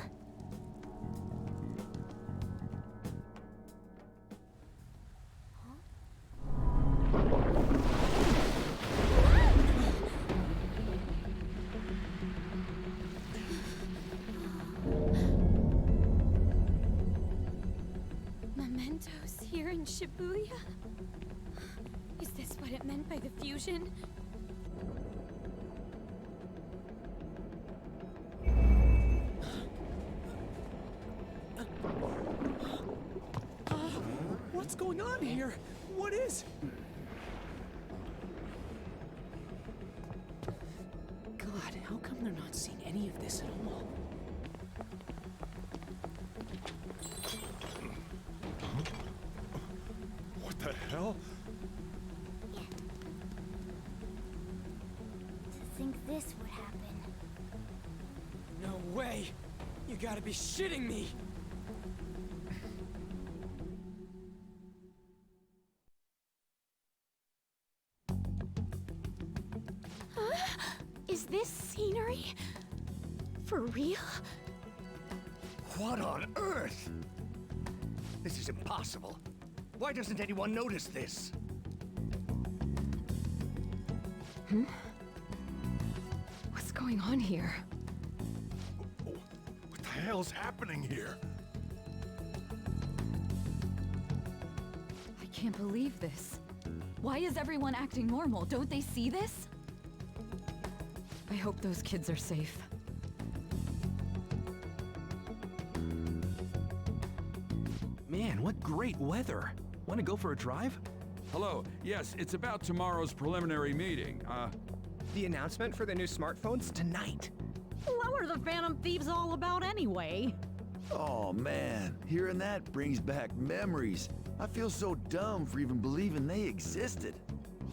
Mementos here in Shibuya? Is this what it meant by the fusion? What's going on here? What is... God, how come they're not seeing any of this at all? What the hell? To think this would happen. No way! You gotta be shitting me! Is this scenery? For real? What on earth? This is impossible. Why doesn't anyone notice this? What's going on here? What the hell's happening here? I can't believe this. Why is everyone acting normal? Don't they see this? I hope those kids are safe. Man, what great weather. Want to go for a drive? Hello. Yes, it's about tomorrow's preliminary meeting. The announcement for the new smartphones tonight. What were the Phantom Thieves all about anyway? Oh man, hearing that brings back memories. I feel so dumb for even believing they existed.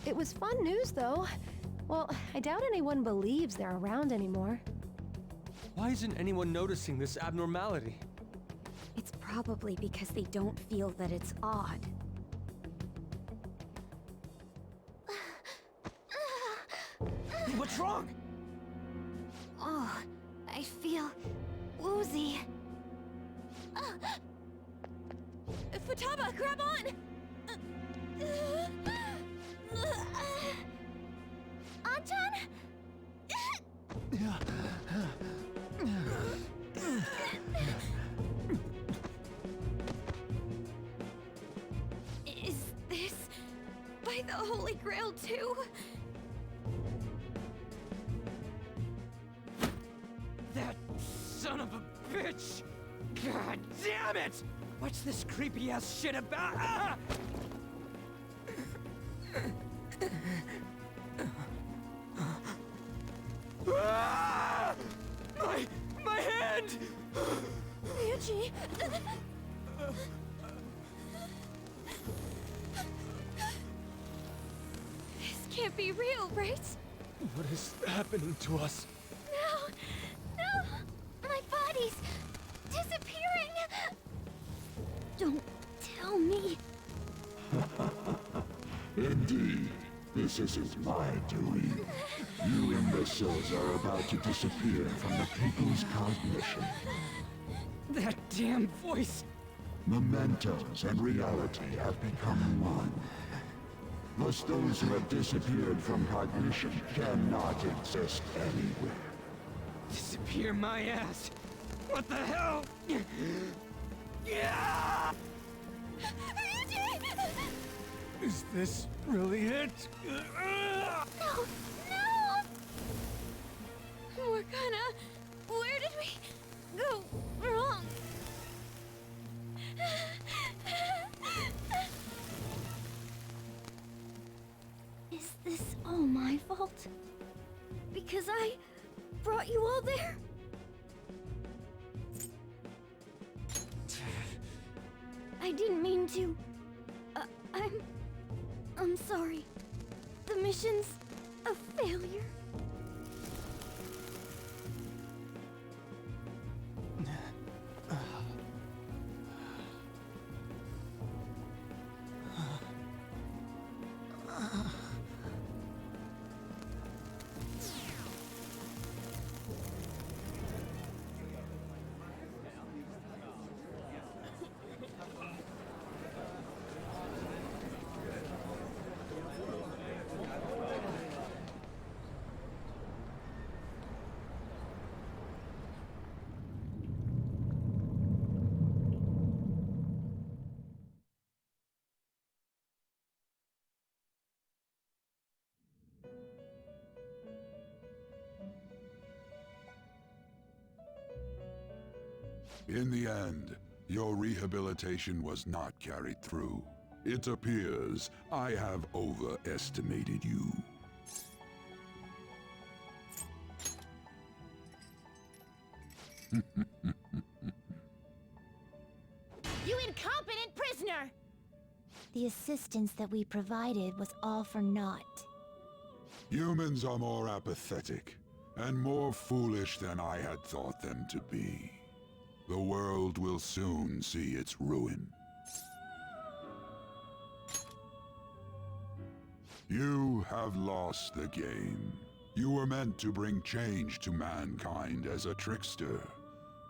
It was fun news, though. Well, I doubt anyone believes they're around anymore. Why isn't anyone noticing this abnormality? It's probably because they don't feel that it's odd. What's wrong? Oh, I feel woozy. Futaba, grab on! Anchan? Is this by the Holy Grail too? That son of a bitch! God damn it! What's this creepy ass shit about? Ah! Ah! My hand! Ryuji! This can't be real, right? What is happening to us? No! My body's disappearing! Don't tell me. Indeed, this isn't my doing. You imbeciles are about to disappear from the people's cognition. That damn voice! Mementos and reality have become one. Thus those who have disappeared from cognition cannot exist anywhere. Disappear my ass! What the hell? Yeah! Is this really it? No! Morgana, where did we go wrong? Is this all my fault? Because I brought you all there? I didn't mean to. I'm sorry. The mission's a failure. In the end, your rehabilitation was not carried through. It appears I have overestimated you. You incompetent prisoner! The assistance that we provided was all for naught. Humans are more apathetic, and more foolish than I had thought them to be. The world will soon see its ruin. You have lost the game. You were meant to bring change to mankind as a trickster,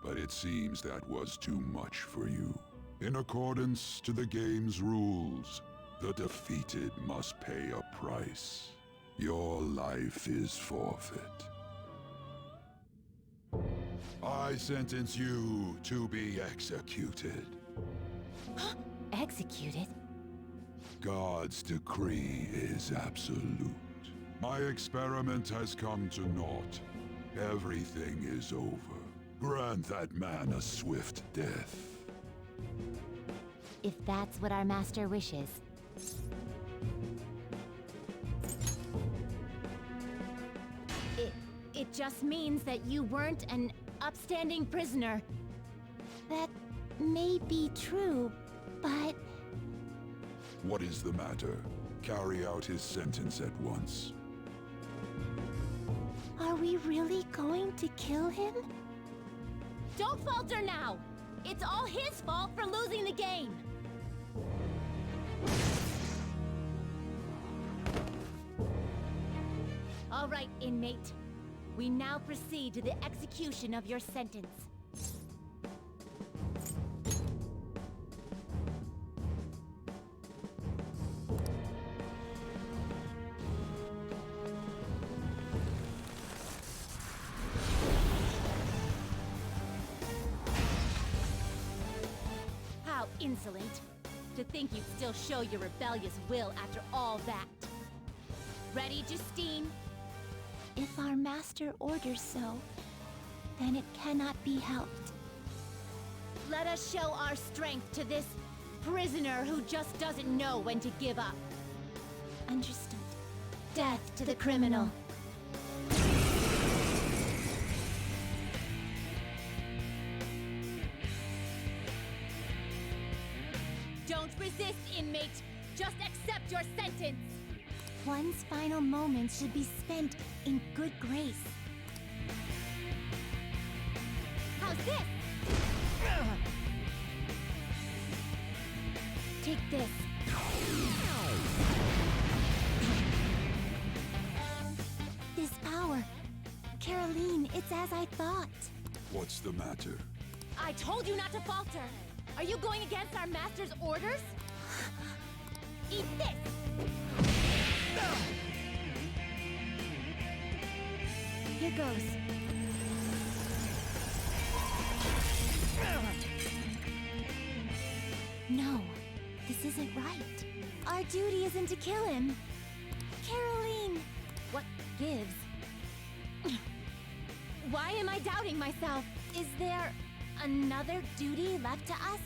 but it seems that was too much for you. In accordance to the game's rules, the defeated must pay a price. Your life is forfeit. I sentence you to be executed. Executed? God's decree is absolute. My experiment has come to naught. Everything is over. Grant that man a swift death. If that's what our master wishes. It just means that you weren't an upstanding prisoner. That may be true, but... What is the matter? Carry out his sentence at once. Are we really going to kill him? Don't falter now! It's all his fault for losing the game! All right, inmate. We now proceed to the execution of your sentence. How insolent. To think you'd still show your rebellious will after all that. Ready, Justine? If our master orders so, then it cannot be helped. Let us show our strength to this prisoner who just doesn't know when to give up. Understood. Death to the criminal. Don't resist, inmate. Just accept your sentence. One's final moments should be spent in good grace. How's this? Take this. This power. Caroline, it's as I thought. What's the matter? I told you not to falter. Are you going against our master's orders? Eat this! Here goes. No, this isn't right. Our duty isn't to kill him. Caroline! What gives? Why am I doubting myself? Is there another duty left to us?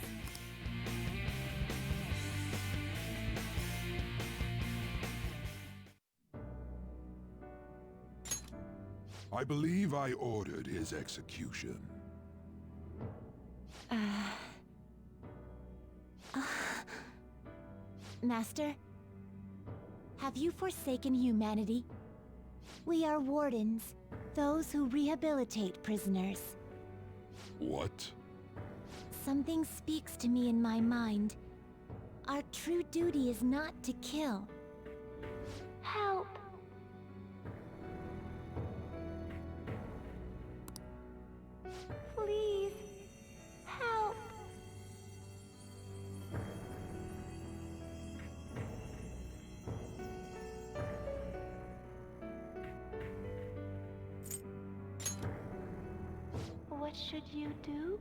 I believe I ordered his execution. Master, have you forsaken humanity? We are wardens, those who rehabilitate prisoners. What? Something speaks to me in my mind. Our true duty is not to kill. Help! Please, help! What should you do?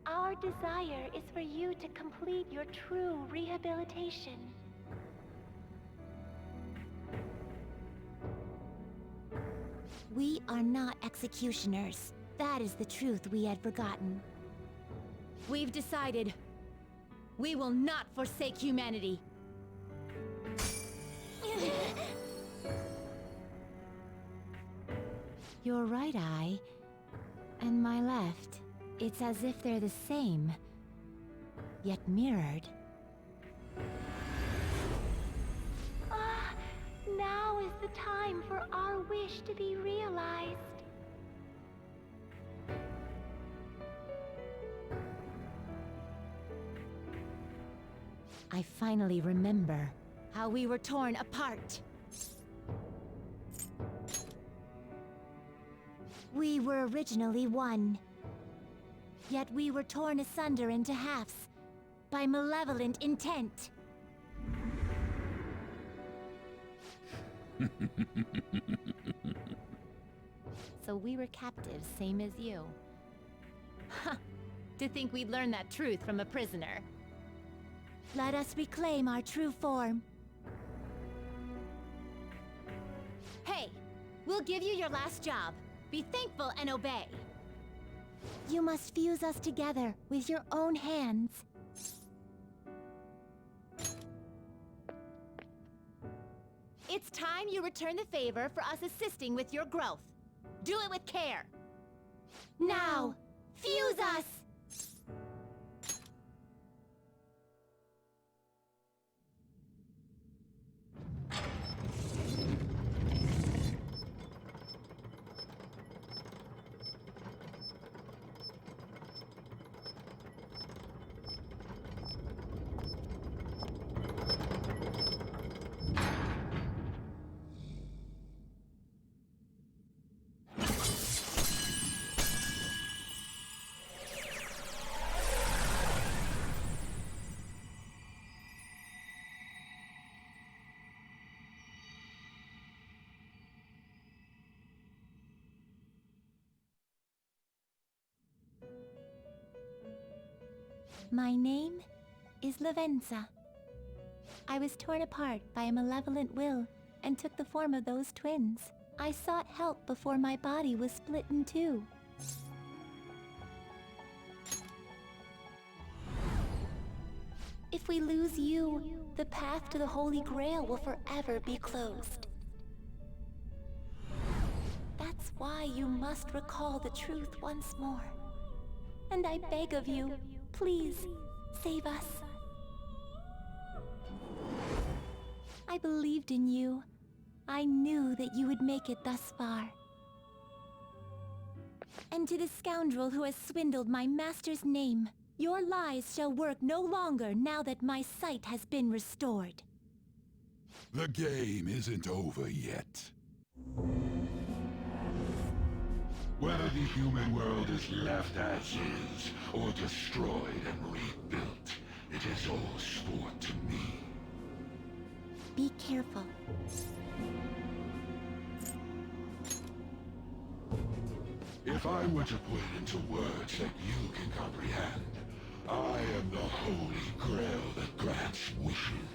Our desire is for you to complete your true rehabilitation. We are not executioners. That is the truth we had forgotten. We've decided. We will not forsake humanity. Your right eye and my left. It's as if they're the same, yet mirrored. Now is the time for our wish to be realized. I finally remember how we were torn apart. We were originally one. Yet we were torn asunder into halves by malevolent intent. So we were captives, same as you. Ha! To think we'd learn that truth from a prisoner. Let us reclaim our true form. Hey! We'll give you your last job. Be thankful and obey. You must fuse us together with your own hands. It's time you return the favor for us assisting with your growth. Do it with care. Now, fuse us! My name is Lavenza. I was torn apart by a malevolent will and took the form of those twins. I sought help before my body was split in two. If we lose you, the path to the Holy Grail will forever be closed. That's why you must recall the truth once more. And I beg of you, please, save us. I believed in you. I knew that you would make it thus far. And to the scoundrel who has swindled my master's name, your lies shall work no longer now that my sight has been restored. The game isn't over yet. Whether the human world is left as is, or destroyed and rebuilt, it is all sport to me. Be careful. If I were to put it into words that you can comprehend, I am the Holy Grail that grants wishes.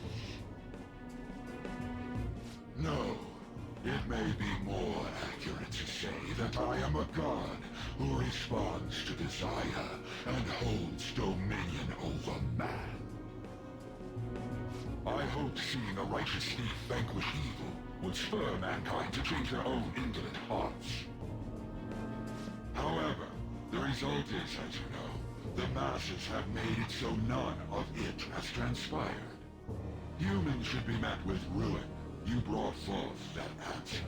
No. It may be more accurate to say that I am a god who responds to desire and holds dominion over man. I hoped seeing a righteous thief vanquish evil would spur mankind to change their own indolent hearts. However, the result is, as you know, the masses have made it so none of it has transpired. Humans should be met with ruin. You brought forth that answer.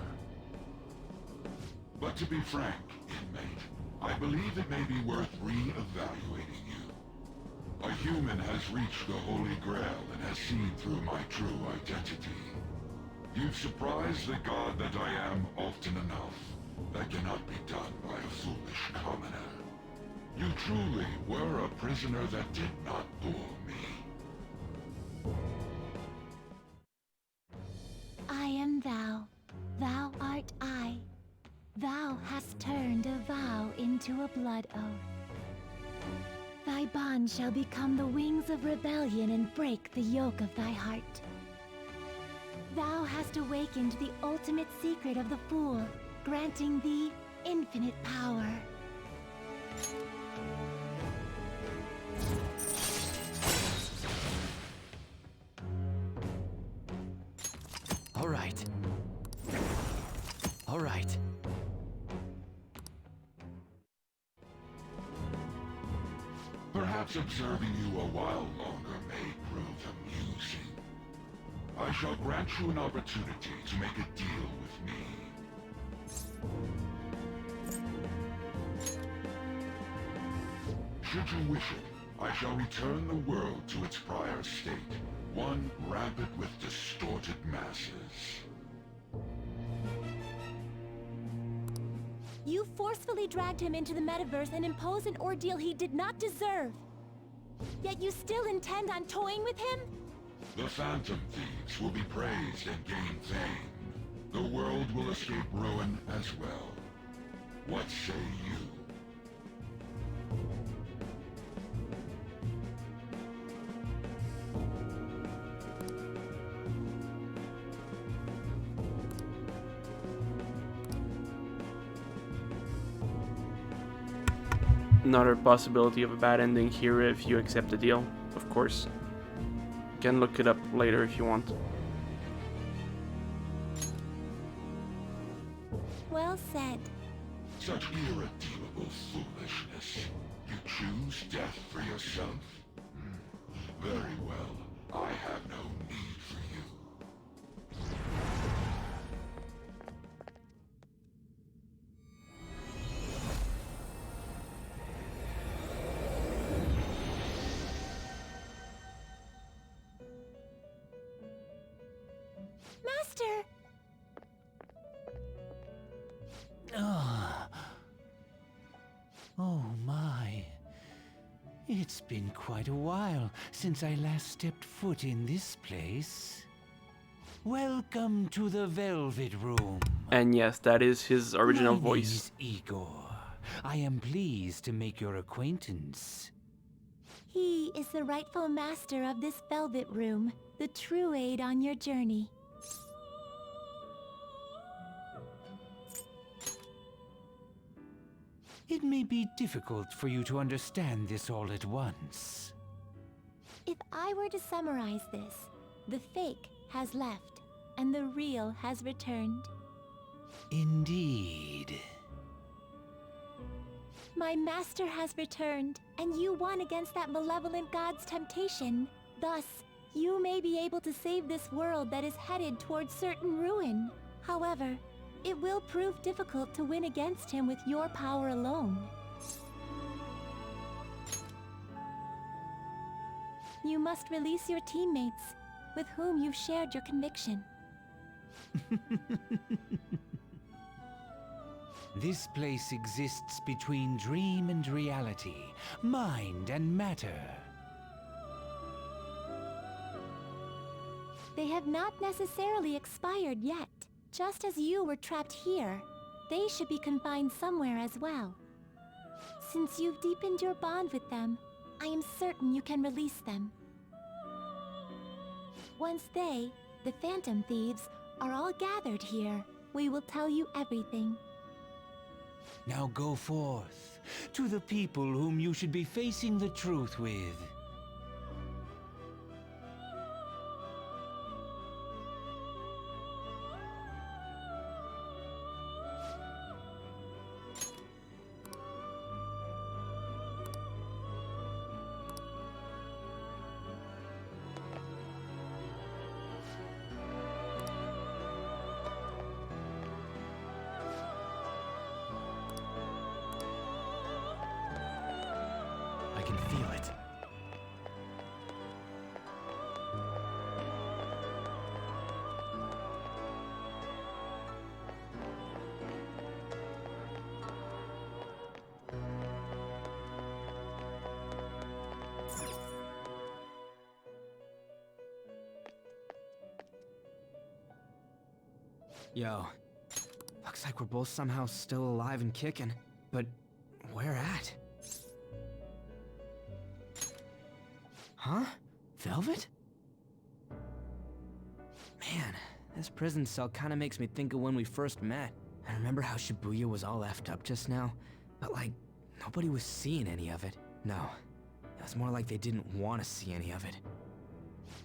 But to be frank, inmate, I believe it may be worth re-evaluating you. A human has reached the Holy Grail and has seen through my true identity. You've surprised the god that I am often enough. That cannot be done by a foolish commoner. You truly were a prisoner that did not bore me. I am thou, thou art I. Thou hast turned a vow into a blood oath. Thy bond shall become the wings of rebellion and break the yoke of thy heart. Thou hast awakened the ultimate secret of the Fool, granting thee infinite power. All right. All right. Perhaps observing you a while longer may prove amusing. I shall grant you an opportunity to make a deal with me. Should you wish it, I shall return the world to its prior state, one rampant with distorted masses. You forcefully dragged him into the metaverse and imposed an ordeal he did not deserve. Yet you still intend on toying with him? The Phantom Thieves will be praised and gain fame. The world will escape ruin as well. What say you? Another possibility of a bad ending here if you accept the deal, of course. You can look it up later if you want. Well said. Such irredeemable foolishness. You choose death for yourself? Very well. I have no need for you. Master! Oh my. It's been quite a while since I last stepped foot in this place. Welcome to the Velvet Room. And yes, that is his original My voice. name is Igor. I am pleased to make your acquaintance. He is the rightful master of this Velvet Room, the true aid on your journey. It may be difficult for you to understand this all at once. If I were to summarize this, the fake has left, and the real has returned. Indeed. My master has returned, and you won against that malevolent god's temptation. Thus, you may be able to save this world that is headed towards certain ruin. However, it will prove difficult to win against him with your power alone. You must release your teammates, with whom you've shared your conviction. This place exists between dream and reality, mind and matter. They have not necessarily expired yet. Just as you were trapped here, they should be confined somewhere as well. Since you've deepened your bond with them, I am certain you can release them. Once they, the Phantom Thieves, are all gathered here, we will tell you everything. Now go forth, to the people whom you should be facing the truth with. I can feel it. Yo, looks like we're both somehow still alive and kicking, but where at? Huh? Velvet? Man, this prison cell kinda makes me think of when we first met. I remember how Shibuya was all effed up just now, but like, nobody was seeing any of it. No, it was more like they didn't want to see any of it.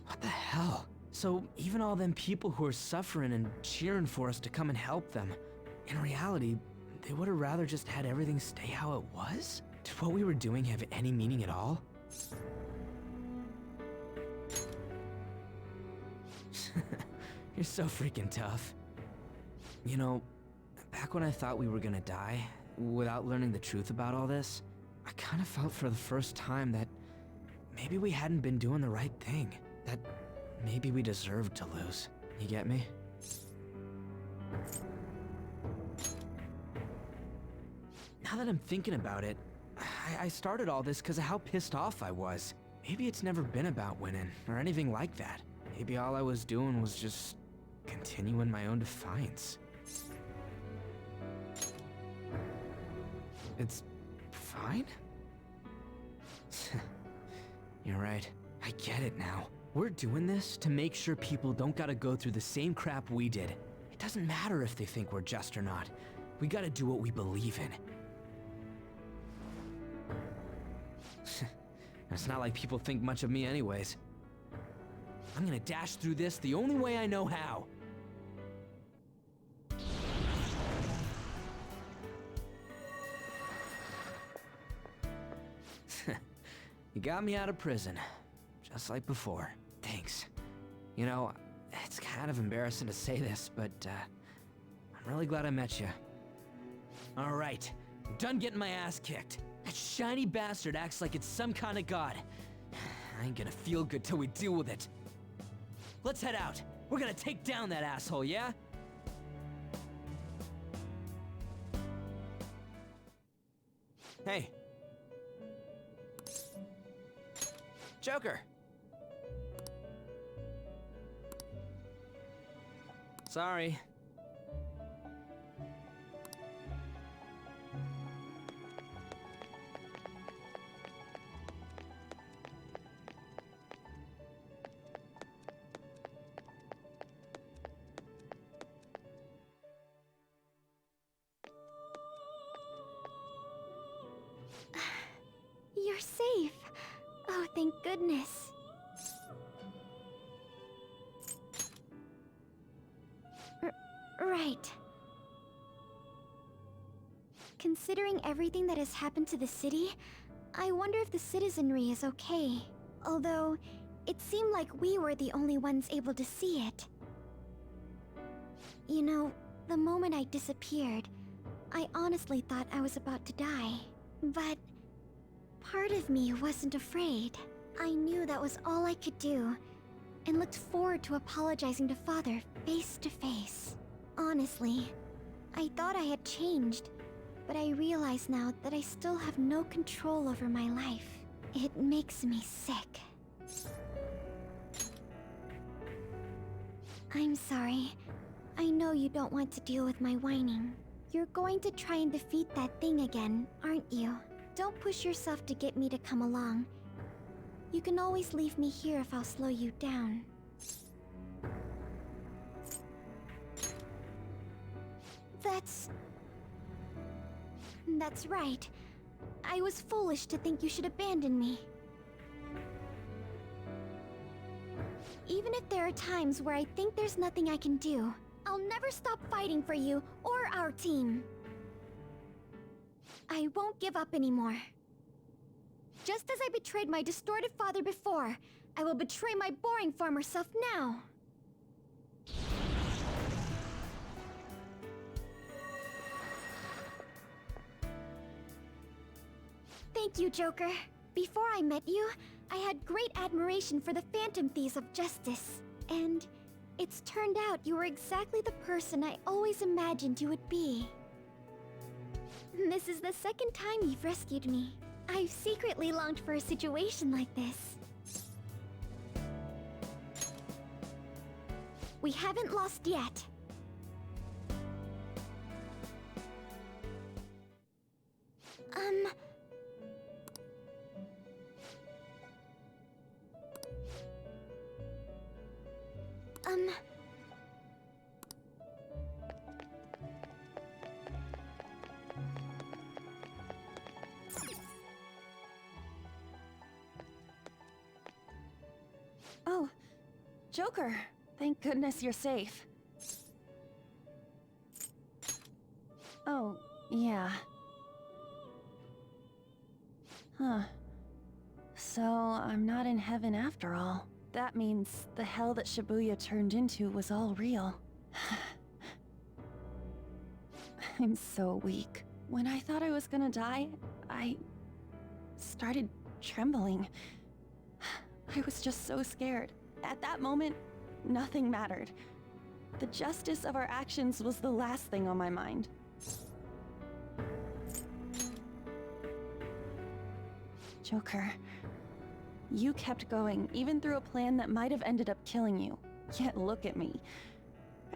What the hell? So even all them people who are suffering and cheering for us to come and help them, in reality, they would have rather just had everything stay how it was? Did what we were doing have any meaning at all? You're so freaking tough. You know, back when I thought we were gonna die, without learning the truth about all this, I kind of felt for the first time that maybe we hadn't been doing the right thing. That maybe we deserved to lose. You get me? Now that I'm thinking about it, I started all this because of how pissed off I was. Maybe it's never been about winning, or anything like that. Maybe all I was doing was just continuing my own defiance. It's fine? You're right. I get it now. We're doing this to make sure people don't gotta go through the same crap we did. It doesn't matter if they think we're just or not. We gotta do what we believe in. It's not like people think much of me anyways. I'm gonna dash through this the only way I know how. You got me out of prison, just like before. Thanks. You know, it's kind of embarrassing to say this, but I'm really glad I met you. All right, I'm done getting my ass kicked. That shiny bastard acts like it's some kind of god. I ain't gonna feel good till we deal with it. Let's head out. We're gonna take down that asshole, yeah? Hey. Joker. Sorry. You're safe. Oh, thank goodness. Right. Considering everything that has happened to the city, I wonder if the citizenry is okay. Although, it seemed like we were the only ones able to see it. You know, the moment I disappeared, I honestly thought I was about to die. But part of me wasn't afraid. I knew that was all I could do, and looked forward to apologizing to Father face to face. Honestly, I thought I had changed, but I realize now that I still have no control over my life. It makes me sick. I'm sorry. I know you don't want to deal with my whining. You're going to try and defeat that thing again, aren't you? Don't push yourself to get me to come along. You can always leave me here if I'll slow you down. That's right. I was foolish to think you should abandon me. Even if there are times where I think there's nothing I can do, I'll never stop fighting for you or our team. I won't give up anymore. Just as I betrayed my distorted father before, I will betray my boring former self now. Thank you, Joker. Before I met you, I had great admiration for the Phantom Thieves of Justice. And it's turned out you were exactly the person I always imagined you would be. This is the second time you've rescued me. I've secretly longed for a situation like this. We haven't lost yet. Joker, thank goodness you're safe. Oh, yeah. Huh. So, I'm not in heaven after all. That means the hell that Shibuya turned into was all real. I'm so weak. When I thought I was gonna die, I started trembling. I was just so scared. At that moment, nothing mattered. The justice of our actions was the last thing on my mind. Joker, you kept going, even through a plan that might have ended up killing you. Yet look at me.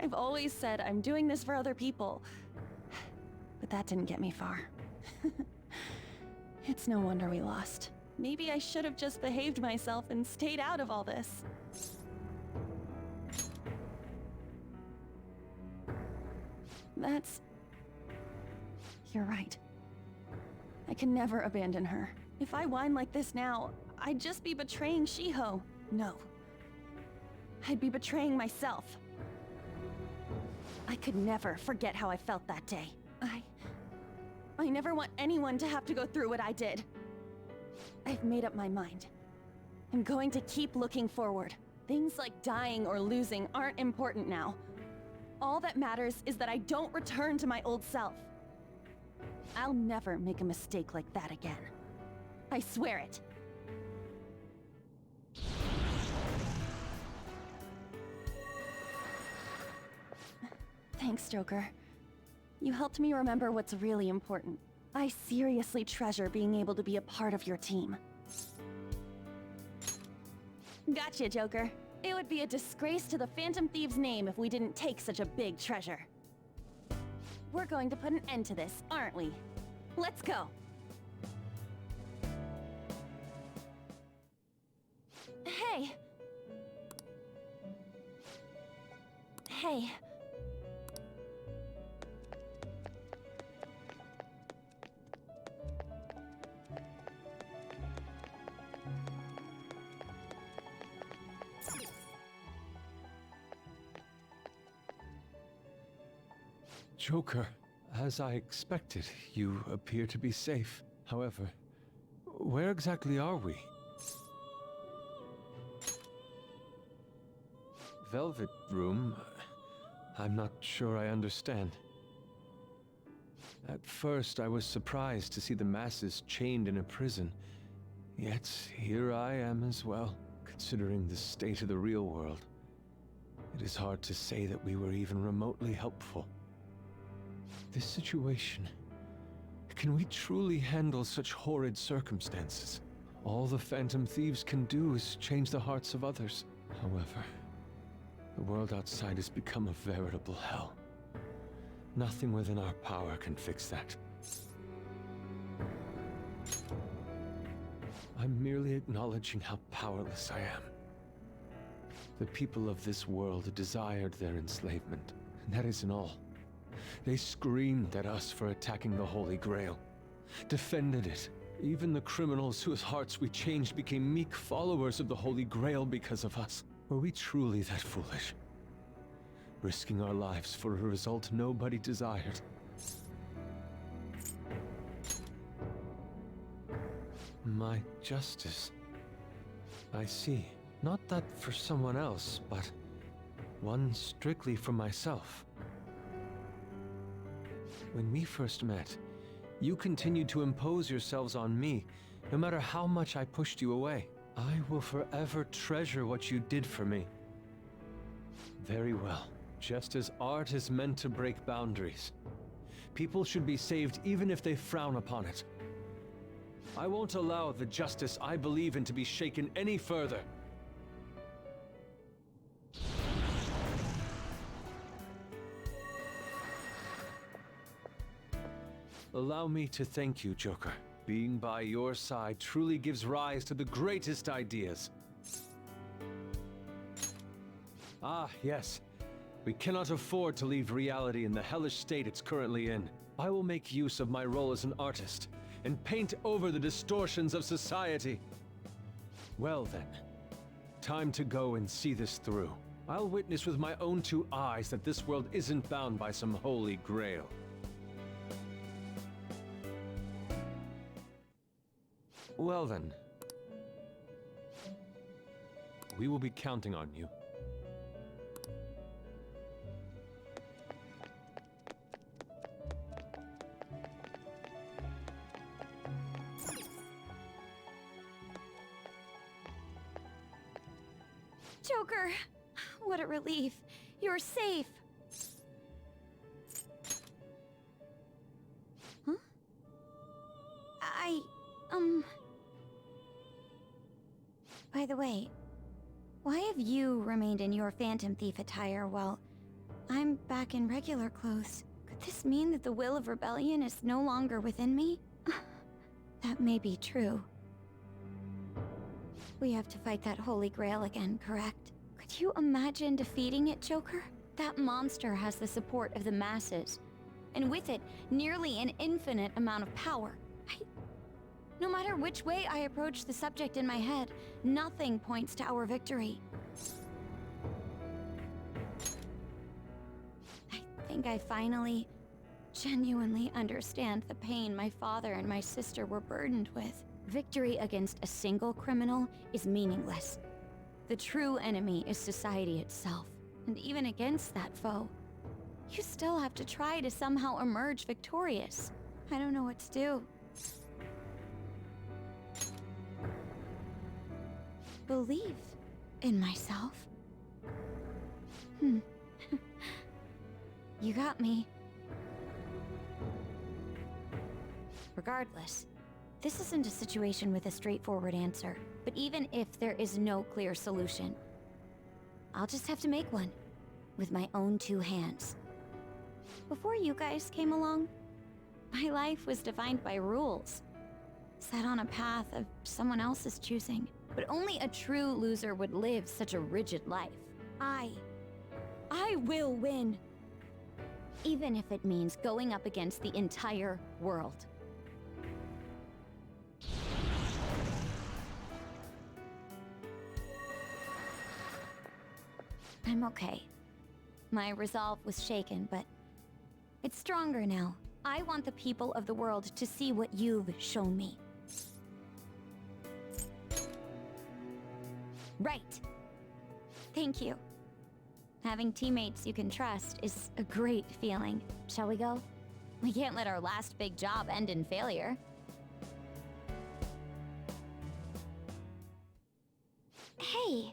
I've always said I'm doing this for other people. But that didn't get me far. It's no wonder we lost. Maybe I should have just behaved myself and stayed out of all this. You're right. I can never abandon her. If I whine like this now, I'd just be betraying Shiho. No. I'd be betraying myself. I could never forget how I felt that day. I never want anyone to have to go through what I did. I've made up my mind. I'm going to keep looking forward. Things like dying or losing aren't important now. All that matters is that I don't return to my old self. I'll never make a mistake like that again. I swear it. Thanks, Joker. You helped me remember what's really important. I seriously treasure being able to be a part of your team. Gotcha, Joker. It would be a disgrace to the Phantom Thieves' name if we didn't take such a big treasure. We're going to put an end to this, aren't we? Let's go! Hey! Hey. Joker, as I expected, you appear to be safe. However, where exactly are we? Velvet Room? I'm not sure I understand. At first, I was surprised to see the masses chained in a prison. Yet, here I am as well, considering the state of the real world. It is hard to say that we were even remotely helpful. This situation... Can we truly handle such horrid circumstances? All the Phantom Thieves can do is change the hearts of others. However, the world outside has become a veritable hell. Nothing within our power can fix that. I'm merely acknowledging how powerless I am. The people of this world desired their enslavement, and that isn't all. They screamed at us for attacking the Holy Grail, defended it. Even the criminals whose hearts we changed became meek followers of the Holy Grail because of us. Were we truly that foolish? Risking our lives for a result nobody desired. My justice. I see. Not that for someone else, but one strictly for myself. When we first met, you continued to impose yourselves on me, no matter how much I pushed you away. I will forever treasure what you did for me. Very well. Just as art is meant to break boundaries, people should be saved even if they frown upon it. I won't allow the justice I believe in to be shaken any further. Allow me to thank you, Joker. Being by your side truly gives rise to the greatest ideas. Ah, yes. We cannot afford to leave reality in the hellish state it's currently in. I will make use of my role as an artist and paint over the distortions of society. Well then, Time to go and see this through. I'll witness with my own two eyes that this world isn't bound by some holy grail. Well then. We will be counting on you. Joker! What a relief. You're safe. Huh? By the way, why have you remained in your Phantom Thief attire while I'm back in regular clothes? Could this mean that the will of rebellion is no longer within me? That may be true. We have to fight that Holy Grail again, correct? Could you imagine defeating it, Joker? That monster has the support of the masses, and with it, nearly an infinite amount of power. No matter which way I approach the subject in my head, nothing points to our victory. I think I finally, genuinely understand the pain my father and my sister were burdened with. Victory against a single criminal is meaningless. The true enemy is society itself. And even against that foe, you still have to try to somehow emerge victorious. I don't know what to do. Believe in myself? You got me. Regardless, this isn't a situation with a straightforward answer. But even if there is no clear solution, I'll just have to make one, with my own two hands. Before you guys came along, my life was defined by rules, set on a path of someone else's choosing. But only a true loser would live such a rigid life. I will win. Even if it means going up against the entire world. I'm okay. My resolve was shaken, but it's stronger now. I want the people of the world to see what you've shown me. Right. Thank you. Having teammates you can trust is a great feeling. Shall we go? We can't let our last big job end in failure. Hey.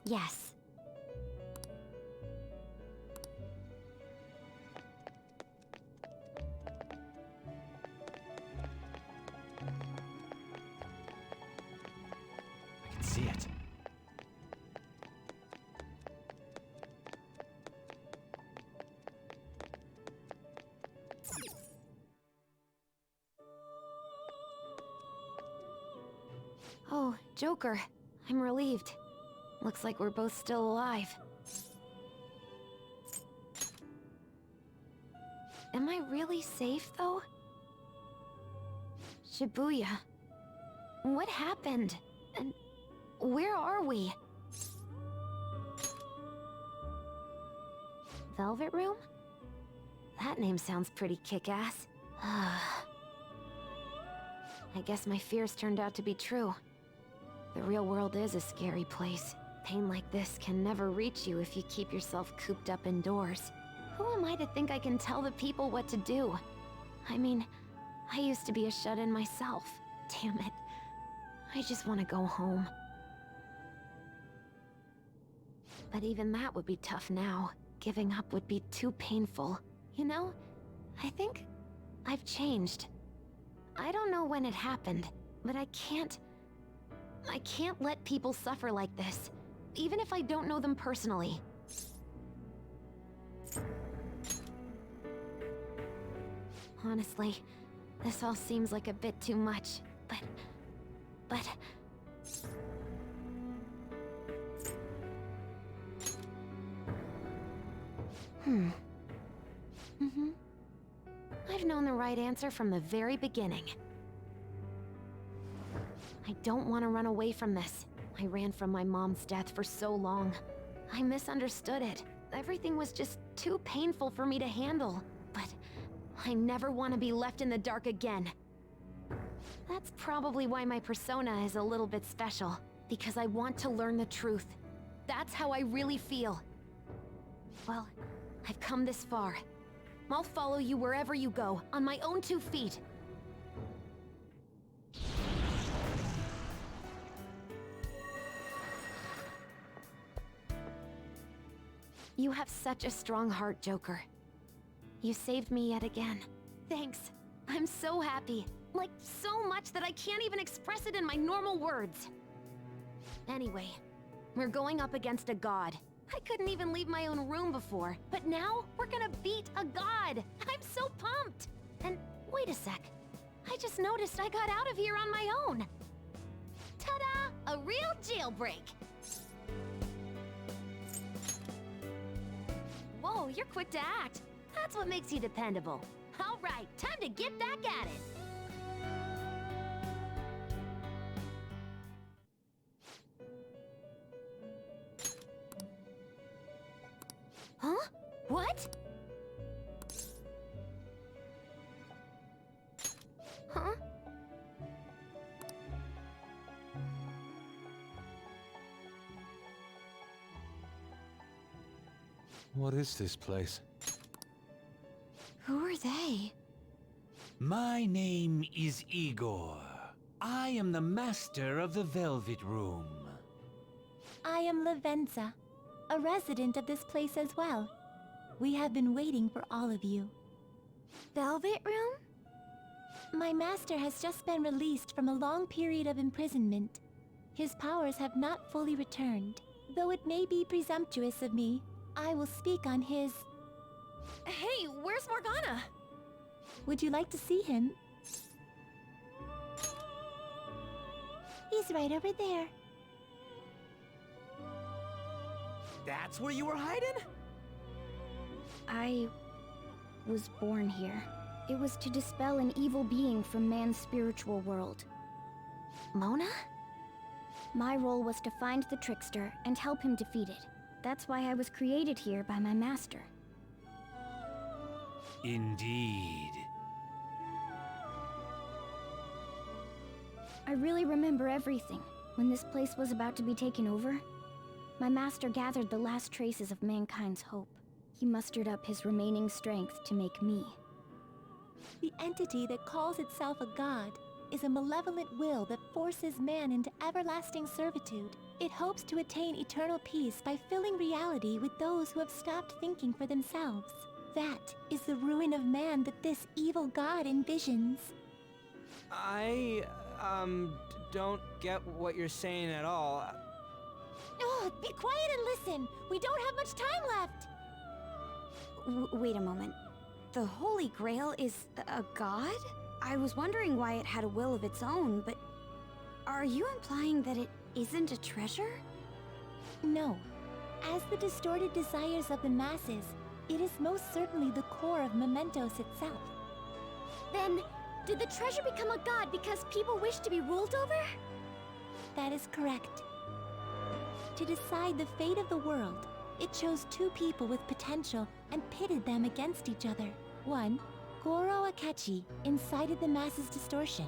Yes. I can see it. Oh, Joker. I'm relieved. Looks like we're both still alive. Am I really safe, though? Shibuya. What happened? And where are we? Velvet Room? That name sounds pretty kick-ass. I guess my fears turned out to be true. The real world is a scary place. Pain like this can never reach you if you keep yourself cooped up indoors. Who am I to think I can tell the people what to do? I mean, I used to be a shut-in myself. Damn it. I just want to go home. But even that would be tough now. Giving up would be too painful. You know, I think I've changed. I don't know when it happened, but I can't let people suffer like this, even if I don't know them personally. Honestly, this all seems like a bit too much, but... I've known the right answer from the very beginning. I don't want to run away from this. I ran from my mom's death for so long. I misunderstood it. Everything was just too painful for me to handle. But I never want to be left in the dark again. That's probably why my persona is a little bit special. Because I want to learn the truth. That's how I really feel. Well, I've come this far. I'll follow you wherever you go, on my own 2 feet. You have such a strong heart, Joker. You saved me yet again. Thanks. I'm so happy. Like, so much that I can't even express it in my normal words. Anyway, we're going up against a god. I couldn't even leave my own room before, but now we're gonna beat a god! I'm so pumped! And wait a sec. I just noticed I got out of here on my own. Ta-da! A real jailbreak! Whoa, you're quick to act. That's what makes you dependable. All right, time to get back at it. Huh? What? Huh? What is this place? Who are they? My name is Igor. I am the master of the Velvet Room. I am Lavenza, a resident of this place as well. We have been waiting for all of you. Velvet Room? My master has just been released from a long period of imprisonment. His powers have not fully returned. Though it may be presumptuous of me, I will speak on his... Hey, where's Morgana? Would you like to see him? He's right over there. That's where you were hiding? I was born here. It was to dispel an evil being from man's spiritual world. Mona? My role was to find the trickster and help him defeat it. That's why I was created here by my master. Indeed. I really remember everything. When this place was about to be taken over, my master gathered the last traces of mankind's hope. He mustered up his remaining strength to make me. The entity that calls itself a god is a malevolent will that forces man into everlasting servitude. It hopes to attain eternal peace by filling reality with those who have stopped thinking for themselves. That is the ruin of man that this evil god envisions. I, don't get what you're saying at all. Oh, be quiet and listen! We don't have much time left! Wait a moment. The Holy Grail is a god? I was wondering why it had a will of its own, but... Are you implying that it isn't a treasure? No. As the distorted desires of the masses, it is most certainly the core of Mementos itself. Then, did the treasure become a god because people wish to be ruled over? That is correct. To decide the fate of the world, it chose 2 people with potential and pitted them against each other. One, Goro Akechi, incited the masses' distortion.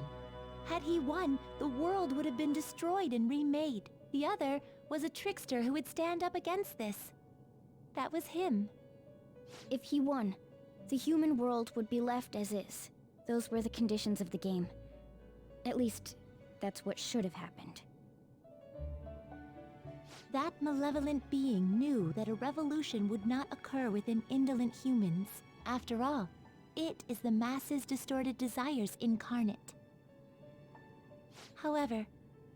Had he won, the world would have been destroyed and remade. The other was a trickster who would stand up against this. That was him. If he won, the human world would be left as is. Those were the conditions of the game. At least, that's what should have happened. That malevolent being knew that a revolution would not occur within indolent humans. After all, it is the masses' distorted desires incarnate. However,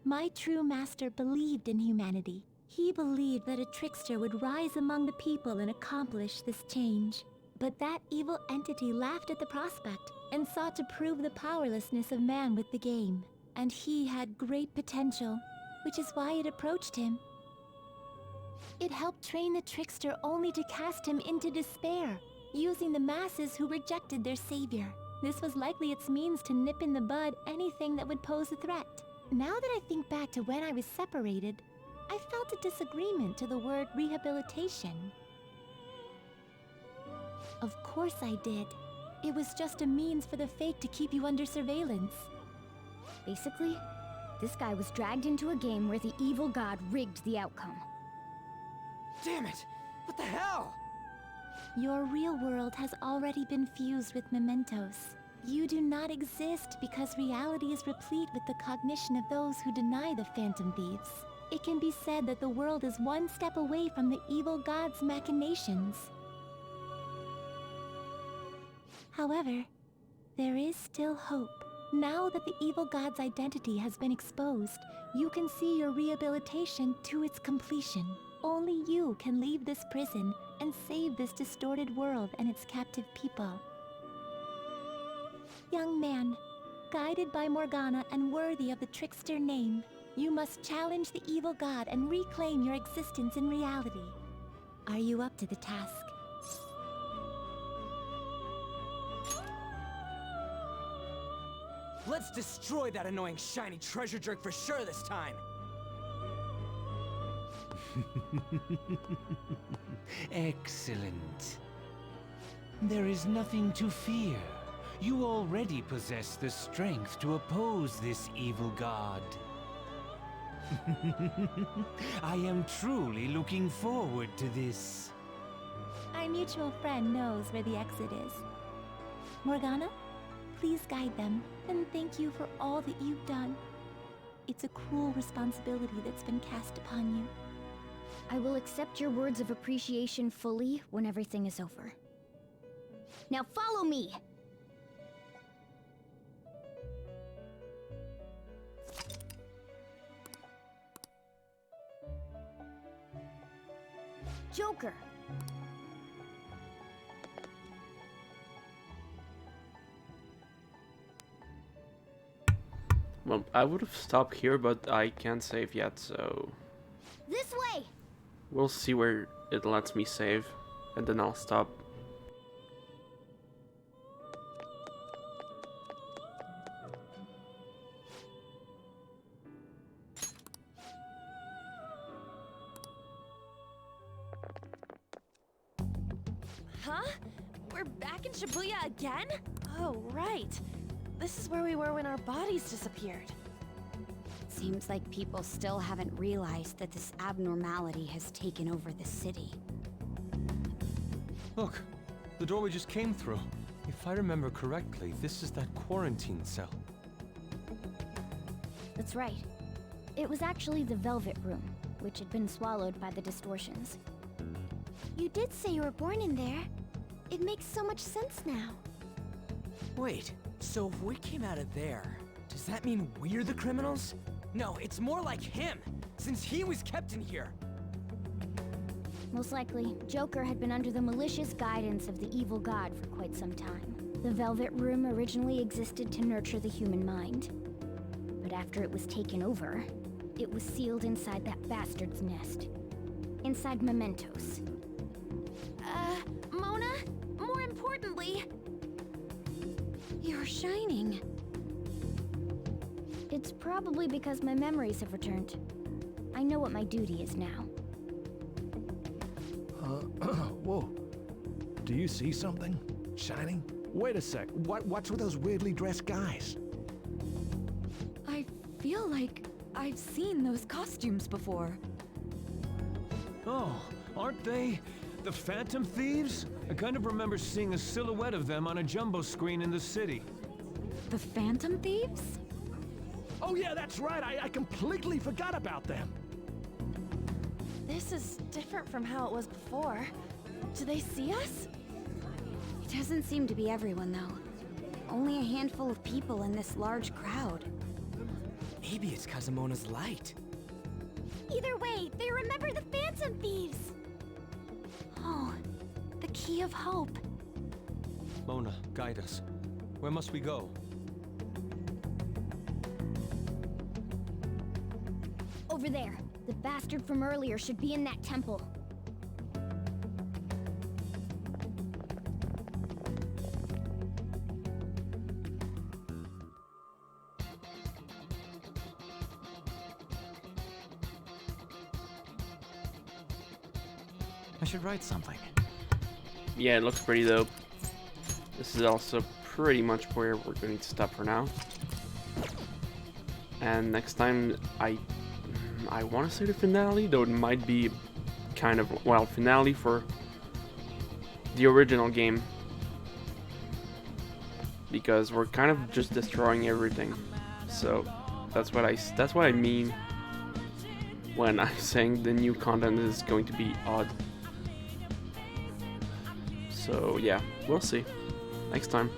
my true master believed in humanity. He believed that a trickster would rise among the people and accomplish this change. But that evil entity laughed at the prospect and sought to prove the powerlessness of man with the game. And he had great potential, which is why it approached him. It helped train the trickster only to cast him into despair, using the masses who rejected their savior. This was likely its means to nip in the bud anything that would pose a threat. Now that I think back to when I was separated, I felt a disagreement to the word rehabilitation. Of course I did. It was just a means for the Fake to keep you under surveillance. Basically, this guy was dragged into a game where the evil god rigged the outcome. Damn it! What the hell? Your real world has already been fused with Mementos. You do not exist because reality is replete with the cognition of those who deny the Phantom Thieves. It can be said that the world is one step away from the evil god's machinations. However, there is still hope. Now that the evil god's identity has been exposed, you can see your rehabilitation to its completion. Only you can leave this prison and save this distorted world and its captive people. Young man, guided by Morgana and worthy of the trickster name, you must challenge the evil god and reclaim your existence in reality. Are you up to the task? Let's destroy that annoying shiny treasure jerk for sure this time! Excellent. There is nothing to fear. You already possess the strength to oppose this evil god. I am truly looking forward to this. Our mutual friend knows where the exit is. Morgana, please guide them, and thank you for all that you've done. It's a cruel responsibility that's been cast upon you. I will accept your words of appreciation fully when everything is over. Now follow me! Joker! Well, I would have stopped here, but I can't save yet, so This way! we'll see where it lets me save, and then I'll stop. Huh? We're back in Shibuya again? Oh, right. This is where we were when our bodies disappeared. Seems like people still haven't realized that this abnormality has taken over the city. Look, the door we just came through. If I remember correctly, this is that quarantine cell. That's right. It was actually the Velvet Room, which had been swallowed by the distortions. You did say you were born in there. It makes so much sense now. Wait, so if we came out of there, does that mean we're the criminals? No, it's more like him, since he was kept in here. Most likely, Joker had been under the malicious guidance of the evil god for quite some time. The Velvet Room originally existed to nurture the human mind. But after it was taken over, it was sealed inside that bastard's nest. Inside Mementos. Mona? More importantly... You're shining. It's probably because my memories have returned. I know what my duty is now. Whoa. Do you see something? Shining? Wait a sec. What's with those weirdly dressed guys? I feel like I've seen those costumes before. Oh, aren't they the Phantom Thieves? I kind of remember seeing a silhouette of them on a jumbo screen in the city. The Phantom Thieves? Oh yeah, that's right. I completely forgot about them. This is different from how it was before. Do they see us? It doesn't seem to be everyone, though. Only a handful of people in this large crowd. Maybe it's Kazumona's light. Either way, they remember the Phantom Thieves. Oh, the key of hope. Mona, guide us. Where must we go? Over there. The bastard from earlier should be in that temple. I should write something. Yeah, it looks pretty dope. This is also pretty much where we're going to stop for now. And next time, I want to say the finale, though it might be kind of, well, finale for the original game. Because we're kind of just destroying everything. So that's what I mean when I'm saying the new content is going to be odd. So yeah, we'll see next time.